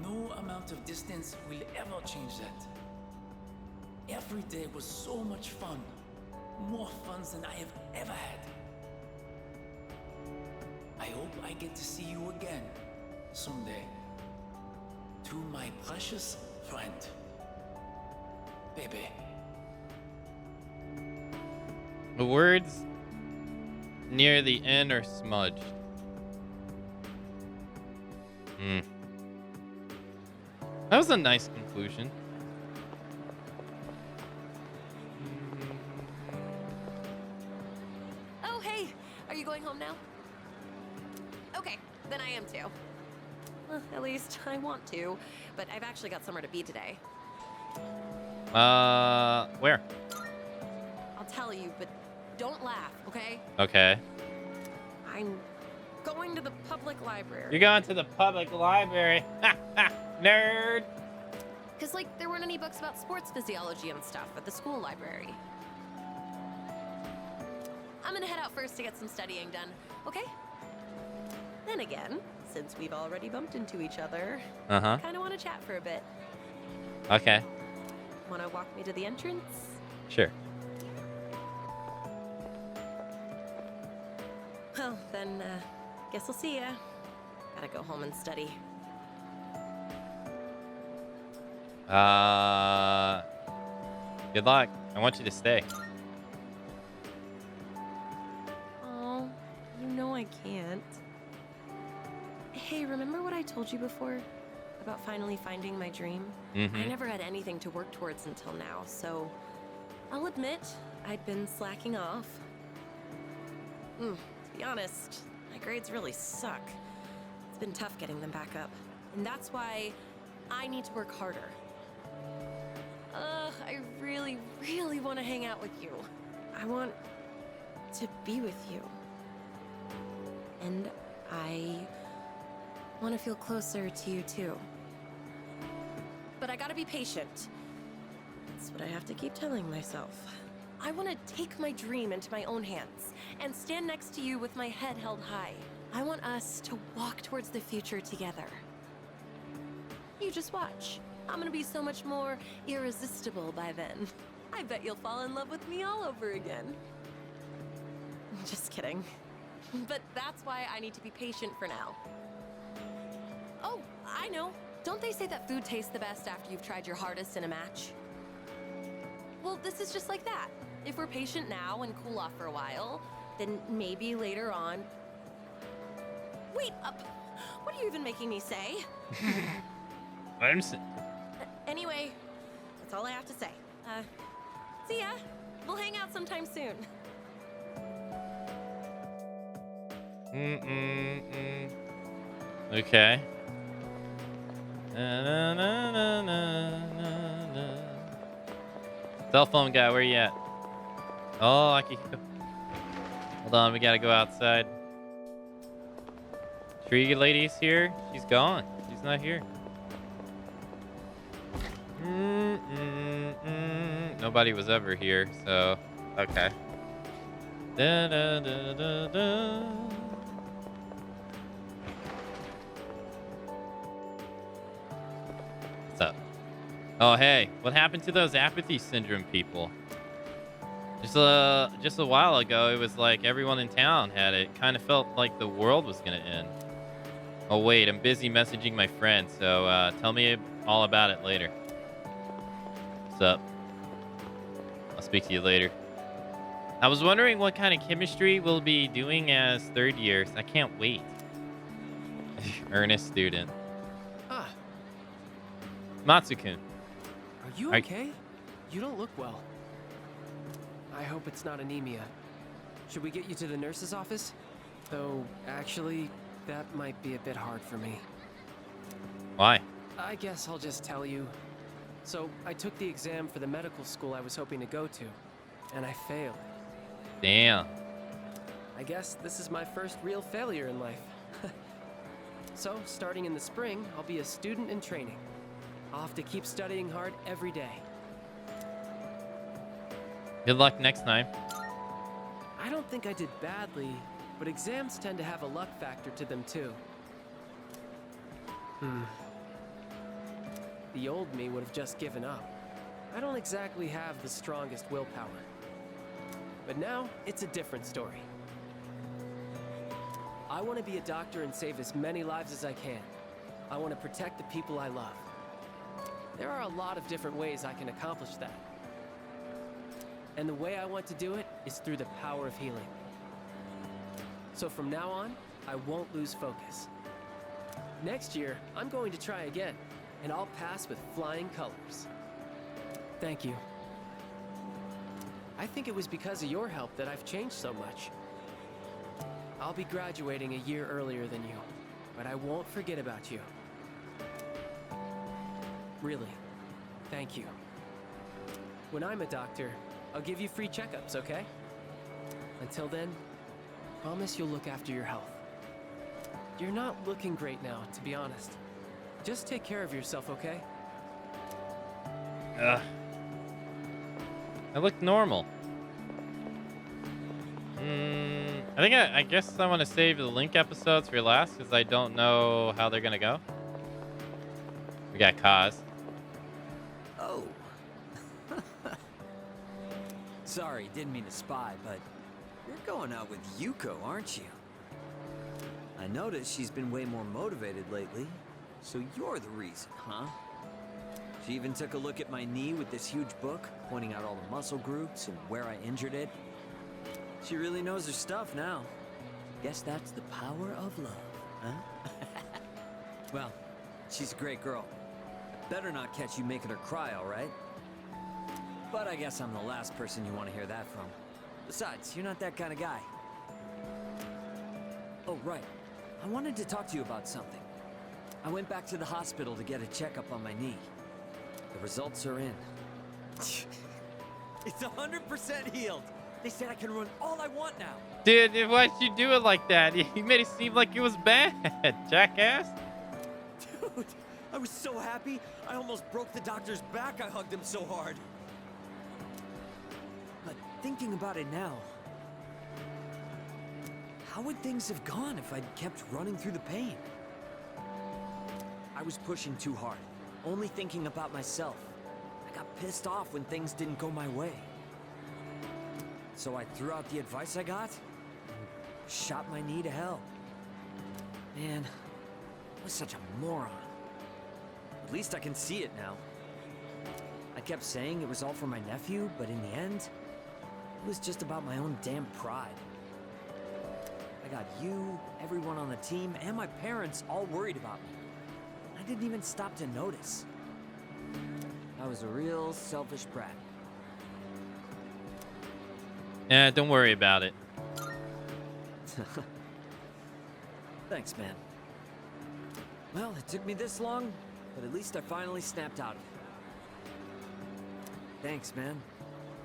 No amount of distance will ever change that. Every day was so much fun. More fun than I have ever had. I hope I get to see you again someday. To my precious friend, Bebe. The words near the end are smudged. That was a nice conclusion. Oh, hey! Are you going home now? Okay, then I am too. Well, at least I want to, but I've actually got somewhere to be today. Where? I'll tell you, but don't laugh, okay? Okay. I'm going to the public library. You're going to the public library. Nerd. Because, like, there weren't any books about sports physiology and stuff at the school library. I'm gonna head out first to get some studying done, okay? Then again, since we've already bumped into each other, I kind of want to chat for a bit. Okay. Want to walk me to the entrance? Sure. Well, then, guess I'll see ya. Gotta go home and study. Good luck. I want you to stay. Oh, you know I can't. Hey, remember what I told you before? About finally finding my dream? I never had anything to work towards until now, so I'll admit I'd been slacking off. To be honest, my grades really suck. It's been tough getting them back up. And that's why I need to work harder. I really, really want to hang out with you. I want to be with you. And I want to feel closer to you too. But I gotta be patient. That's what I have to keep telling myself. I want to take my dream into my own hands and stand next to you with my head held high. I want us to walk towards the future together. You just watch. I'm gonna be so much more irresistible by then. I bet you'll fall in love with me all over again. Just kidding. But that's why I need to be patient for now. Oh, I know. Don't they say that food tastes the best after you've tried your hardest in a match? Well, this is just like that. If we're patient now and cool off for a while, then maybe later on... Wait up! What are you even making me say? Anyway, that's all I have to say. See ya. We'll hang out sometime soon. Okay. Cell phone guy, where you at? Oh, I can. Hold on, we gotta go outside. Tree lady's here. She's gone. She's not here. Nobody was ever here, so okay. Da, da, da, da, da. What's up? Oh hey, what happened to those apathy syndrome people? Just a while ago, it was like everyone in town had it. Kind of felt like the world was gonna end. Oh wait, I'm busy messaging my friend, so tell me all about it later. What's up? I'll speak to you later. I was wondering what kind of chemistry we'll be doing as third years. I can't wait. Earnest student. Ah. Matsukun. Are you okay? You don't look well. I hope it's not anemia. Should we get you to the nurse's office? Though, actually, that might be a bit hard for me. Why? I guess I'll just tell you. So, I took the exam for the medical school I was hoping to go to, and I failed. Damn. I guess this is my first real failure in life. So, starting in the spring, I'll be a student in training. I'll have to keep studying hard every day. Good luck next time. I don't think I did badly, but exams tend to have a luck factor to them too. The old me would have just given up. I don't exactly have the strongest willpower. But now, it's a different story. I want to be a doctor and save as many lives as I can. I want to protect the people I love. There are a lot of different ways I can accomplish that. And the way I want to do it is through the power of healing. So from now on, I won't lose focus. Next year, I'm going to try again, and I'll pass with flying colors. Thank you. I think it was because of your help that I've changed so much. I'll be graduating a year earlier than you, but I won't forget about you. Really, thank you. When I'm a doctor, I'll give you free checkups, okay? Until then, promise you'll look after your health. You're not looking great now, to be honest. Just take care of yourself, okay? Ugh. I look normal. I guess I want to save the Link episodes for last because I don't know how they're gonna go. We got Kaz. Oh. Sorry, didn't mean to spy, but you're going out with Yuko, aren't you? I noticed she's been way more motivated lately, so you're the reason, huh? She even took a look at my knee with this huge book, pointing out all the muscle groups and where I injured it. She really knows her stuff now. Guess that's the power of love, huh? Well, she's a great girl. Better not catch you making her cry, all right? But I guess I'm the last person you want to hear that from. Besides, you're not that kind of guy. Oh, right. I wanted to talk to you about something. I went back to the hospital to get a checkup on my knee. The results are in. It's 100% healed. They said I can run all I want now. Dude, why'd you do it like that? You made it seem like it was bad, jackass. Dude, I was so happy. I almost broke the doctor's back. I hugged him so hard. But thinking about it now, how would things have gone if I'd kept running through the pain? I was pushing too hard, only thinking about myself. I got pissed off when things didn't go my way. So I threw out the advice I got, and shot my knee to hell. Man, I was such a moron. At least I can see it now. I kept saying it was all for my nephew, but in the end, it was just about my own damn pride. I got you, everyone on the team, and my parents all worried about me. I didn't even stop to notice. I was a real selfish brat. Yeah, don't worry about it. Thanks, man. Well, it took me this long, but at least I finally snapped out of it. Thanks, man.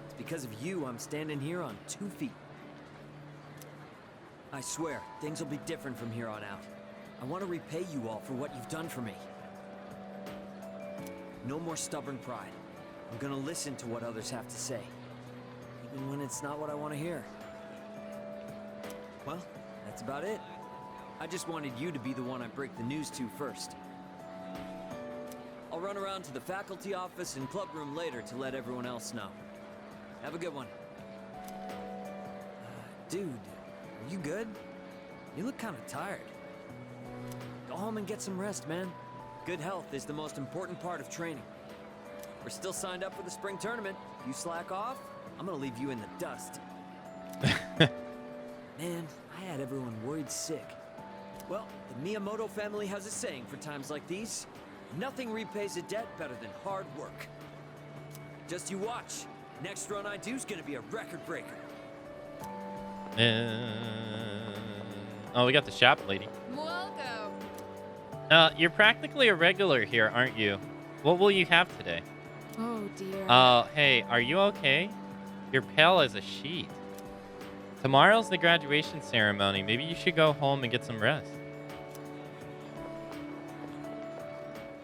It's because of you I'm standing here on 2 feet. I swear, things will be different from here on out. I want to repay you all for what you've done for me. No more stubborn pride. I'm gonna listen to what others have to say, even when it's not what I want to hear. Well, that's about it. I just wanted you to be the one I break the news to first. I'll run around to the faculty office and club room later to let everyone else know. Have a good one. Dude, are you good? You look kind of tired. Go home and get some rest, man. Good health is the most important part of training. We're still signed up for the spring tournament. If you slack off, I'm gonna leave you in the dust. Man, I had everyone worried sick. Well, the Miyamoto family has a saying for times like these. Nothing repays a debt better than hard work. Just you watch. Next run I do is gonna be a record breaker. Oh, we got the shop lady. Welcome. You're practically a regular here, aren't you? What will you have today? Oh dear. Hey, are you okay? You're pale as a sheet. Tomorrow's the graduation ceremony. Maybe you should go home and get some rest.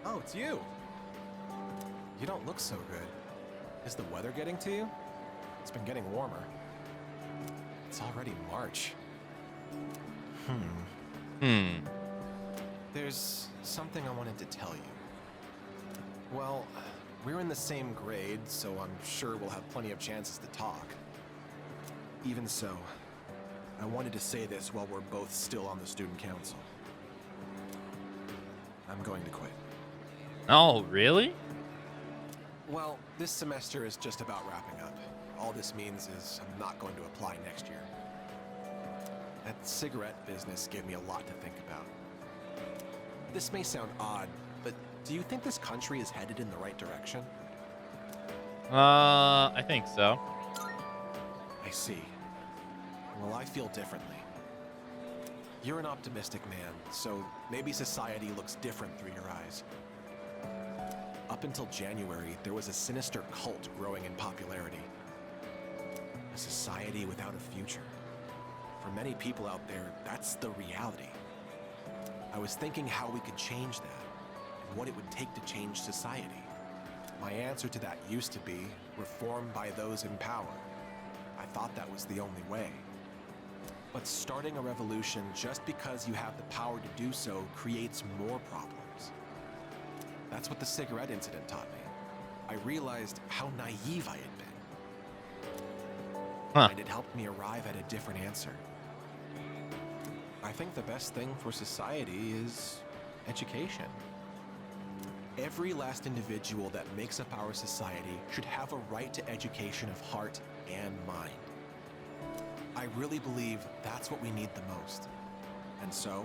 Oh, it's you. You don't look so good. Is the weather getting to you? It's been getting warmer. It's already March. There's something I wanted to tell you. Well, we're in the same grade, so I'm sure we'll have plenty of chances to talk. Even so, I wanted to say this while we're both still on the student council. I'm going to quit. Oh, really? Well, this semester is just about wrapping up. All this means is I'm not going to apply next year. That cigarette business gave me a lot to think about. This may sound odd, but do you think this country is headed in the right direction? I think so. I see. Well, I feel differently. You're an optimistic man, so maybe society looks different through your eyes. Up until January, there was a sinister cult growing in popularity. A society without a future. For many people out there, that's the reality. I was thinking how we could change that, and what it would take to change society. My answer to that used to be reform by those in power. I thought that was the only way. But starting a revolution just because you have the power to do so creates more problems. That's what the cigarette incident taught me. I realized how naive I had been. And it helped me arrive at a different answer. I think the best thing for society is education. Every last individual that makes up our society should have a right to education of heart and mind. I really believe that's what we need the most. And so,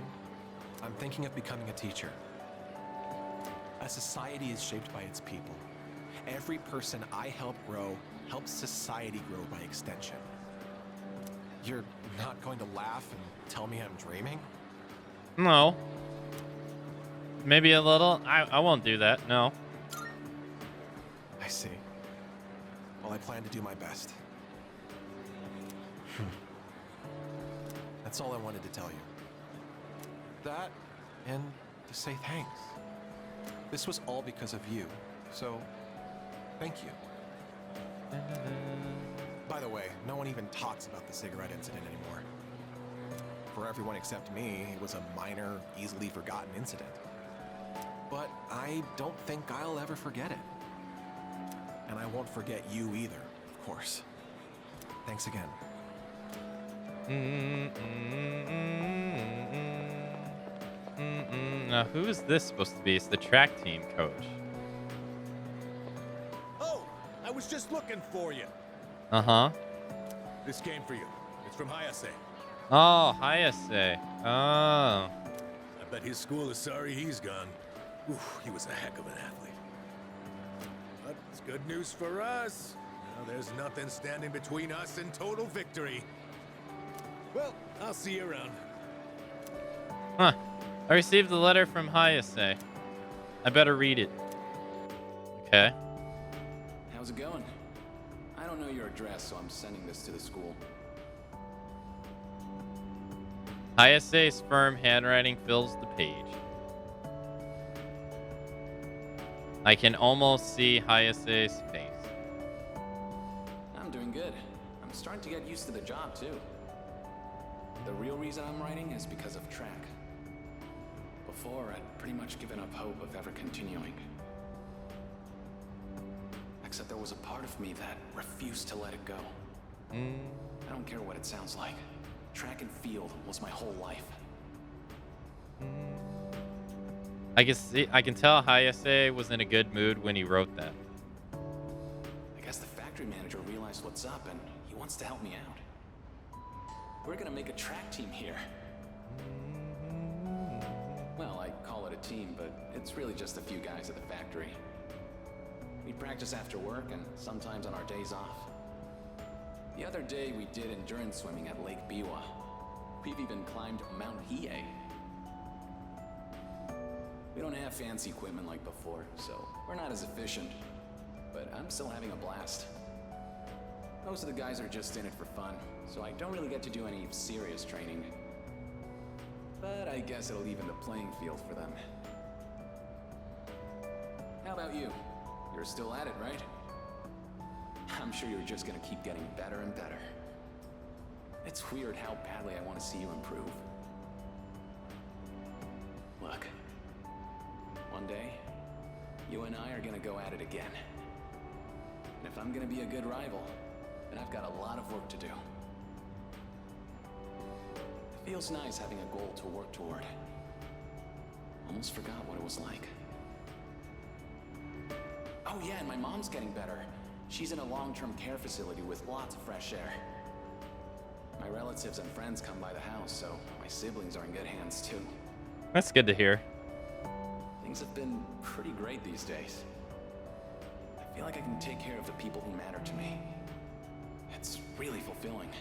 I'm thinking of becoming a teacher. A society is shaped by its people. Every person I help grow helps society grow by extension. You're not going to laugh and tell me I'm dreaming? No. Maybe a little. I won't do that. No. I see. Well, I plan to do my best. That's all I wanted to tell you. That, and to say thanks. This was all because of you, so thank you. By the way, no one even talks about the cigarette incident anymore. For everyone except me, it was a minor, easily forgotten incident. But I don't think I'll ever forget it. And I won't forget you either, of course. Thanks again. Now, who is this supposed to be? It's the track team coach. Oh, I was just looking for you. Uh-huh. This came for you. It's from Hayase. Oh, Hayase. Oh. I bet his school is sorry he's gone. Oof, he was a heck of an athlete. But it's good news for us. Now there's nothing standing between us and total victory. Well, I'll see you around. Huh. I received the letter from Hayase. I better read it. Okay. How's it going? I don't know your address, so I'm sending this to the school. Hayase's firm handwriting fills the page. I can almost see Hayase's face. I'm doing good. I'm starting to get used to the job, too. The real reason I'm writing is because of track. Before, I'd pretty much given up hope of ever continuing. Except there was a part of me that refused to let it go. I don't care what it sounds like. Track and field was my whole life. I can tell Hayase was in a good mood when he wrote that. I guess the factory manager realized what's up and he wants to help me out. We're gonna make a track team here. Well, I call it a team, but it's really just a few guys at the factory. We practice after work and sometimes on our days off. The other day we did endurance swimming at Lake Biwa. We've even climbed Mount Hiei. We don't have fancy equipment like before, so we're not as efficient. But I'm still having a blast. Most of the guys are just in it for fun, so I don't really get to do any serious training. But I guess it'll even the playing field for them. How about you? You're still at it, right? I'm sure you're just gonna keep getting better and better. It's weird how badly I want to see you improve. Look, one day, you and I are gonna go at it again. And if I'm gonna be a good rival, then I've got a lot of work to do. It feels nice having a goal to work toward. Almost forgot what it was like. Oh yeah, and my mom's getting better. She's in a long-term care facility with lots of fresh air. My relatives and friends come by the house, so my siblings are in good hands too. That's good to hear. Things have been pretty great these days. I feel like I can take care of the people who matter to me. It's really fulfilling.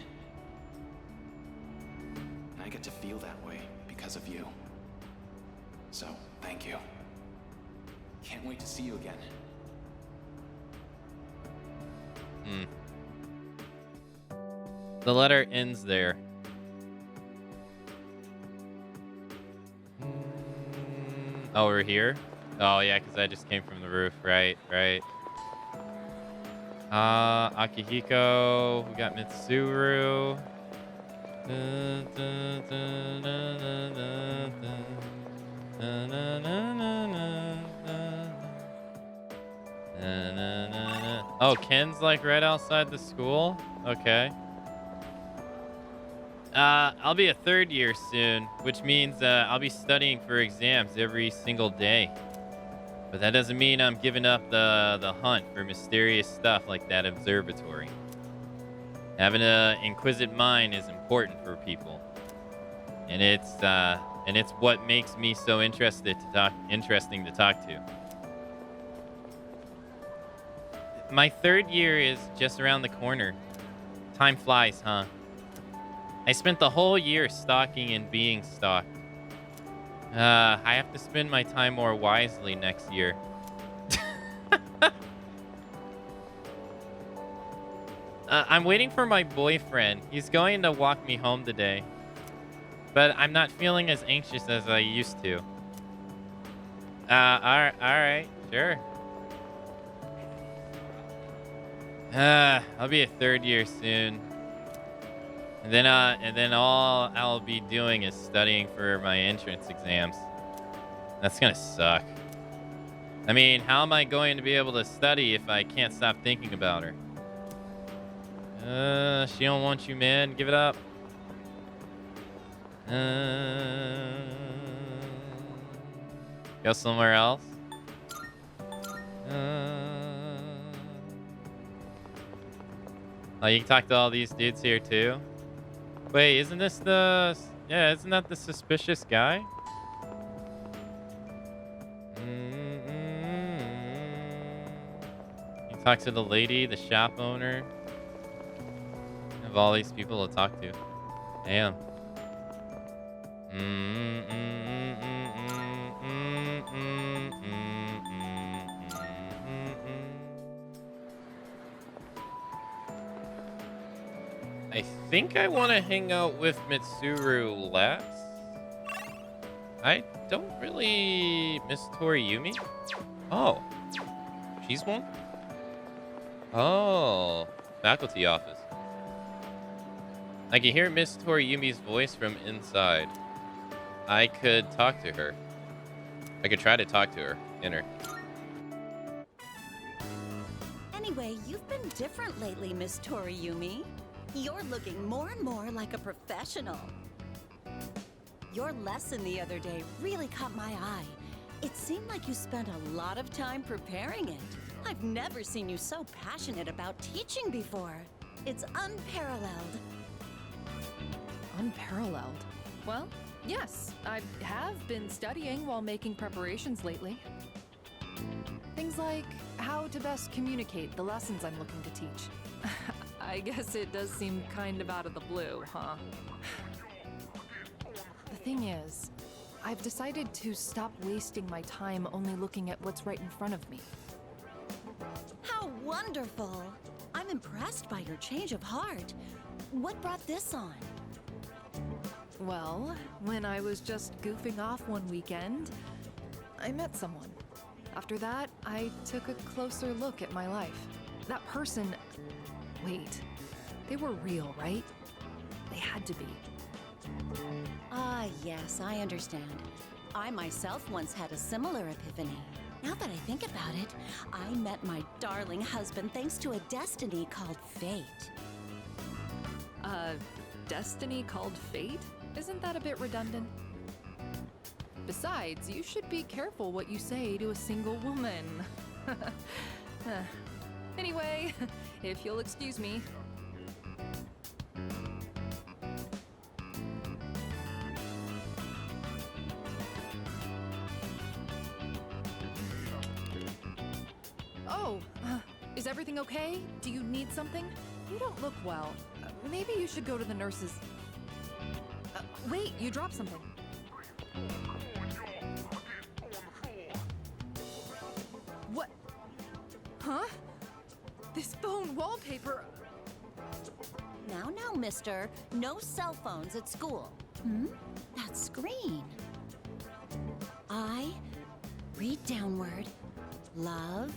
And I get to feel that way because of you. So, thank you. Can't wait to see you again. The letter ends there. Oh, we're here? Oh, yeah, because I just came from the roof. Right. Akihiko. We got Mitsuru. Oh, Ken's like right outside the school? Okay. I'll be a third year soon, which means I'll be studying for exams every single day. But that doesn't mean I'm giving up the hunt for mysterious stuff like that observatory. Having an inquisitive mind is important for people, and it's what makes me so interesting to talk to. My third year is just around the corner. Time flies, huh? I spent the whole year stalking and being stalked. I have to spend my time more wisely next year. I'm waiting for my boyfriend. He's going to walk me home today. But I'm not feeling as anxious as I used to. Alright, sure. I'll be a third year soon. And then all I'll be doing is studying for my entrance exams. That's gonna suck. I mean, how am I going to be able to study if I can't stop thinking about her? She don't want you, man. Give it up. Go somewhere else. Oh, you can talk to all these dudes here too? Wait, isn't that the suspicious guy? You talk to the lady, the shop owner. You have all these people to talk to. Damn. I think I want to hang out with Mitsuru less. I don't really miss Toriyumi. Oh, she's one? Oh, faculty office. I can hear Miss Toriyumi's voice from inside. I could talk to her. I could try to talk to her. Enter. Anyway, you've been different lately, Miss Toriyumi. You're looking more and more like a professional. Your lesson the other day really caught my eye. It seemed like you spent a lot of time preparing it. I've never seen you so passionate about teaching before. It's unparalleled. Unparalleled? Well, yes, I have been studying while making preparations lately. Things like how to best communicate the lessons I'm looking to teach. I guess it does seem kind of out of the blue, huh? The thing is, I've decided to stop wasting my time only looking at what's right in front of me. How wonderful! I'm impressed by your change of heart. What brought this on? Well, when I was just goofing off one weekend, I met someone. After that, I took a closer look at my life. That person... Wait, they were real, right? They had to be. Ah, yes, I understand. I myself once had a similar epiphany. Now that I think about it, I met my darling husband thanks to a destiny called fate. Destiny called fate? Isn't that a bit redundant? Besides, you should be careful what you say to a single woman. Anyway, if you'll excuse me. Oh, is everything okay? Do you need something? You don't look well. Maybe you should go to the nurses. Wait, you dropped something. What? Huh? This phone wallpaper... Now, mister. No cell phones at school. That screen. I read downward. Love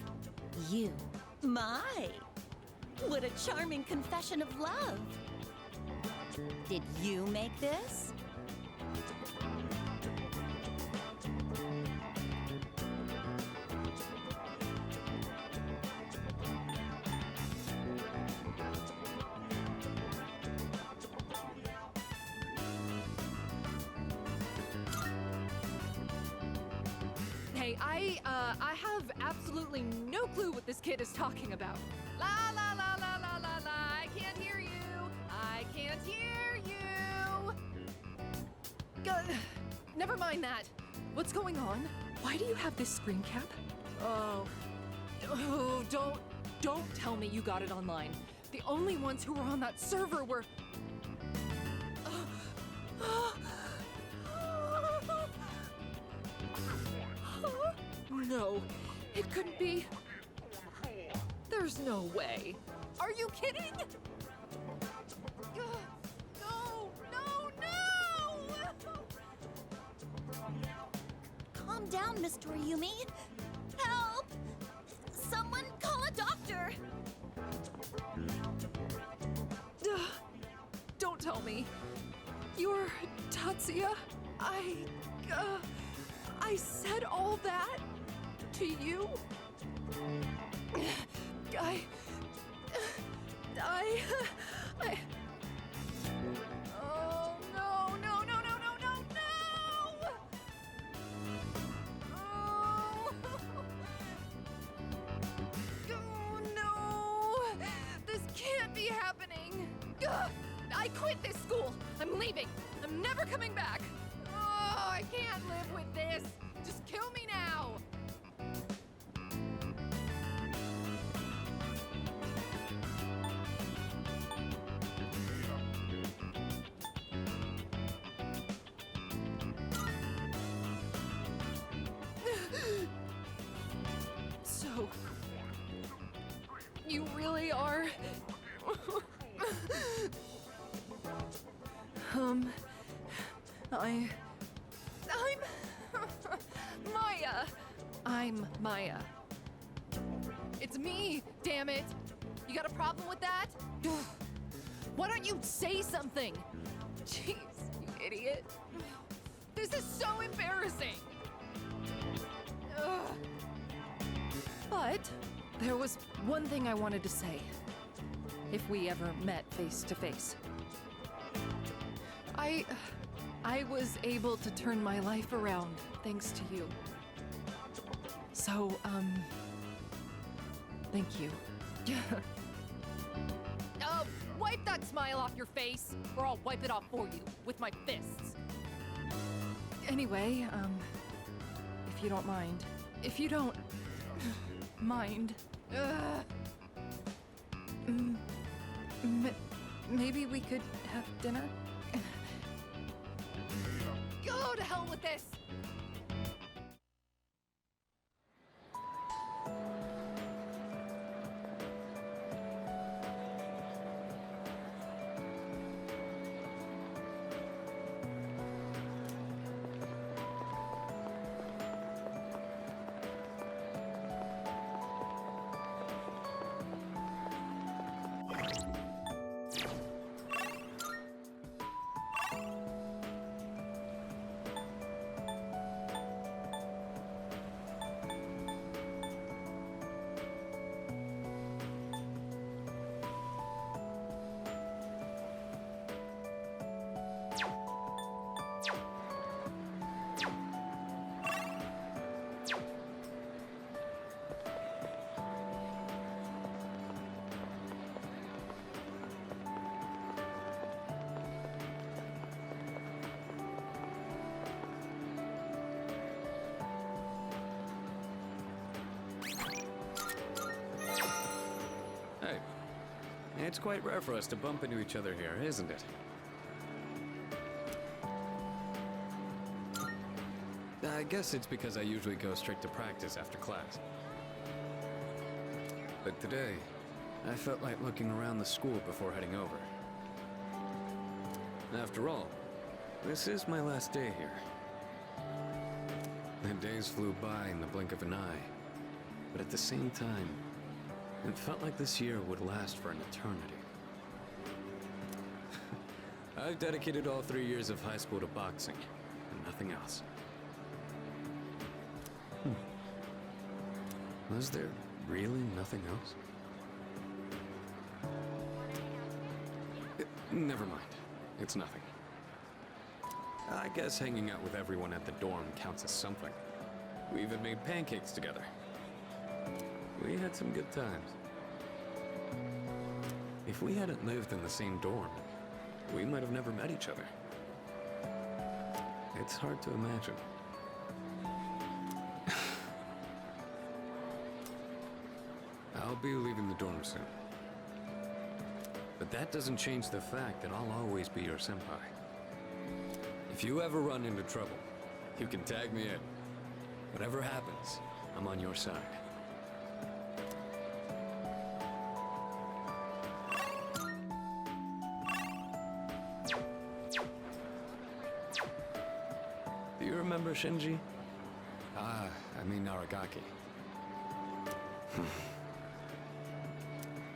you. My! What a charming confession of love. Did you make this? Hey, I have absolutely no clue what this kid is talking about. La la la la la la la, I can't hear you. I can't hear you. Never mind that. What's going on? Why do you have this screen cap? Oh, don't tell me you got it online. The only ones who were on that server were... No, it couldn't be. There's no way. Are you kidding? No! Calm down, Miss Toriyumi. Help! Someone call a doctor! Don't tell me. You're Tatsuya? I said all that to you? Oh, no! Oh, no! This can't be happening! I quit this school! I'm leaving! I'm never coming back! Oh, I can't live with this! Just kill me now! So, you really are I'm Maya. I'm Maya. It's me, damn it. You got a problem with that? Why don't you say something? Jeez, you idiot. This is so embarrassing. Ugh. But there was one thing I wanted to say. If we ever met face to face. I was able to turn my life around thanks to you. So, thank you. Wipe that smile off your face, or I'll wipe it off for you with my fists. Anyway, if you don't mind. If you don't mind. Maybe we could have dinner? Go to hell with this! Hey, it's quite rare for us to bump into each other here, isn't it? I guess it's because I usually go straight to practice after class. But today, I felt like looking around the school before heading over. After all, this is my last day here. The days flew by in the blink of an eye, but at the same time, it felt like this year would last for an eternity. I've dedicated all 3 years of high school to boxing, and nothing else. Was there really nothing else? Never mind. It's nothing. I guess hanging out with everyone at the dorm counts as something. We even made pancakes together. We had some good times. If we hadn't lived in the same dorm, we might have never met each other. It's hard to imagine. I'll be leaving the dorm soon. But that doesn't change the fact that I'll always be your senpai. If you ever run into trouble, you can tag me in. Whatever happens, I'm on your side. Do you remember Shinji? I mean Aragaki.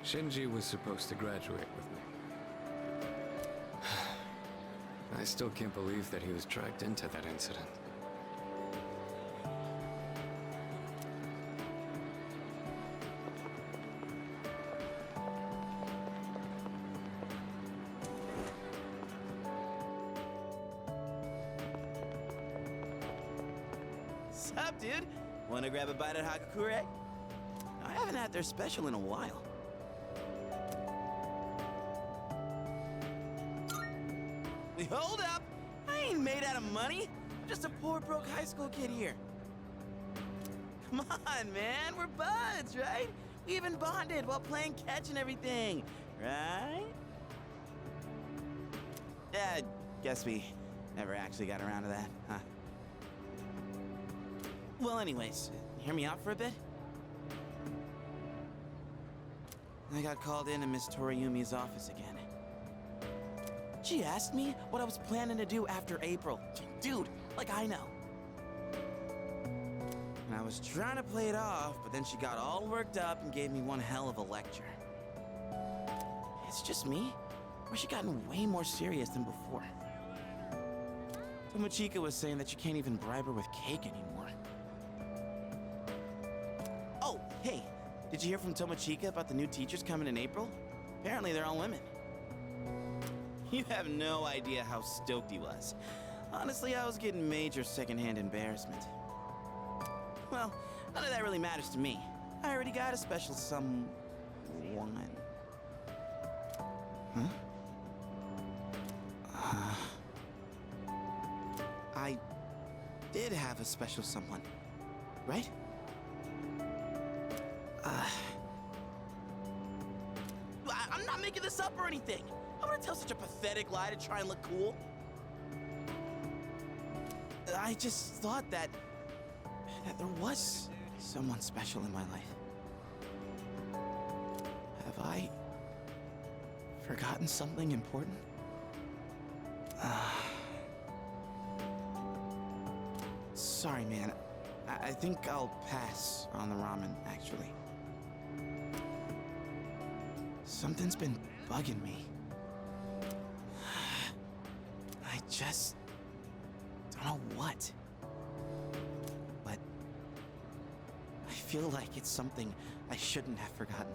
Shinji was supposed to graduate with me. I still can't believe that he was dragged into that incident. Sup, dude? Wanna grab a bite at Hakakure? I haven't had their special in a while. Hold up! I ain't made out of money. I'm just a poor, broke high school kid here. Come on, man. We're buds, right? We even bonded while playing catch and everything, right? Yeah, guess we never actually got around to that, huh? Well, anyways, hear me out for a bit? I got called into Miss Toriyumi's office again. She asked me what I was planning to do after April. Dude, like I know. And I was trying to play it off, but then she got all worked up and gave me one hell of a lecture. It's just me? Or she gotten way more serious than before? Tomochika was saying that you can't even bribe her with cake anymore. Oh, hey, did you hear from Tomochika about the new teachers coming in April? Apparently they're all women. You have no idea how stoked he was. Honestly, I was getting major secondhand embarrassment. Well, none of that really matters to me. I already got a special someone. Huh? I did have a special someone, right? I'm not making this up or anything. I'm gonna tell such a pathetic lie to try and look cool. I just thought that there was someone special in my life. Have I forgotten something important? Sorry, man. I think I'll pass on the ramen, actually. Something's been bugging me. I just don't know what. But I feel like it's something I shouldn't have forgotten.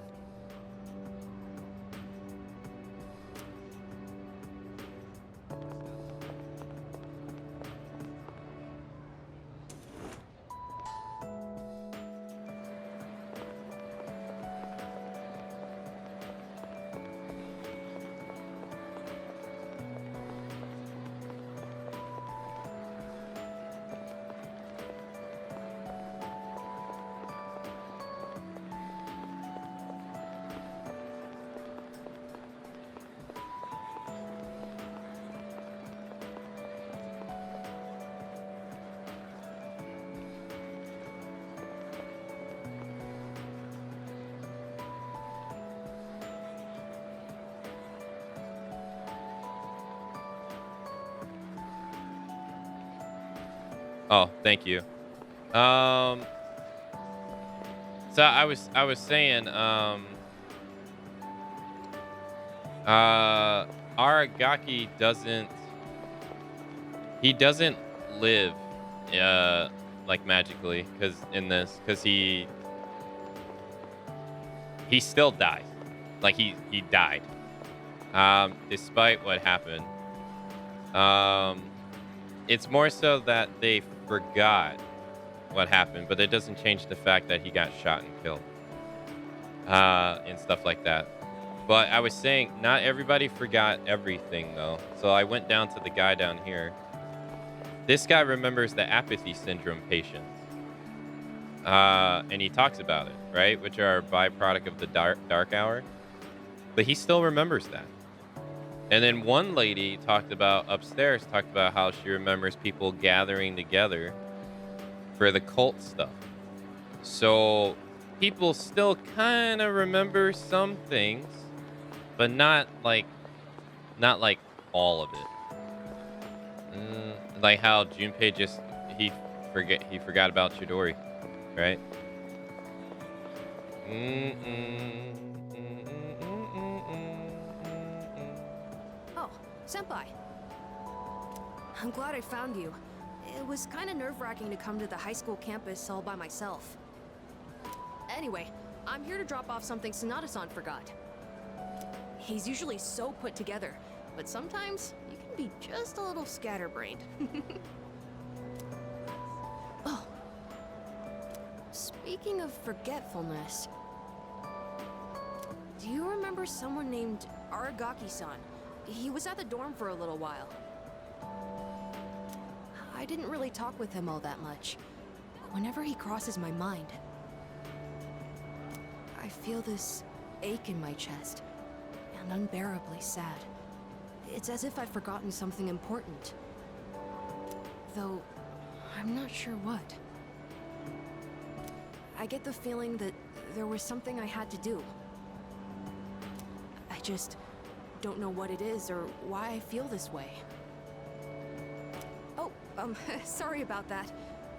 Oh, thank you. So I was saying, Aragaki doesn't live, like magically, because he still dies, like he died, despite what happened. It's more so that they forgot what happened, but it doesn't change the fact that he got shot and killed, and stuff like that. But I was saying, not everybody forgot everything, though. So I went down to the guy down here. This guy remembers the apathy syndrome patients, and he talks about it, right? Which are a byproduct of the dark hour. But he still remembers that. And then one lady talked about how she remembers people gathering together for the cult stuff. So people still kind of remember some things, but not like all of it. Like how Junpei he forgot about Chidori, right? Senpai. I'm glad I found you. It was kind of nerve-wracking to come to the high school campus all by myself. Anyway, I'm here to drop off something Sonata-san forgot. He's usually so put together, but sometimes you can be just a little scatterbrained. Oh. Speaking of forgetfulness, do you remember someone named Aragaki-san? He was at the dorm for a little while. I didn't really talk with him all that much, but whenever he crosses my mind, I feel this ache in my chest, and unbearably sad. It's as if I've forgotten something important, though I'm not sure what. I get the feeling that there was something I had to do. I just don't know what it is or why I feel this way. Oh, sorry about that.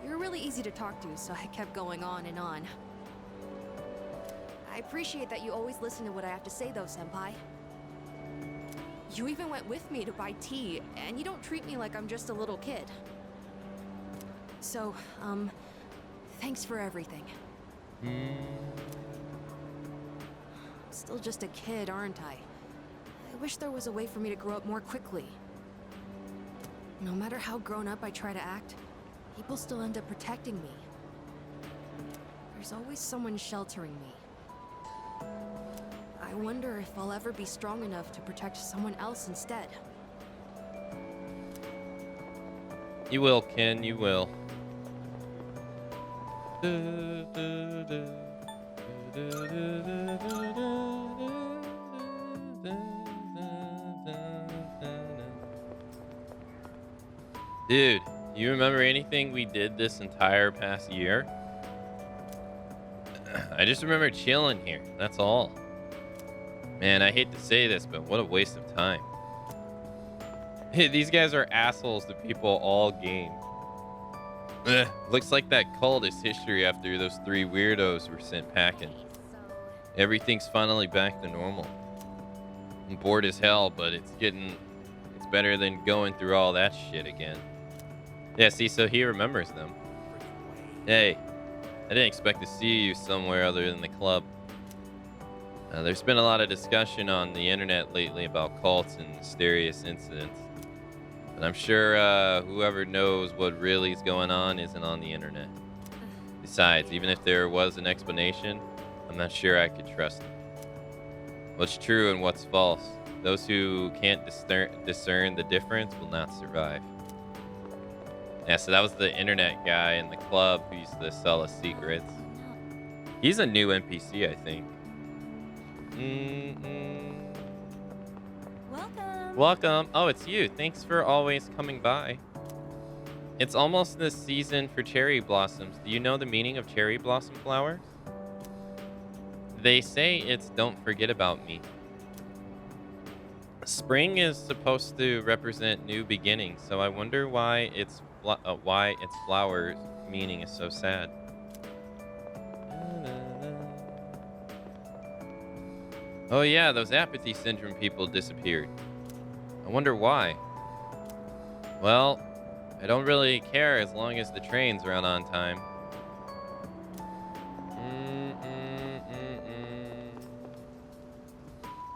You're really easy to talk to, so I kept going on and on. I appreciate that you always listen to what I have to say, though, Senpai. You even went with me to buy tea, and you don't treat me like I'm just a little kid. So, thanks for everything. Still just a kid, aren't I? I wish there was a way for me to grow up more quickly. No matter how grown up I try to act, people still end up protecting me. There's always someone sheltering me. I wonder if I'll ever be strong enough to protect someone else instead. You will, Ken, you will. Dude, you remember anything we did this entire past year? I just remember chilling here, that's all. Man, I hate to say this, but what a waste of time. These guys are assholes to people all game. Looks like that cult is history after those 3 weirdos were sent packing. Everything's finally back to normal. I'm bored as hell, but it's better than going through all that shit again. Yeah, see, so he remembers them. Hey, I didn't expect to see you somewhere other than the club. There's been a lot of discussion on the internet lately about cults and mysterious incidents. But I'm sure whoever knows what really is going on isn't on the internet. Besides, even if there was an explanation, I'm not sure I could trust it. What's true and what's false? Those who can't discern the difference will not survive. Yeah, so that was the internet guy in the club who used to sell us secrets. He's a new NPC, I think. Welcome. Oh, it's you. Thanks for always coming by. It's almost the season for cherry blossoms. Do you know the meaning of cherry blossom flowers? They say it's don't forget about me. Spring is supposed to represent new beginnings, so I wonder why its flowers meaning is so sad. Oh yeah, those apathy syndrome people disappeared. I wonder why. Well, I don't really care as long as the trains run on time.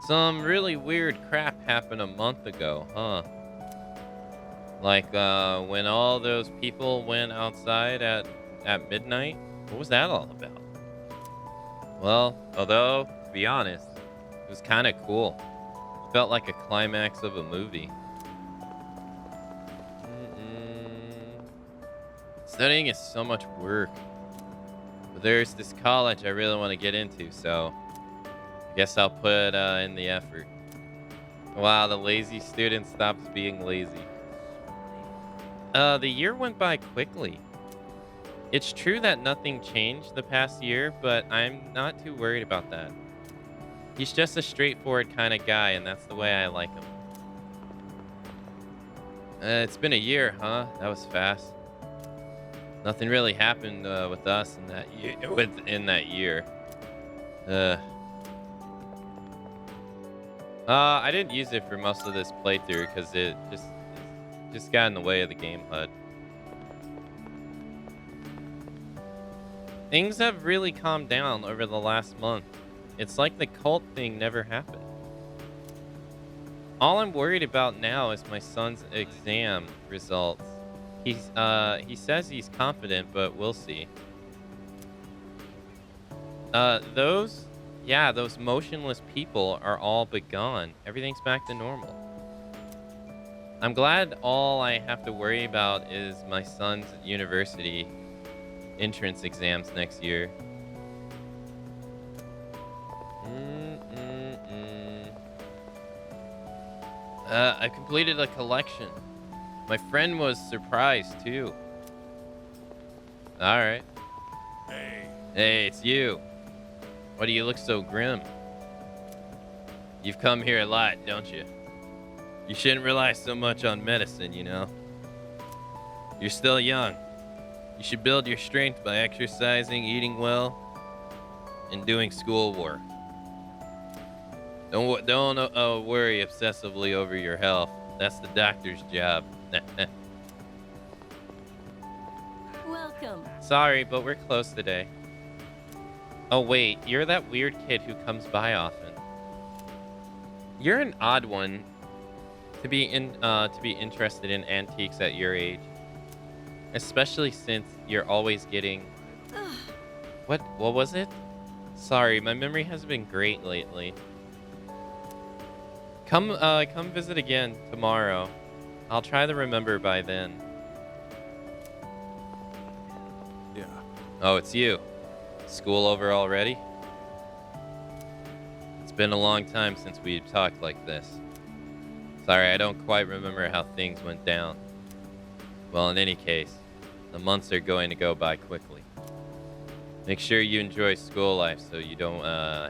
Some really weird crap happened a month ago, huh? Like when all those people went outside at midnight? What was that all about? Well, although, to be honest, it was kind of cool. It felt like a climax of a movie. Studying is so much work. But there's this college I really want to get into, so I guess I'll put in the effort. Wow, the lazy student stops being lazy. The year went by quickly. It's true that nothing changed the past year, but I'm not too worried about that. He's just a straightforward kind of guy, and that's the way I like him. It's been a year, huh? That was fast. Nothing really happened with us in that year. I didn't use it for most of this playthrough because it just got in the way of the game HUD. Things have really calmed down over the last month. It's like the cult thing never happened. All I'm worried about now is my son's exam results. He says he's confident, but we'll see. Those motionless people are all but gone. Everything's back to normal. I'm glad all I have to worry about is my son's university entrance exams next year. I completed a collection. My friend was surprised too. All right. Hey. Hey, it's you. Why do you look so grim? You've come here a lot, don't you? You shouldn't rely so much on medicine, you know. You're still young. You should build your strength by exercising, eating well, and doing schoolwork. Don't worry obsessively over your health. That's the doctor's job. Welcome. Sorry, but we're closed today. Oh wait, you're that weird kid who comes by often. You're an odd one to be interested in antiques at your age, especially since you're always getting. What was it? Sorry, my memory hasn't been great lately. Come visit again tomorrow. I'll try to remember by then. Yeah. Oh, it's you. School over already? It's been a long time since we've talked like this. Sorry, I don't quite remember how things went down. Well, in any case, the months are going to go by quickly. Make sure you enjoy school life so you don't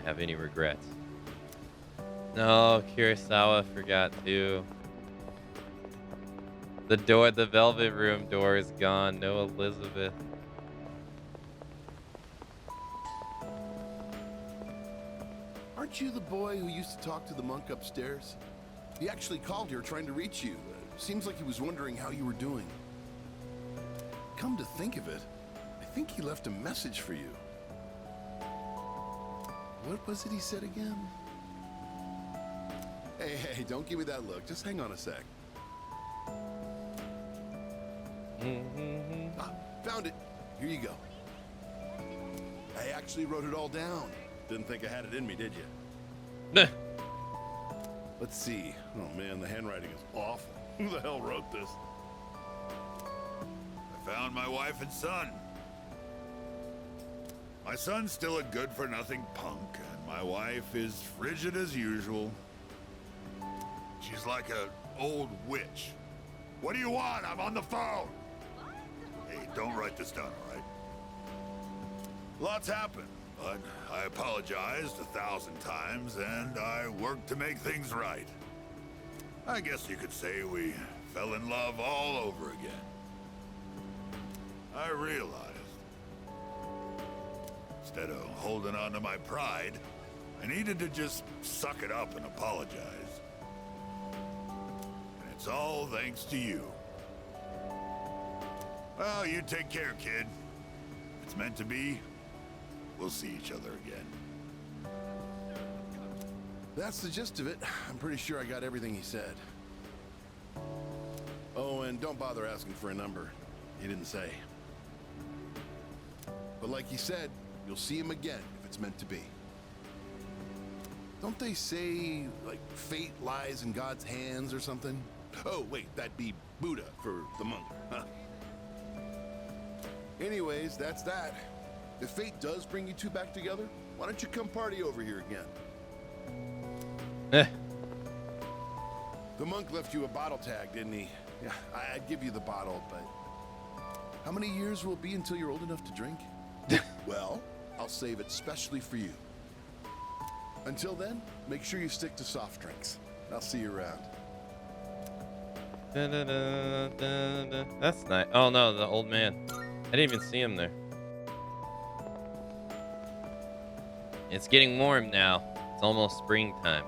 have any regrets. No, Kurosawa forgot too. The Velvet Room door is gone. No Elizabeth. Aren't you the boy who used to talk to the monk upstairs? He actually called here trying to reach you. Seems like he was wondering how you were doing. Come to think of it, I think he left a message for you. What was it he said again? Hey, don't give me that look. Just hang on a sec. Found it. Here you go. I actually wrote it all down. Didn't think I had it in me, did you? Let's see. Oh man, the handwriting is awful. Who the hell wrote this? I found my wife and son. My son's still a good-for-nothing punk, and my wife is frigid as usual. She's like an old witch. What do you want? I'm on the phone. Hey, don't write this down, all right? Lots happened, but I apologized 1,000 times, and I worked to make things right. I guess you could say we fell in love all over again. I realized, instead of holding on to my pride, I needed to just suck it up and apologize. And it's all thanks to you. Well, you take care, kid. If it's meant to be, we'll see each other again. That's the gist of it. I'm pretty sure I got everything he said. Oh, and don't bother asking for a number. He didn't say. But like he said, you'll see him again if it's meant to be. Don't they say, like, fate lies in God's hands or something? Oh, wait, that'd be Buddha for the monk, huh? Anyways, that's that. If fate does bring you two back together, why don't you come party over here again? The monk left you a bottle tag, didn't he? Yeah, I'd give you the bottle, but how many years will it be until you're old enough to drink? Well, I'll save it specially for you. Until then, make sure you stick to soft drinks. I'll see you around. That's nice. Oh no, the old man. I didn't even see him there. It's getting warm now. It's almost springtime.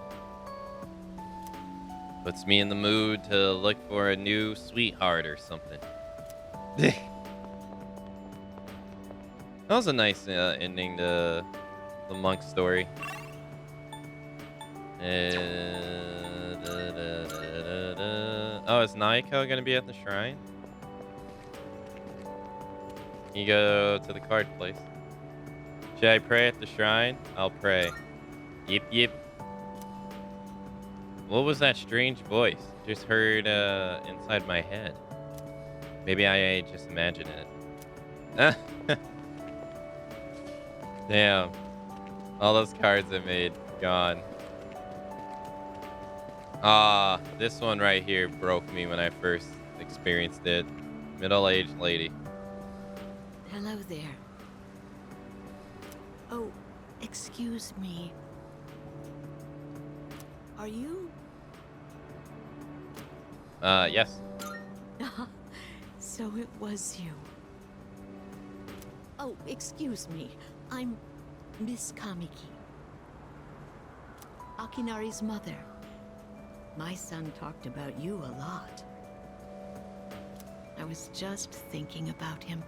Puts me in the mood to look for a new sweetheart or something. That was a nice ending to the monk story. Oh, is Naiko gonna be at the shrine? You go to the card place. Should I pray at the shrine? I'll pray. Yip yip. What was that strange voice? Just heard inside my head. Maybe I just imagined it. Damn. All those cards I made, gone. Ah, this one right here broke me when I first experienced it. Middle-aged lady. Hello there. Oh, excuse me. Are you? Yes. So it was you. Oh, excuse me. I'm Miss Kamiki. Akinari's mother. My son talked about you a lot. I was just thinking about him.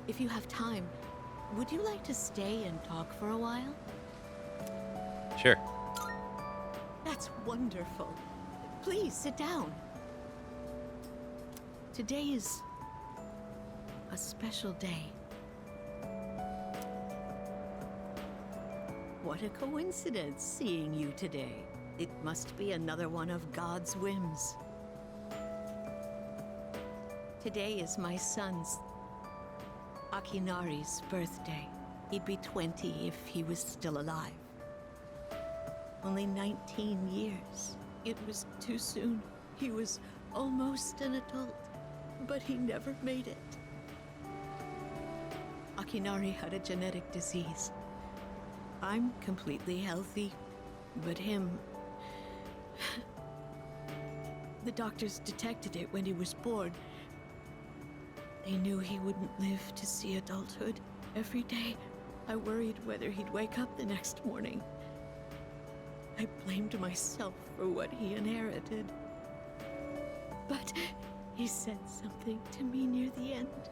If you have time, would you like to stay and talk for a while? Sure. That's wonderful. Please sit down. Today is a special day. What a coincidence seeing you today. It must be another one of God's whims. Today is my son's, Akinari's, birthday. He'd be 20 if he was still alive. Only 19 years. It was too soon. He was almost an adult, but he never made it. Akinari had a genetic disease. I'm completely healthy, but him... The doctors detected it when he was born. They knew he wouldn't live to see adulthood. Every day, I worried whether he'd wake up the next morning. I blamed myself for what he inherited. But he said something to me near the end.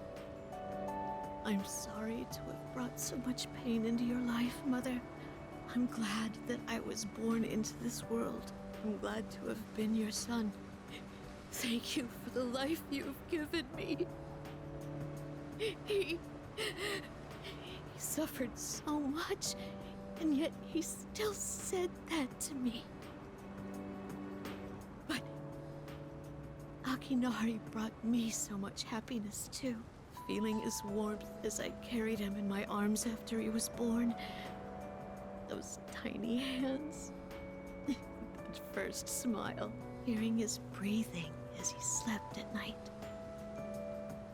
I'm sorry to have brought so much pain into your life, Mother. I'm glad that I was born into this world. I'm glad to have been your son. Thank you for the life you've given me. He suffered so much, and yet he still said that to me. But Akinari brought me so much happiness too. Feeling his warmth as I carried him in my arms after he was born. Those tiny hands. That first smile. Hearing his breathing as he slept at night.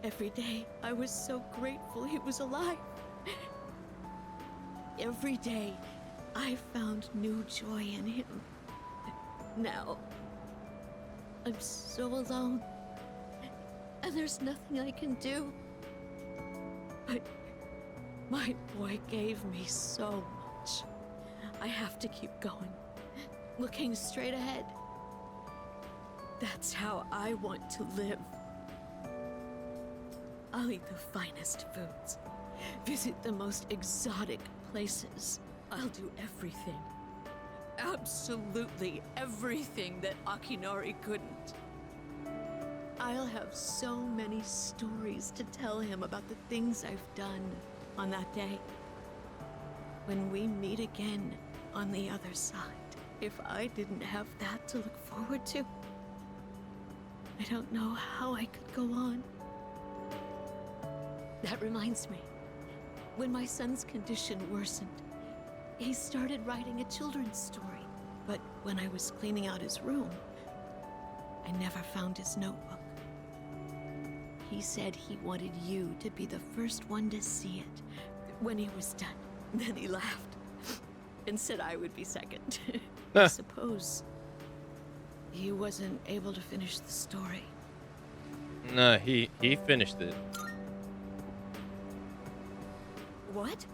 Every day, I was so grateful he was alive. Every day, I found new joy in him. Now, I'm so alone. And there's nothing I can do. But my boy gave me so much. I have to keep going. Looking straight ahead. That's how I want to live. I'll eat the finest foods. Visit the most exotic places. I'll do everything. Absolutely everything that Akinari couldn't. I'll have so many stories to tell him about the things I've done on that day. When we meet again on the other side. If I didn't have that to look forward to, I don't know how I could go on. That reminds me, when my son's condition worsened, he started writing a children's story. But when I was cleaning out his room, I never found his notebook. He said he wanted you to be the first one to see it when he was done. Then he laughed and said I would be second. I suppose he wasn't able to finish the story. No, he finished it. What?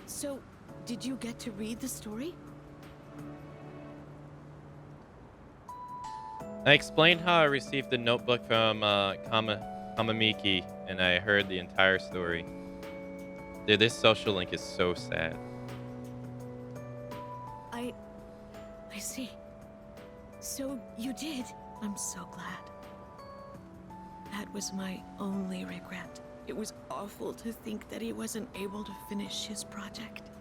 So, did you get to read the story? I explained how I received the notebook from Kamamiki, and I heard the entire story. Dude, this social link is so sad. I see. So you did. I'm so glad. That was my only regret. It was awful to think that he wasn't able to finish his project.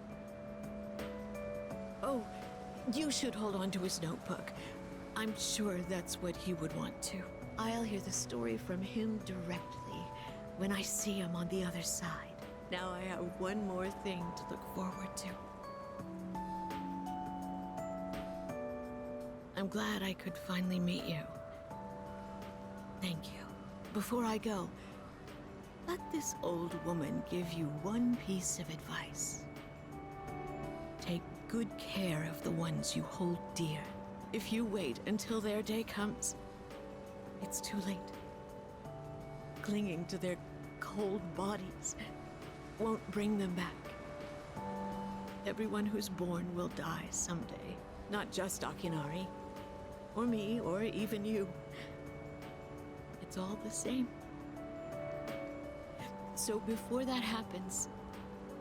Oh, you should hold on to his notebook. I'm sure that's what he would want to. I'll hear the story from him directly when I see him on the other side. Now I have one more thing to look forward to. I'm glad I could finally meet you. Thank you. Before I go, let this old woman give you one piece of advice. Take good care of the ones you hold dear. If you wait until their day comes, it's too late. Clinging to their cold bodies won't bring them back. Everyone who's born will die someday. Not just Akinari, or me, or even you. It's all the same. So before that happens,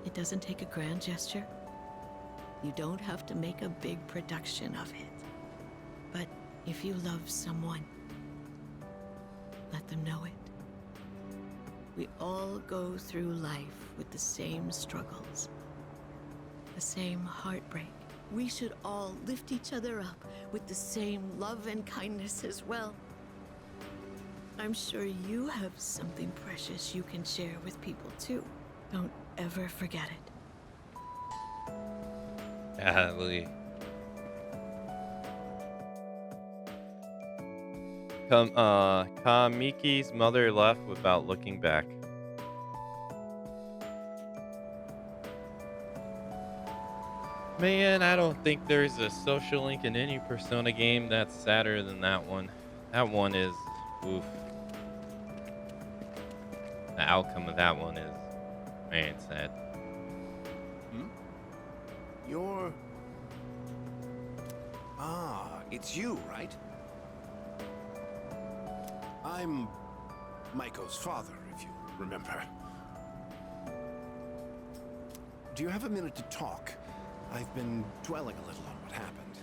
it doesn't take a grand gesture. You don't have to make a big production of it. But if you love someone, let them know it. We all go through life with the same struggles, the same heartbreak. We should all lift each other up with the same love and kindness as well. I'm sure you have something precious you can share with people too. Don't ever forget it. Golly. Kamiki's mother left without looking back. Man, I don't think there's a social link in any Persona game that's sadder than that one. That one is, oof. The outcome of that one is, man, sad. You're... Ah, it's you, right? I'm Maiko's father, if you remember. Do you have a minute to talk? I've been dwelling a little on what happened.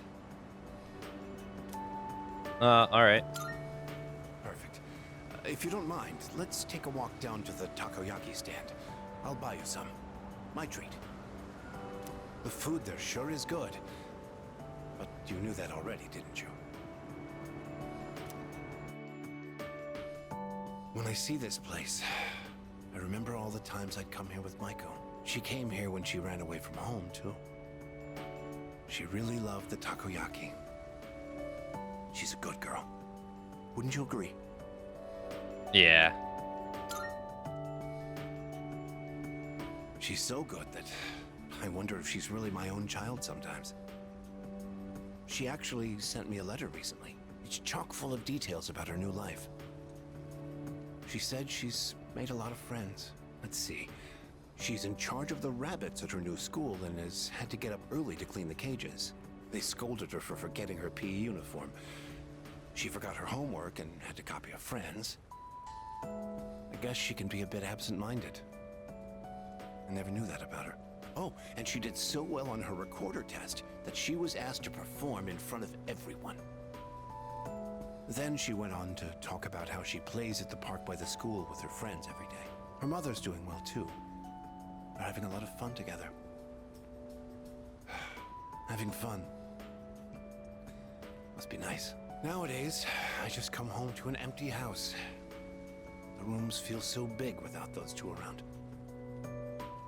Alright. Perfect. If you don't mind, let's take a walk down to the takoyaki stand. I'll buy you some. My treat. The food there sure is good. But you knew that already, didn't you? When I see this place, I remember all the times I'd come here with Maiko. She came here when she ran away from home, too. She really loved the takoyaki. She's a good girl. Wouldn't you agree? Yeah. She's so good that I wonder if she's really my own child sometimes. She actually sent me a letter recently. It's chock full of details about her new life. She said she's made a lot of friends. Let's see. She's in charge of the rabbits at her new school and has had to get up early to clean the cages. They scolded her for forgetting her PE uniform. She forgot her homework and had to copy a friend's. I guess she can be a bit absent-minded. I never knew that about her. Oh, and she did so well on her recorder test that she was asked to perform in front of everyone. Then she went on to talk about how she plays at the park by the school with her friends every day. Her mother's doing well too. They're having a lot of fun together. Having fun. Must be nice. Nowadays, I just come home to an empty house. The rooms feel so big without those two around.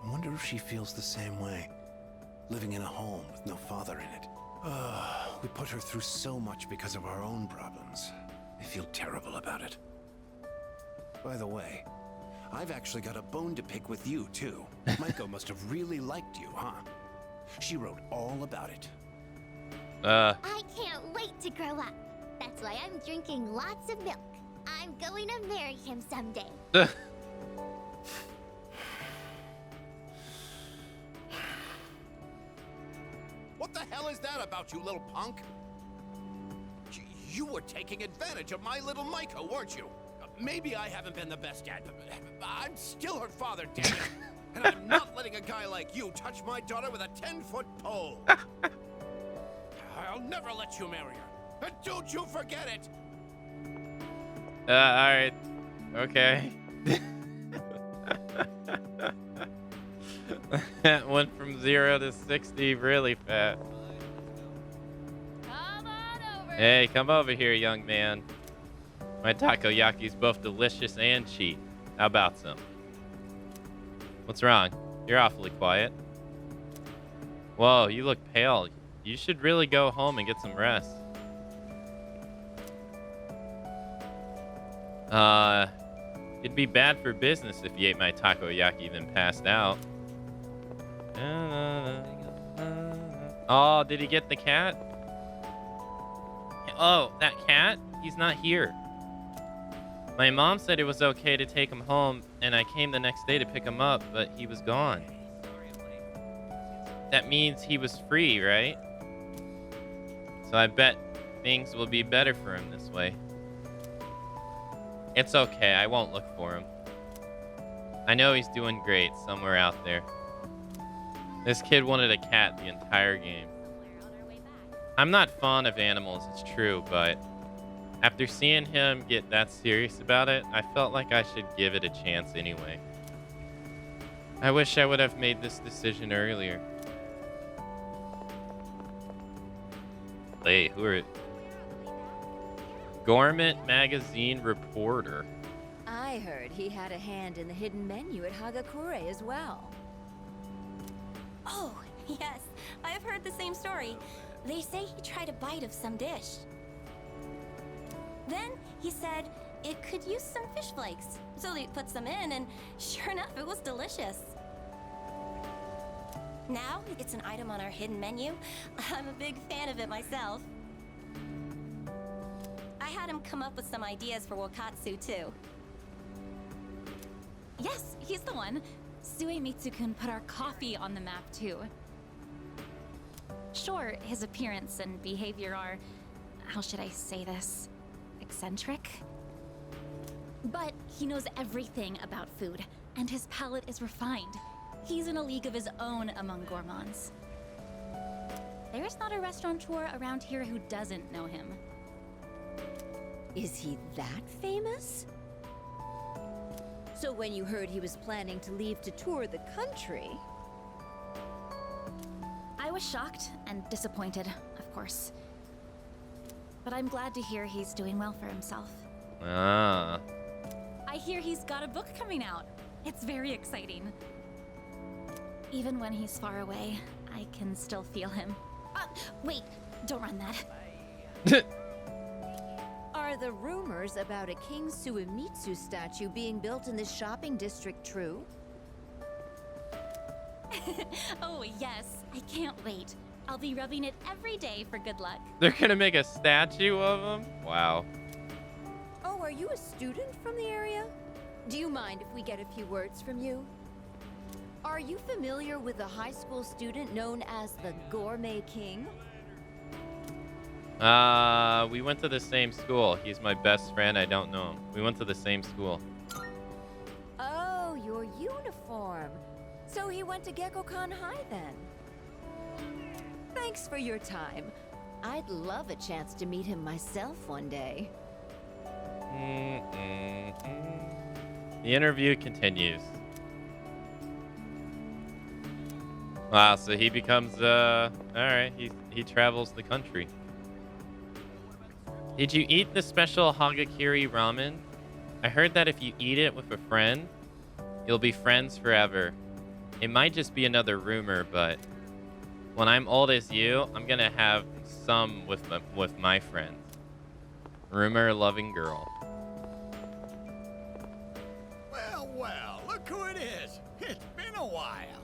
I wonder if she feels the same way, living in a home with no father in it. We put her through so much because of our own problems. I feel terrible about it. By the way, I've actually got a bone to pick with you, too. Maiko must have really liked you, huh? She wrote all about it. I can't wait to grow up. That's why I'm drinking lots of milk. I'm going to marry him someday. What the hell is that about, you little punk? You were taking advantage of my little Maiko, weren't you? Maybe I haven't been the best dad, but I'm still her father, damn it. And I'm not letting a guy like you touch my daughter with a 10-foot pole. I'll never let you marry her. And don't you forget it. Alright. Okay. That went from 0 to 60 really fast. Hey, come over here, young man. My takoyaki's both delicious and cheap. How about some? What's wrong? You're awfully quiet. Whoa, you look pale. You should really go home and get some rest. It'd be bad for business if you ate my takoyaki then passed out. Oh, did he get the cat? Oh, that cat? He's not here. My mom said it was okay to take him home, and I came the next day to pick him up, but he was gone. That means he was free, right? So I bet things will be better for him this way. It's okay, I won't look for him. I know he's doing great somewhere out there. This kid wanted a cat the entire game. I'm not fond of animals, it's true, but after seeing him get that serious about it, I felt like I should give it a chance anyway. I wish I would have made this decision earlier. Hey, who are... Gourmet Magazine reporter. I heard he had a hand in the hidden menu at Hagakure as well. Oh, yes. I've heard the same story. They say he tried a bite of some dish. Then he said it could use some fish flakes. So they put some in, and sure enough, it was delicious. Now it's an item on our hidden menu. I'm a big fan of it myself. I had him come up with some ideas for Wakatsu, too. Yes, he's the one. Suemitsu-kun put our coffee on the map, too. Sure, his appearance and behavior are... how should I say this? Eccentric? But he knows everything about food, and his palate is refined. He's in a league of his own among gourmands. There's not a restaurateur around here who doesn't know him. Is he that famous? So when you heard he was planning to leave to tour the country... I was shocked and disappointed, of course. But I'm glad to hear he's doing well for himself. Ah. I hear he's got a book coming out. It's very exciting. Even when he's far away, I can still feel him. Wait, don't run that. Are the rumors about a King Suemitsu statue being built in this shopping district true? Oh, yes. I can't wait. I'll be rubbing it every day for good luck. They're gonna make a statue of him? Wow. Oh, are you a student from the area? Do you mind if we get a few words from you? Are you familiar with a high school student known as the Gourmet King? We went to the same school. He's my best friend. I don't know him. We went to the same school. Oh, your uniform. So he went to Gekkokan High then. Thanks for your time. I'd love a chance to meet him myself one day. The interview continues. Wow, so he becomes, alright, he travels the country. Did you eat the special Hagakiri ramen? I heard that if you eat it with a friend, you'll be friends forever. It might just be another rumor, but when I'm old as you, I'm gonna have some with my friends. Rumor-loving girl. Well, well, look who it is. It's been a while.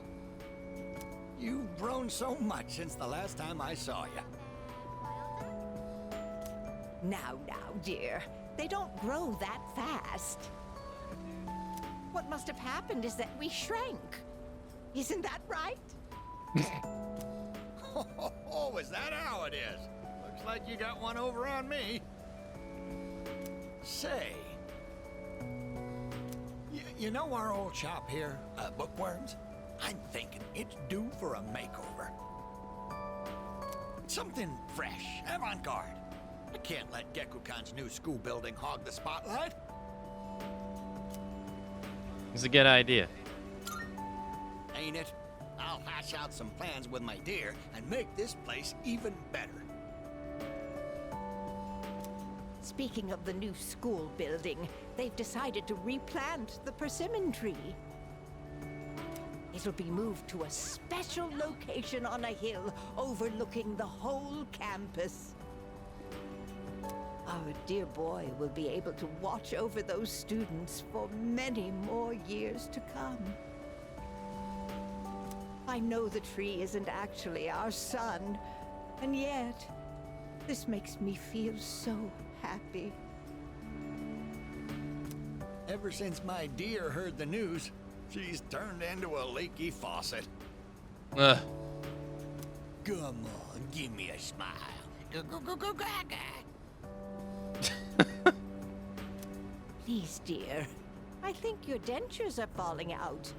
You've grown so much since the last time I saw you. Now, dear. They don't grow that fast. What must have happened is that we shrank. Isn't that right? Oh, is that how it is? Looks like you got one over on me. Say, you know our old shop here, Bookworms? I'm thinking it's due for a makeover. Something fresh, avant-garde. I can't let Gekkokan's new school building hog the spotlight. It's a good idea. Ain't it? I'll hash out some plans with my dear and make this place even better. Speaking of the new school building, they've decided to replant the persimmon tree. It'll be moved to a special location on a hill overlooking the whole campus. Our dear boy will be able to watch over those students for many more years to come. I know the tree isn't actually our son, and yet, this makes me feel so happy. Ever since my dear heard the news, she's turned into a leaky faucet. Ugh. Come on, give me a smile. Please, dear. I think your dentures are falling out.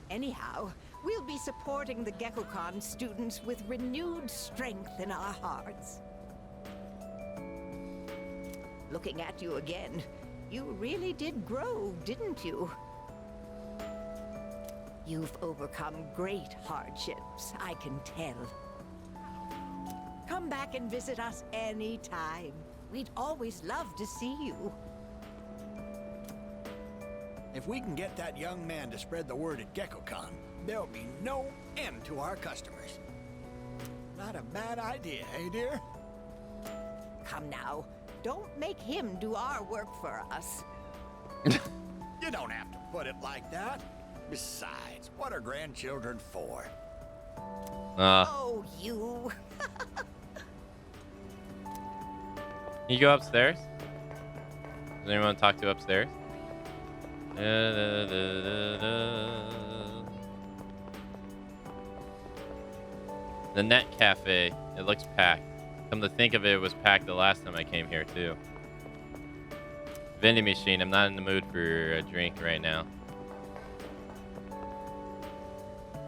Anyhow, we'll be supporting the GeckoCon students with renewed strength in our hearts. Looking at you again, you really did grow, didn't you? You've overcome great hardships, I can tell. Come back and visit us anytime. We'd always love to see you. If we can get that young man to spread the word at GeckoCon, there'll be no end to our customers. Not a bad idea, eh, dear? Come now, don't make him do our work for us. You don't have to put it like that. Besides, what are grandchildren for? Oh, you. You go upstairs? Does anyone want to talk to upstairs? The Net Cafe. It looks packed. Come to think of it, it was packed the last time I came here too. Vending machine. I'm not in the mood for a drink right now.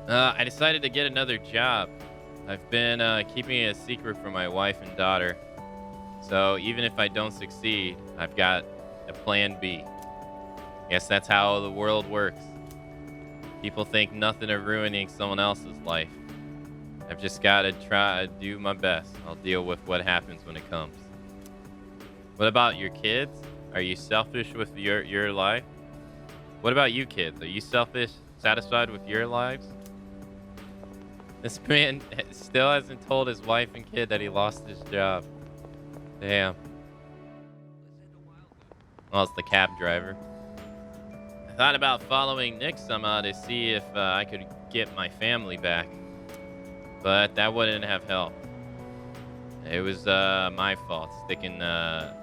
I decided to get another job. I've been keeping it a secret from my wife and daughter. So even if I don't succeed, I've got a plan B. Guess that's how the world works. People think nothing of ruining someone else's life. I've just got to try to do my best. I'll deal with what happens when it comes. What about your kids? Are you selfish with your life? What about you kids? Are you selfish, satisfied with your lives? This man still hasn't told his wife and kid that he lost his job. Damn. Well, it's the cab driver. I thought about following Nick somehow to see if I could get my family back. But that wouldn't have helped. It was my fault sticking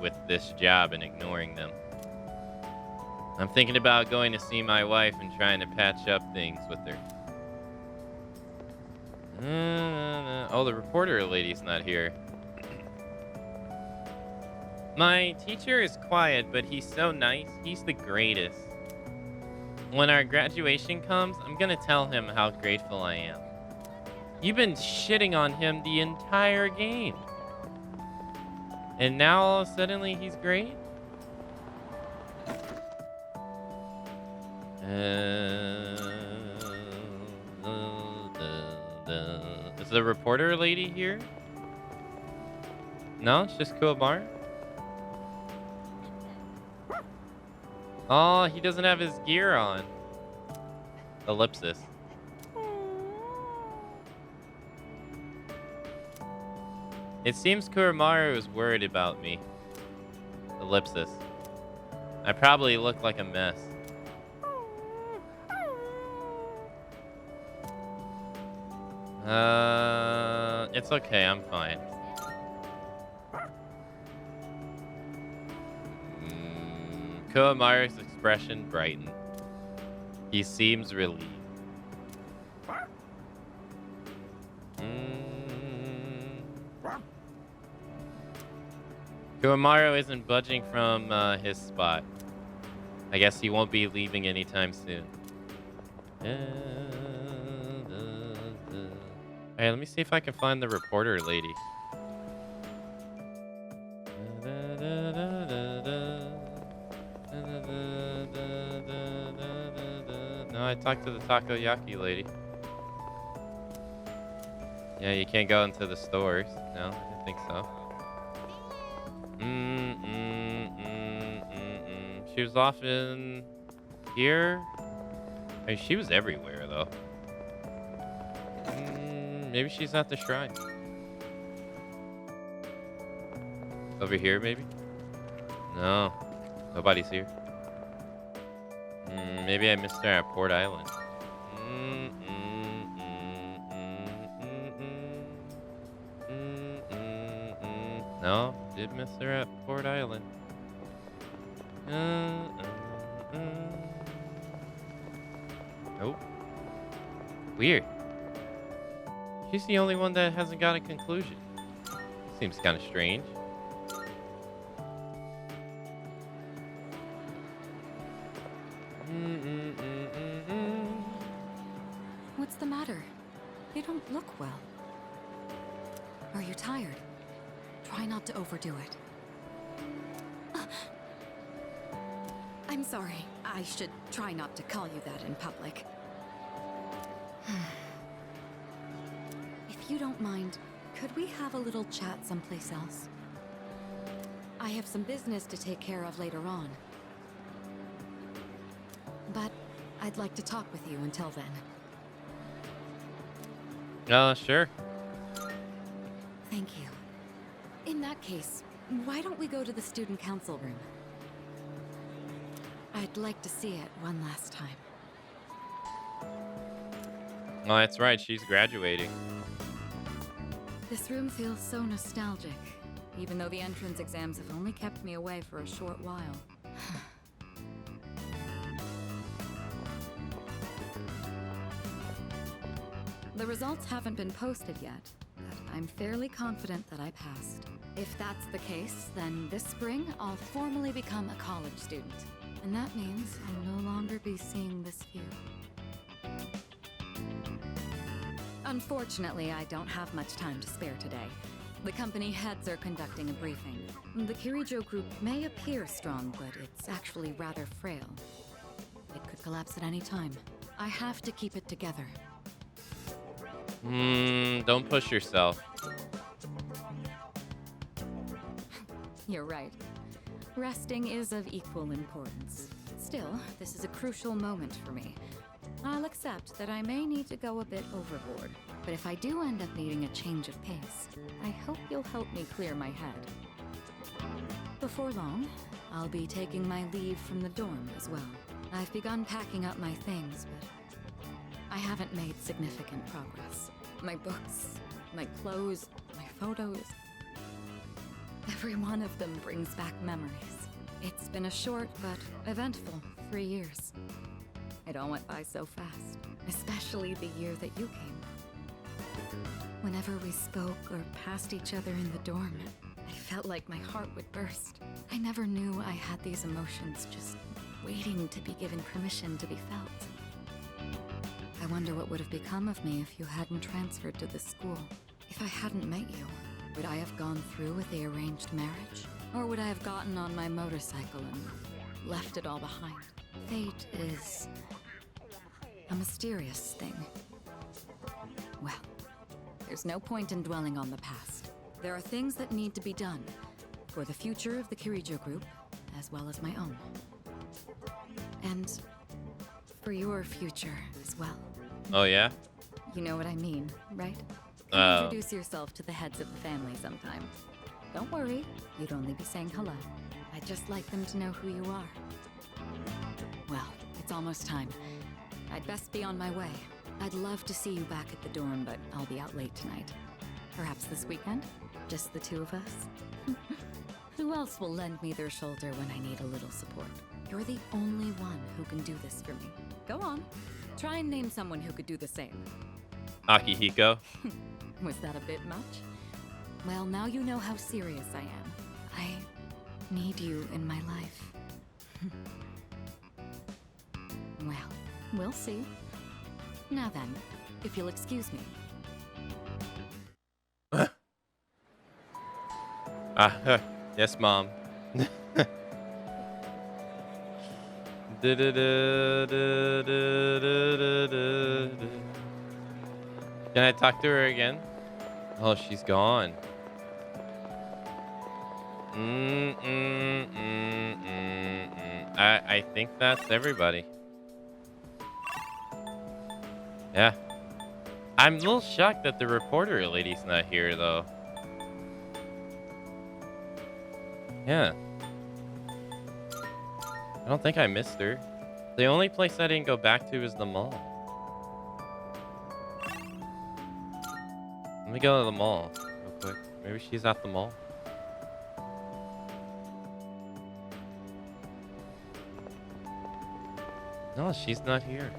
with this job and ignoring them. I'm thinking about going to see my wife and trying to patch up things with her. Oh, the reporter lady's not here. My teacher is quiet, but he's so nice. He's the greatest. When our graduation comes, I'm gonna tell him how grateful I am. You've been shitting on him the entire game. And now all of a sudden he's great? Is the reporter lady here? No, it's just Kuwabara. Oh, he doesn't have his gear on. Ellipsis. It seems Kuramaru is worried about me. Ellipsis. I probably look like a mess. It's okay, I'm fine. Kuramaru's expression brightened. He seems relieved. Kuramaru isn't budging from his spot. I guess he won't be leaving anytime soon. Alright, let me see if I can find the reporter lady. No, I talked to the takoyaki lady. Yeah, you can't go into the stores. No, I didn't think so. She was off in here. I mean, she was everywhere though. Maybe she's at the shrine. Over here, maybe? No, nobody's here. Maybe I missed her at Port Island. No, did miss her at Port Island. Nope. Weird. She's the only one that hasn't got a conclusion. Seems kind of strange. What's the matter? You don't look well. Are you tired? Try not to overdo it. I'm sorry. I should try not to call you that in public. If you don't mind, could we have a little chat someplace else? I have some business to take care of later on. But I'd like to talk with you until then. Sure. Thank you. In that case, why don't we go to the student council room? I'd like to see it one last time. Oh, that's right. She's graduating. This room feels so nostalgic, even though the entrance exams have only kept me away for a short while. The results haven't been posted yet, but I'm fairly confident that I passed. If that's the case, then this spring I'll formally become a college student. And that means I'll no longer be seeing this view. Unfortunately, I don't have much time to spare today. The company heads are conducting a briefing. The Kirijo group may appear strong, but it's actually rather frail. It could collapse at any time. I have to keep it together. Don't push yourself. You're right. Resting is of equal importance. Still, this is a crucial moment for me. I'll accept that I may need to go a bit overboard, but if I do end up needing a change of pace, I hope you'll help me clear my head. Before long, I'll be taking my leave from the dorm as well. I've begun packing up my things, but I haven't made significant progress. My books, my clothes, my photos. Every one of them brings back memories. It's been a short but eventful 3 years. It all went by so fast, especially the year that you came. Whenever we spoke or passed each other in the dorm, I felt like my heart would burst. I never knew I had these emotions just waiting to be given permission to be felt. I wonder what would have become of me if you hadn't transferred to this school. If I hadn't met you, would I have gone through with the arranged marriage? Or would I have gotten on my motorcycle and left it all behind? Fate is a mysterious thing. Well, there's no point in dwelling on the past. There are things that need to be done for the future of the Kirijo group, as well as my own. And for your future as well. Oh, yeah? You know what I mean, right? Introduce yourself to the heads of the family sometime. Don't worry, you'd only be saying hello. I'd just like them to know who you are. Well, it's almost time. I'd best be on my way. I'd love to see you back at the dorm, but I'll be out late tonight. Perhaps this weekend? Just the two of us? Who else will lend me their shoulder when I need a little support? You're the only one who can do this for me. Go on. Try and name someone who could do the same. Akihiko. Was that a bit much? Well, now you know how serious I am. I need you in my life. Well, we'll see. Now then, if you'll excuse me. Yes, Mom. Can I talk to her again? Oh, she's gone. I think that's everybody. Yeah. I'm a little shocked that the reporter lady's not here, though. Yeah. I don't think I missed her. The only place I didn't go back to is the mall. Let me go to the mall real quick. Maybe she's at the mall. No, she's not here.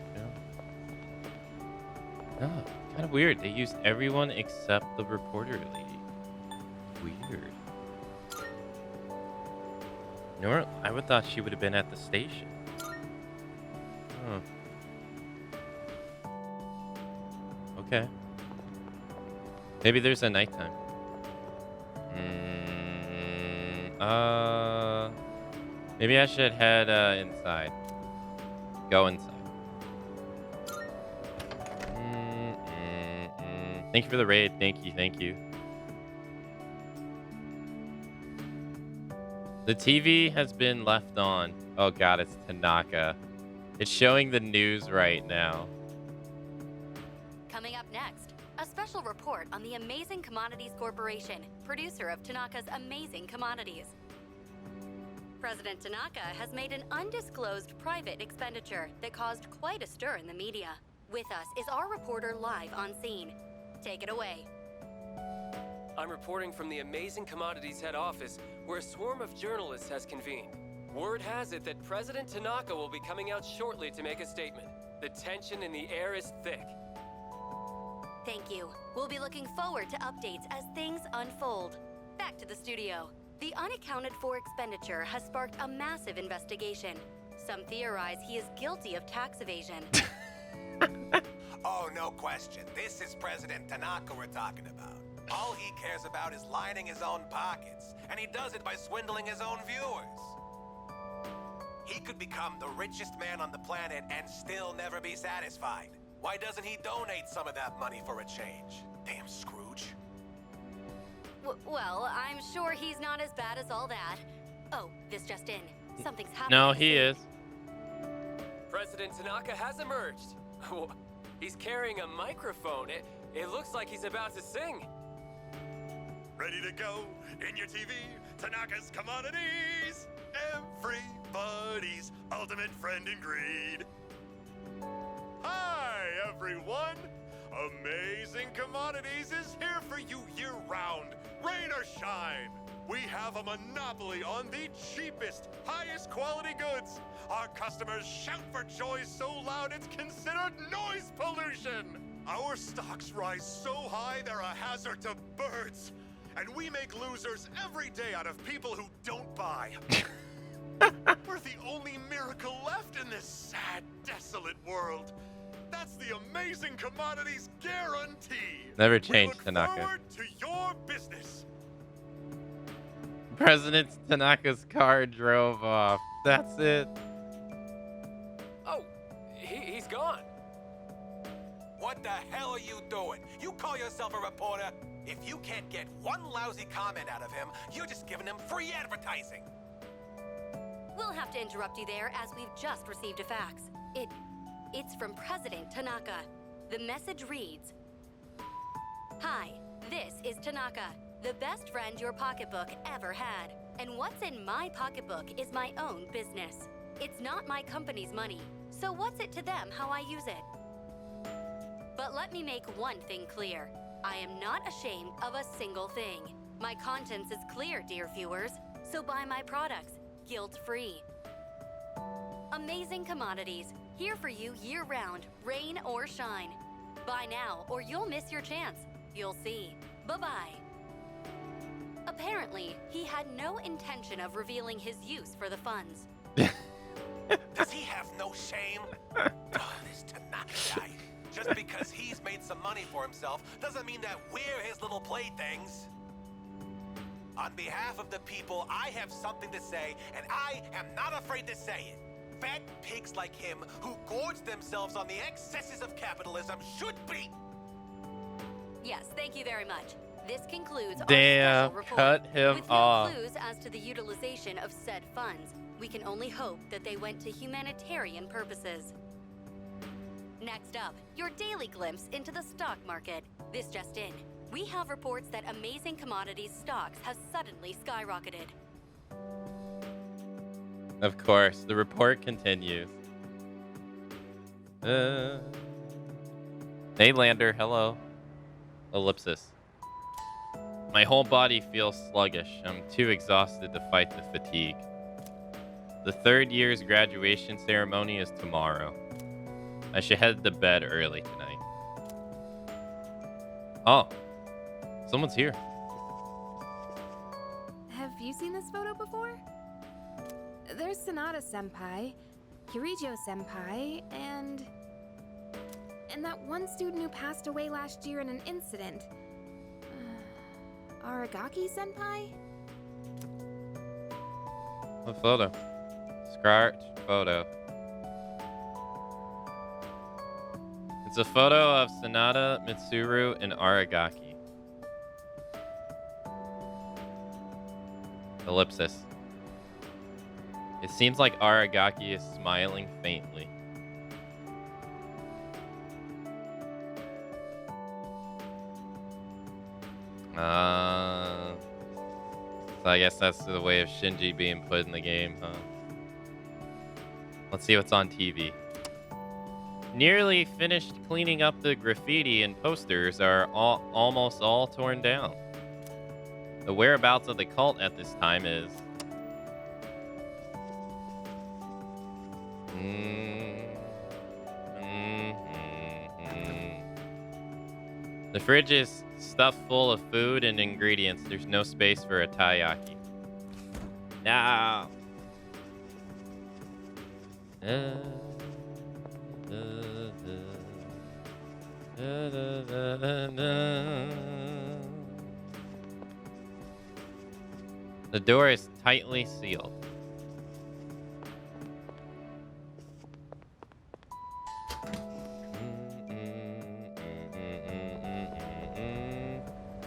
No, kind of weird. They used everyone except the reporter lady. Weird. You know what? I would thought she would have been at the station. Huh. Okay. Maybe there's a nighttime. Maybe I should head inside. Go inside. Thank you for the raid. Thank you. Thank you. The TV has been left on. Oh god, it's Tanaka. It's showing the news right now. Coming up next, a special report on the Amazing Commodities Corporation, producer of Tanaka's Amazing Commodities. President Tanaka has made an undisclosed private expenditure that caused quite a stir in the media. With us is our reporter live on scene. Take it away. I'm reporting from the Amazing Commodities head office, where a swarm of journalists has convened. Word has it that President Tanaka will be coming out shortly to make a statement. The tension in the air is thick. Thank you. We'll be looking forward to updates as things unfold. Back to the studio. The unaccounted for expenditure has sparked a massive investigation. Some theorize he is guilty of tax evasion. Oh, no question. This is President Tanaka we're talking about. All he cares about is lining his own pockets, and he does it by swindling his own viewers. He could become the richest man on the planet and still never be satisfied. Why doesn't he donate some of that money for a change? Damn Scrooge. Well, I'm sure he's not as bad as all that. Oh, this just in. Something's happening. No, he is. President Tanaka has emerged. He's carrying a microphone. It looks like he's about to sing. Ready to go in your TV, Tanaka's Commodities, everybody's ultimate friend in greed. Hi, everyone. Amazing Commodities is here for you year-round, rain or shine. We have a monopoly on the cheapest, highest quality goods. Our customers shout for joy so loud it's considered noise pollution. Our stocks rise so high they're a hazard to birds. And we make losers every day out of people who don't buy. We're the only miracle left in this sad, desolate world. That's the Amazing Commodities guarantee. Never change, Tanaka. Forward to your business. President Tanaka's car drove off. That's it. Oh, he's gone. What the hell are you doing? You call yourself a reporter? If you can't get one lousy comment out of him, you're just giving him free advertising. We'll have to interrupt you there as we've just received a fax. It's from President Tanaka. The message reads, "Hi, this is Tanaka, the best friend your pocketbook ever had. And what's in my pocketbook is my own business. It's not my company's money, so what's it to them how I use it? But let me make one thing clear. I am not ashamed of a single thing. My conscience is clear, dear viewers, so buy my products, guilt-free. Amazing Commodities, here for you year-round, rain or shine. Buy now or you'll miss your chance. You'll see. Bye-bye." Apparently, he had no intention of revealing his use for the funds. Does he have no shame? This Tanaka guy. Just because he's made some money for himself doesn't mean that we're his little playthings. On behalf of the people, I have something to say, and I am not afraid to say it. Fat pigs like him who gorge themselves on the excesses of capitalism should be. Yes, thank you very much. This concludes Damn, our special report. cut him With no off. clues as to the utilization of said funds, we can only hope that they went to humanitarian purposes. Next up, your daily glimpse into the stock market. This just in. We have reports that Amazing Commodities stocks have suddenly skyrocketed. Of course, the report continues. Hey, Lander. Hello. Ellipsis. My whole body feels sluggish. I'm too exhausted to fight the fatigue. The third year's graduation ceremony is tomorrow. I should head to bed early tonight. Oh. Someone's here. Have you seen this photo before? There's Sanada-senpai, Kirijo-senpai, and that one student who passed away last year in an incident. Aragaki-senpai? What photo? Scratch photo. It's a photo of Sanada, Mitsuru, and Aragaki. Ellipsis. It seems like Aragaki is smiling faintly. So I guess that's the way of Shinji being put in the game, huh? Let's see what's on TV. Nearly finished cleaning up the graffiti and posters are almost all torn down. The whereabouts of the cult at this time is... The fridge is stuffed full of food and ingredients. There's no space for a taiyaki. No. The door is tightly sealed.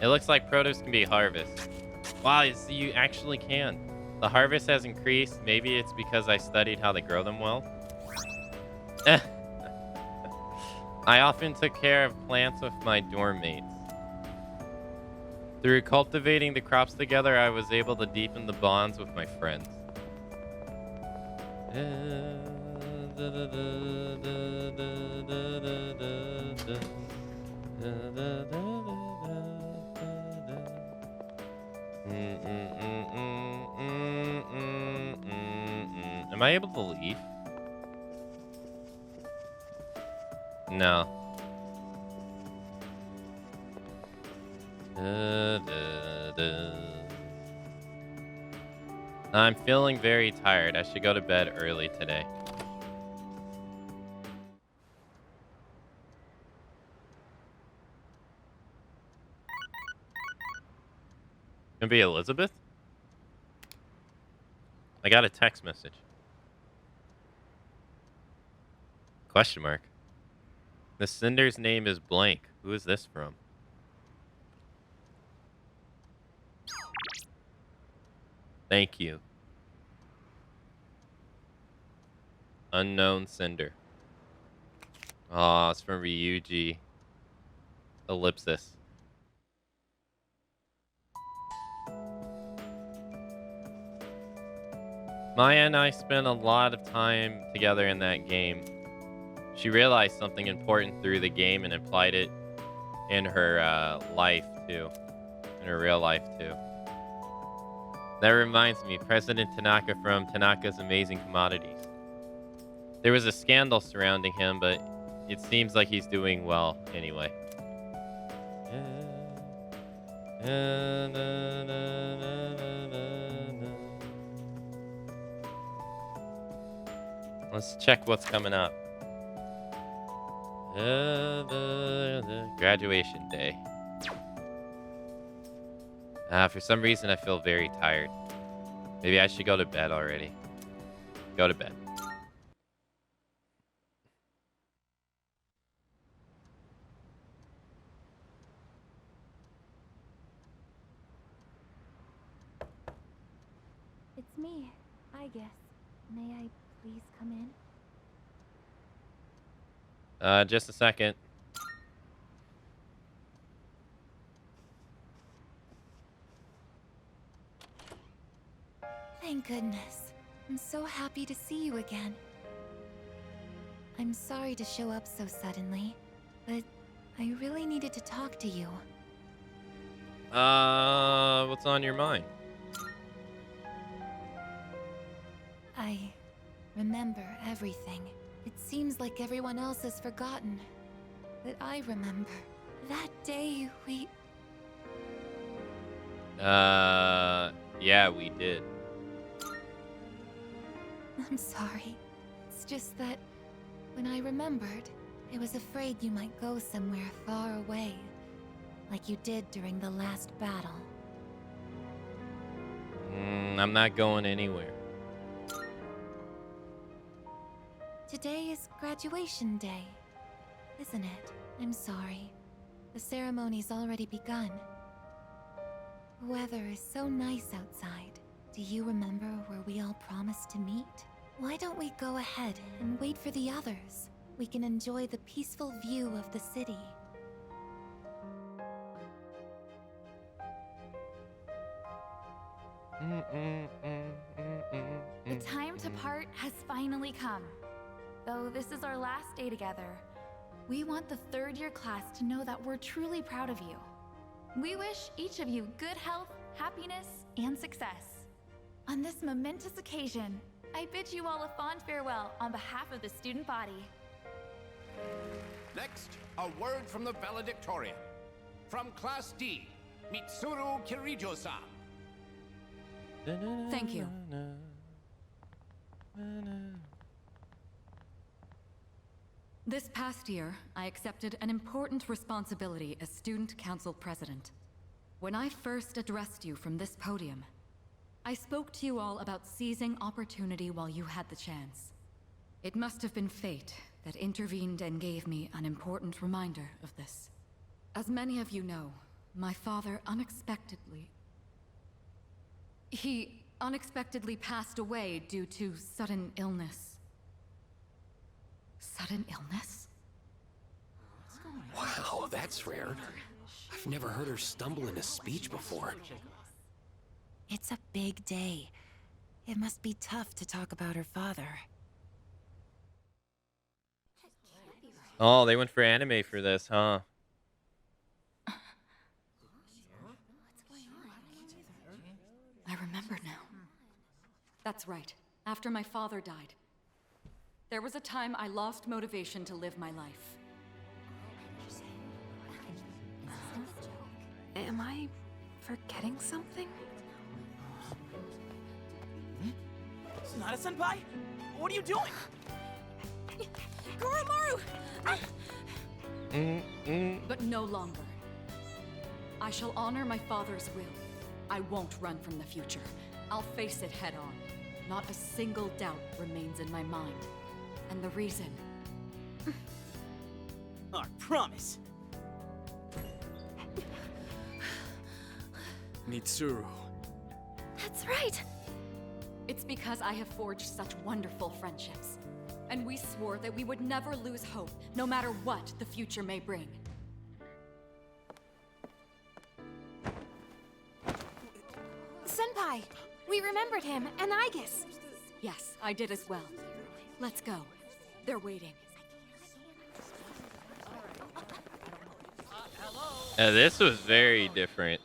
It looks like produce can be harvested. Wow, you actually can. The harvest has increased. Maybe it's because I studied how to grow them well. I often took care of plants with my dorm mates. Through cultivating the crops together, I was able to deepen the bonds with my friends. Am I able to leave? No. I'm feeling very tired. I should go to bed early today. Gonna be Elizabeth? I got a text message. Question mark. The sender's name is blank. Who is this from? Thank you. Unknown sender. Oh, it's from Ryuji. Ellipsis. Maya and I spent a lot of time together in that game. She realized something important through the game and applied it in her life too. In her real life too. That reminds me, President Tanaka from Tanaka's Amazing Commodities. There was a scandal surrounding him, but it seems like he's doing well anyway. Let's check what's coming up. Graduation day. For some reason, I feel very tired. Maybe I should go to bed already. Go to bed. It's me, I guess. May I please come in? Just a second. Thank goodness. I'm so happy to see you again. I'm sorry to show up so suddenly, but I really needed to talk to you. What's on your mind? I remember everything. It seems like everyone else has forgotten. But I remember. That day we... Yeah, we did. I'm sorry. It's just that when I remembered, I was afraid you might go somewhere far away. Like you did during the last battle. I'm not going anywhere. Today is graduation day, isn't it? I'm sorry. The ceremony's already begun. The weather is so nice outside. Do you remember where we all promised to meet? Why don't we go ahead and wait for the others? We can enjoy the peaceful view of the city. The time to part has finally come. Though this is our last day together, we want the third-year class to know that we're truly proud of you. We wish each of you good health, happiness, and success. On this momentous occasion, I bid you all a fond farewell on behalf of the student body. Next, a word from the valedictorian. From Class D, Mitsuru Kirijo-san. Thank you. This past year, I accepted an important responsibility as Student Council President. When I first addressed you from this podium, I spoke to you all about seizing opportunity while you had the chance. It must have been fate that intervened and gave me an important reminder of this. As many of you know, my father unexpectedly passed away due to sudden illness. Sudden illness? Wow, that's rare. I've never heard her stumble in a speech before. It's a big day. It must be tough to talk about her father. Oh, they went for anime for this, huh? I remember now. That's right. After my father died, there was a time I lost motivation to live my life. Am I forgetting something? Sonata-senpai? What are you doing? Goromaru! But no longer. I shall honor my father's will. I won't run from the future. I'll face it head on. Not a single doubt remains in my mind. And the reason... Our promise. Mitsuru. That's right! It's because I have forged such wonderful friendships. And we swore that we would never lose hope, no matter what the future may bring. Senpai! We remembered him, and Aigis! Yes, I did as well. Let's go. They're waiting. This was very different.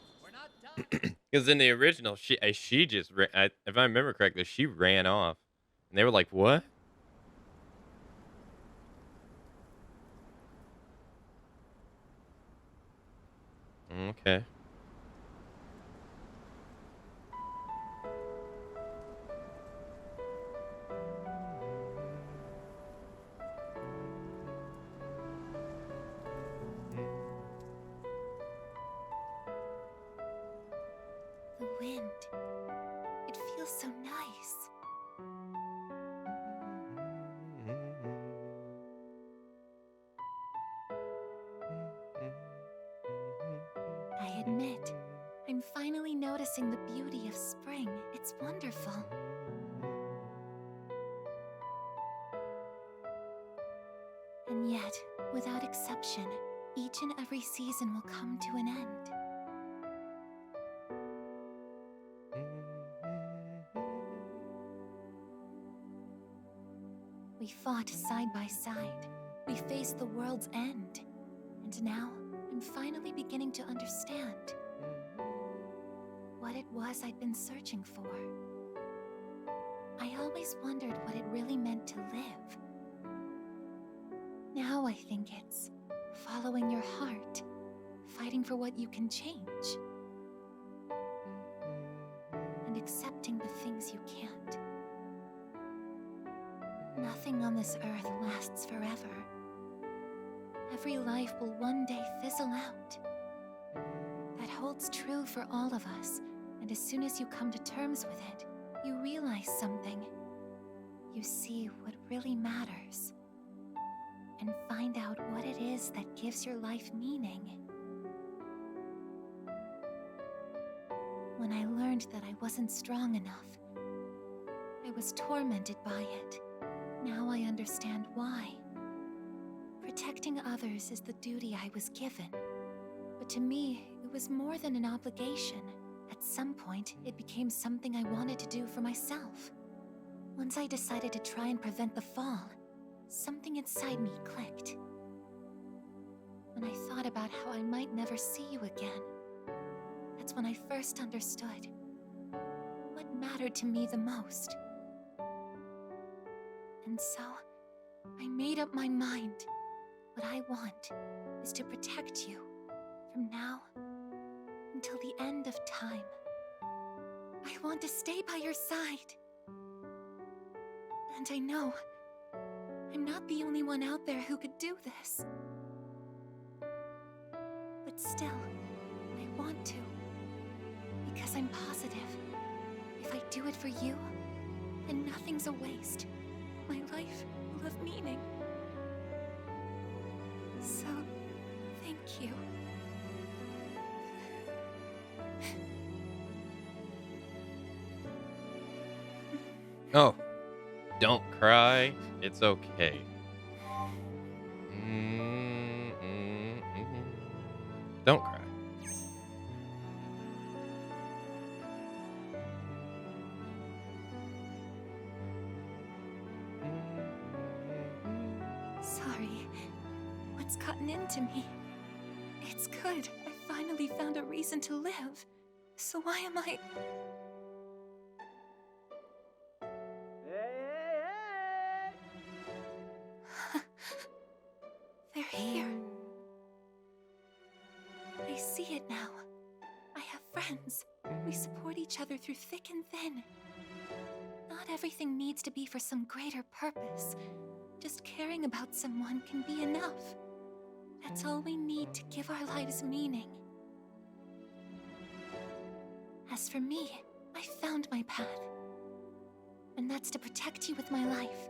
Because in the original, she just, if I remember correctly, she ran off. And they were like, what? Okay. The wind. It feels so nice. I admit, I'm finally noticing the beauty of spring. It's wonderful. And yet, without exception, each and every season will come to an end. We fought side by side. We faced the world's end. And now, I'm finally beginning to understand what it was I'd been searching for. I always wondered what it really meant to live. Now I think it's following your heart, fighting for what you can change, and accepting the things you can't. Nothing on this earth lasts forever. Every life will one day fizzle out. That holds true for all of us, and as soon as you come to terms with it, you realize something. You see what really matters, and find out what it is that gives your life meaning. When I learned that I wasn't strong enough, I was tormented by it. Now I understand why. Protecting others is the duty I was given. But to me, it was more than an obligation. At some point, it became something I wanted to do for myself. Once I decided to try and prevent the fall, something inside me clicked. When I thought about how I might never see you again, that's when I first understood what mattered to me the most. And so, I made up my mind. What I want is to protect you from now until the end of time. I want to stay by your side. And I know I'm not the only one out there who could do this. But still, I want to. Because I'm positive, if I do it for you, then nothing's a waste. My life will have meaning. So, thank you. Oh, don't cry. It's okay. Don't cry. Sorry. What's gotten into me? It's good. I finally found a reason to live. So why am I... They're here. I see it now. I have friends. We support each other through thick and thin. Not everything needs to be for some greater purpose. Just caring about someone can be enough. That's all we need to give our lives meaning. As for me, I found my path. And that's to protect you with my life.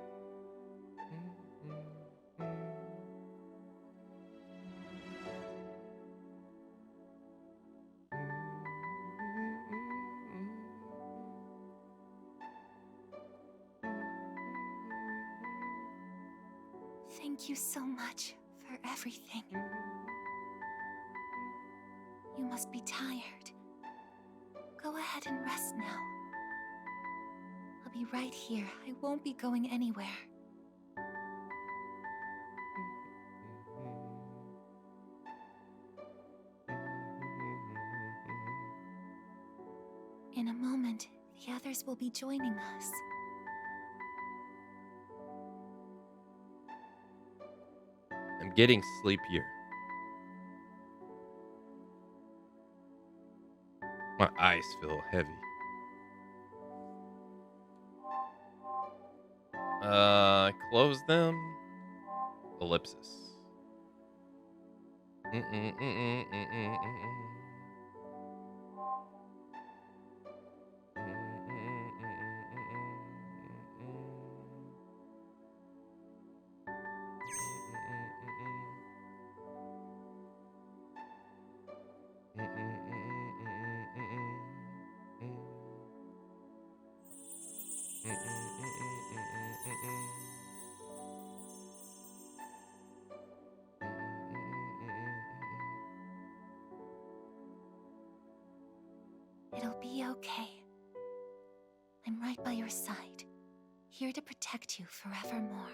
Thank you so much for everything. You must be tired. Go ahead and rest now. I'll be right here. I won't be going anywhere. In a moment, the others will be joining us. I'm getting sleepier. My eyes feel heavy. Close them. Ellipsis. It'll be okay. I'm right by your side. here to protect you forevermore.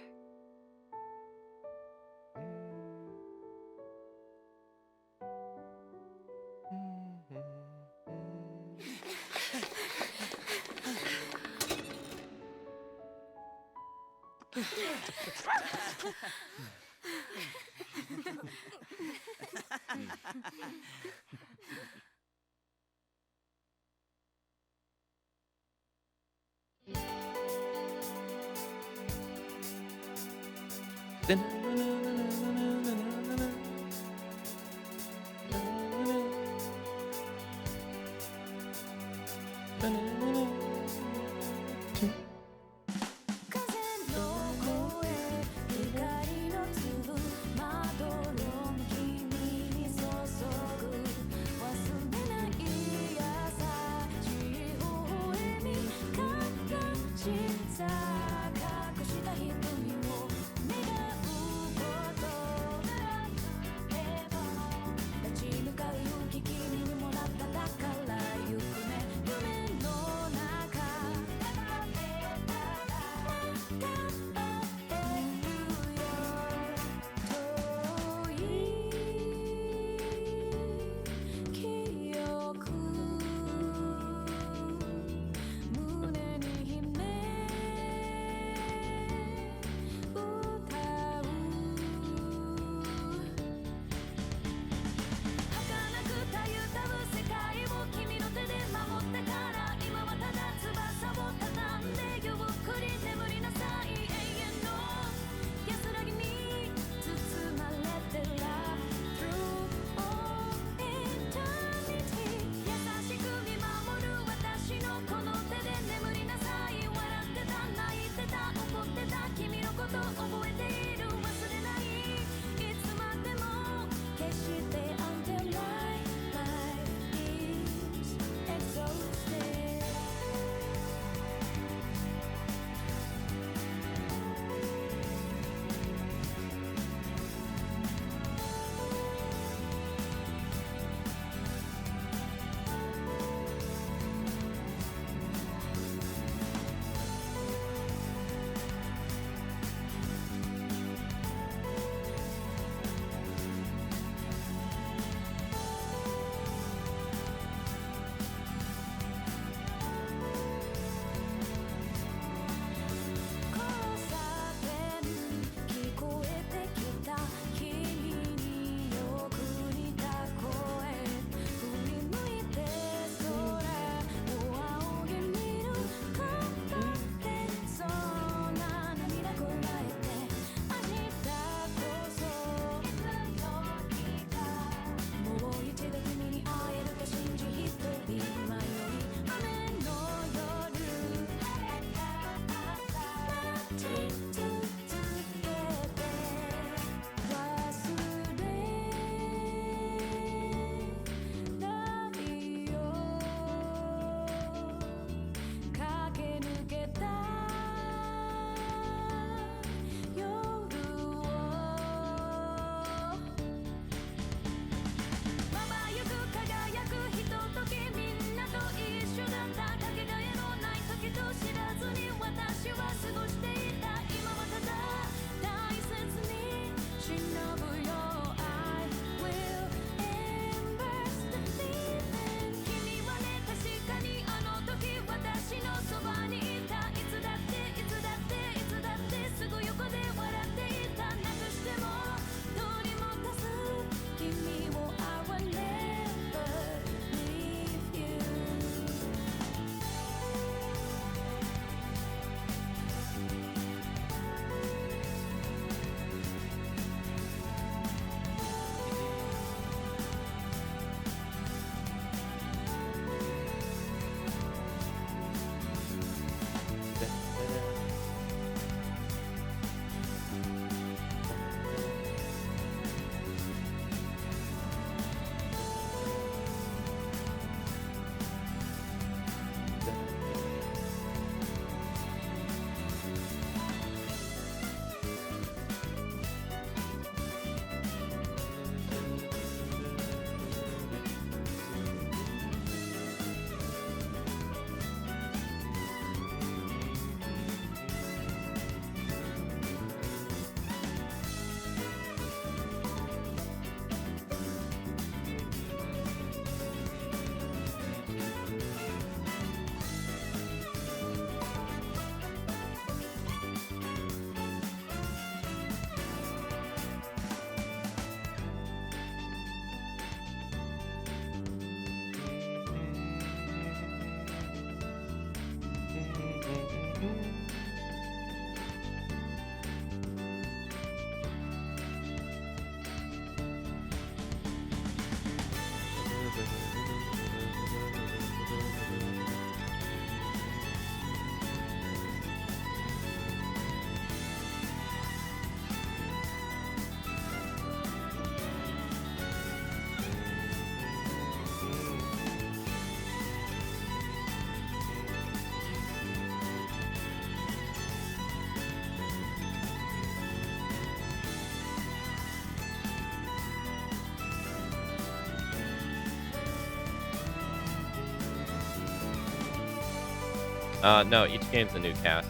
No, each game's a new cast.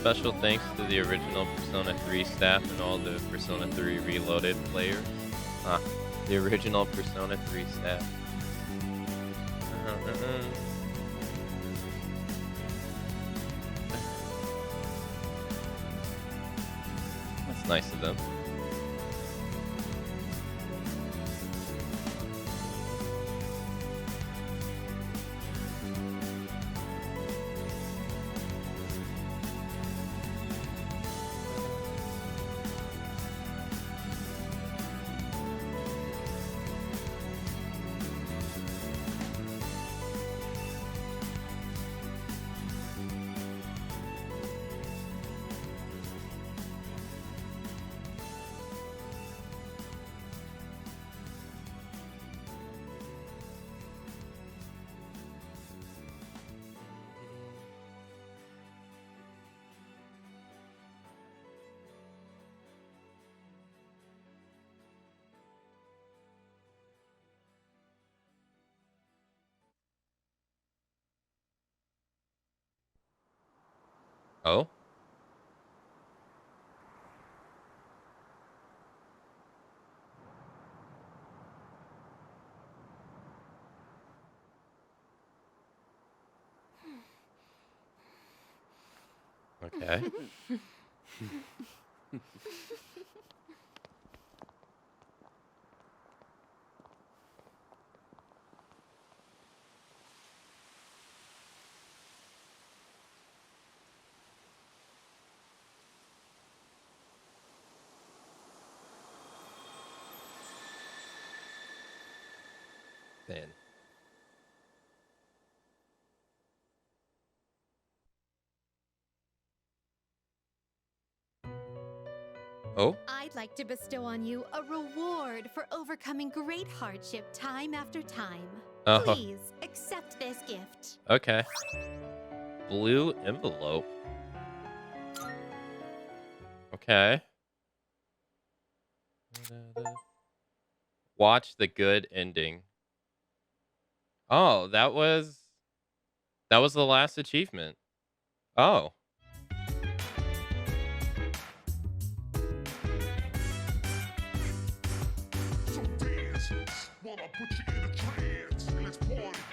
Special thanks to the original Persona 3 staff and all the Persona 3 Reloaded players. The original Persona 3 staff. That's nice of them. Oh? Okay. Then. Oh? I'd like to bestow on you a reward for overcoming great hardship time after time. Oh. Please accept this gift. Okay. Blue envelope. Okay. Watch the good ending. Oh, that was the last achievement. Oh. So dance, while I put you in a trance. Let's party,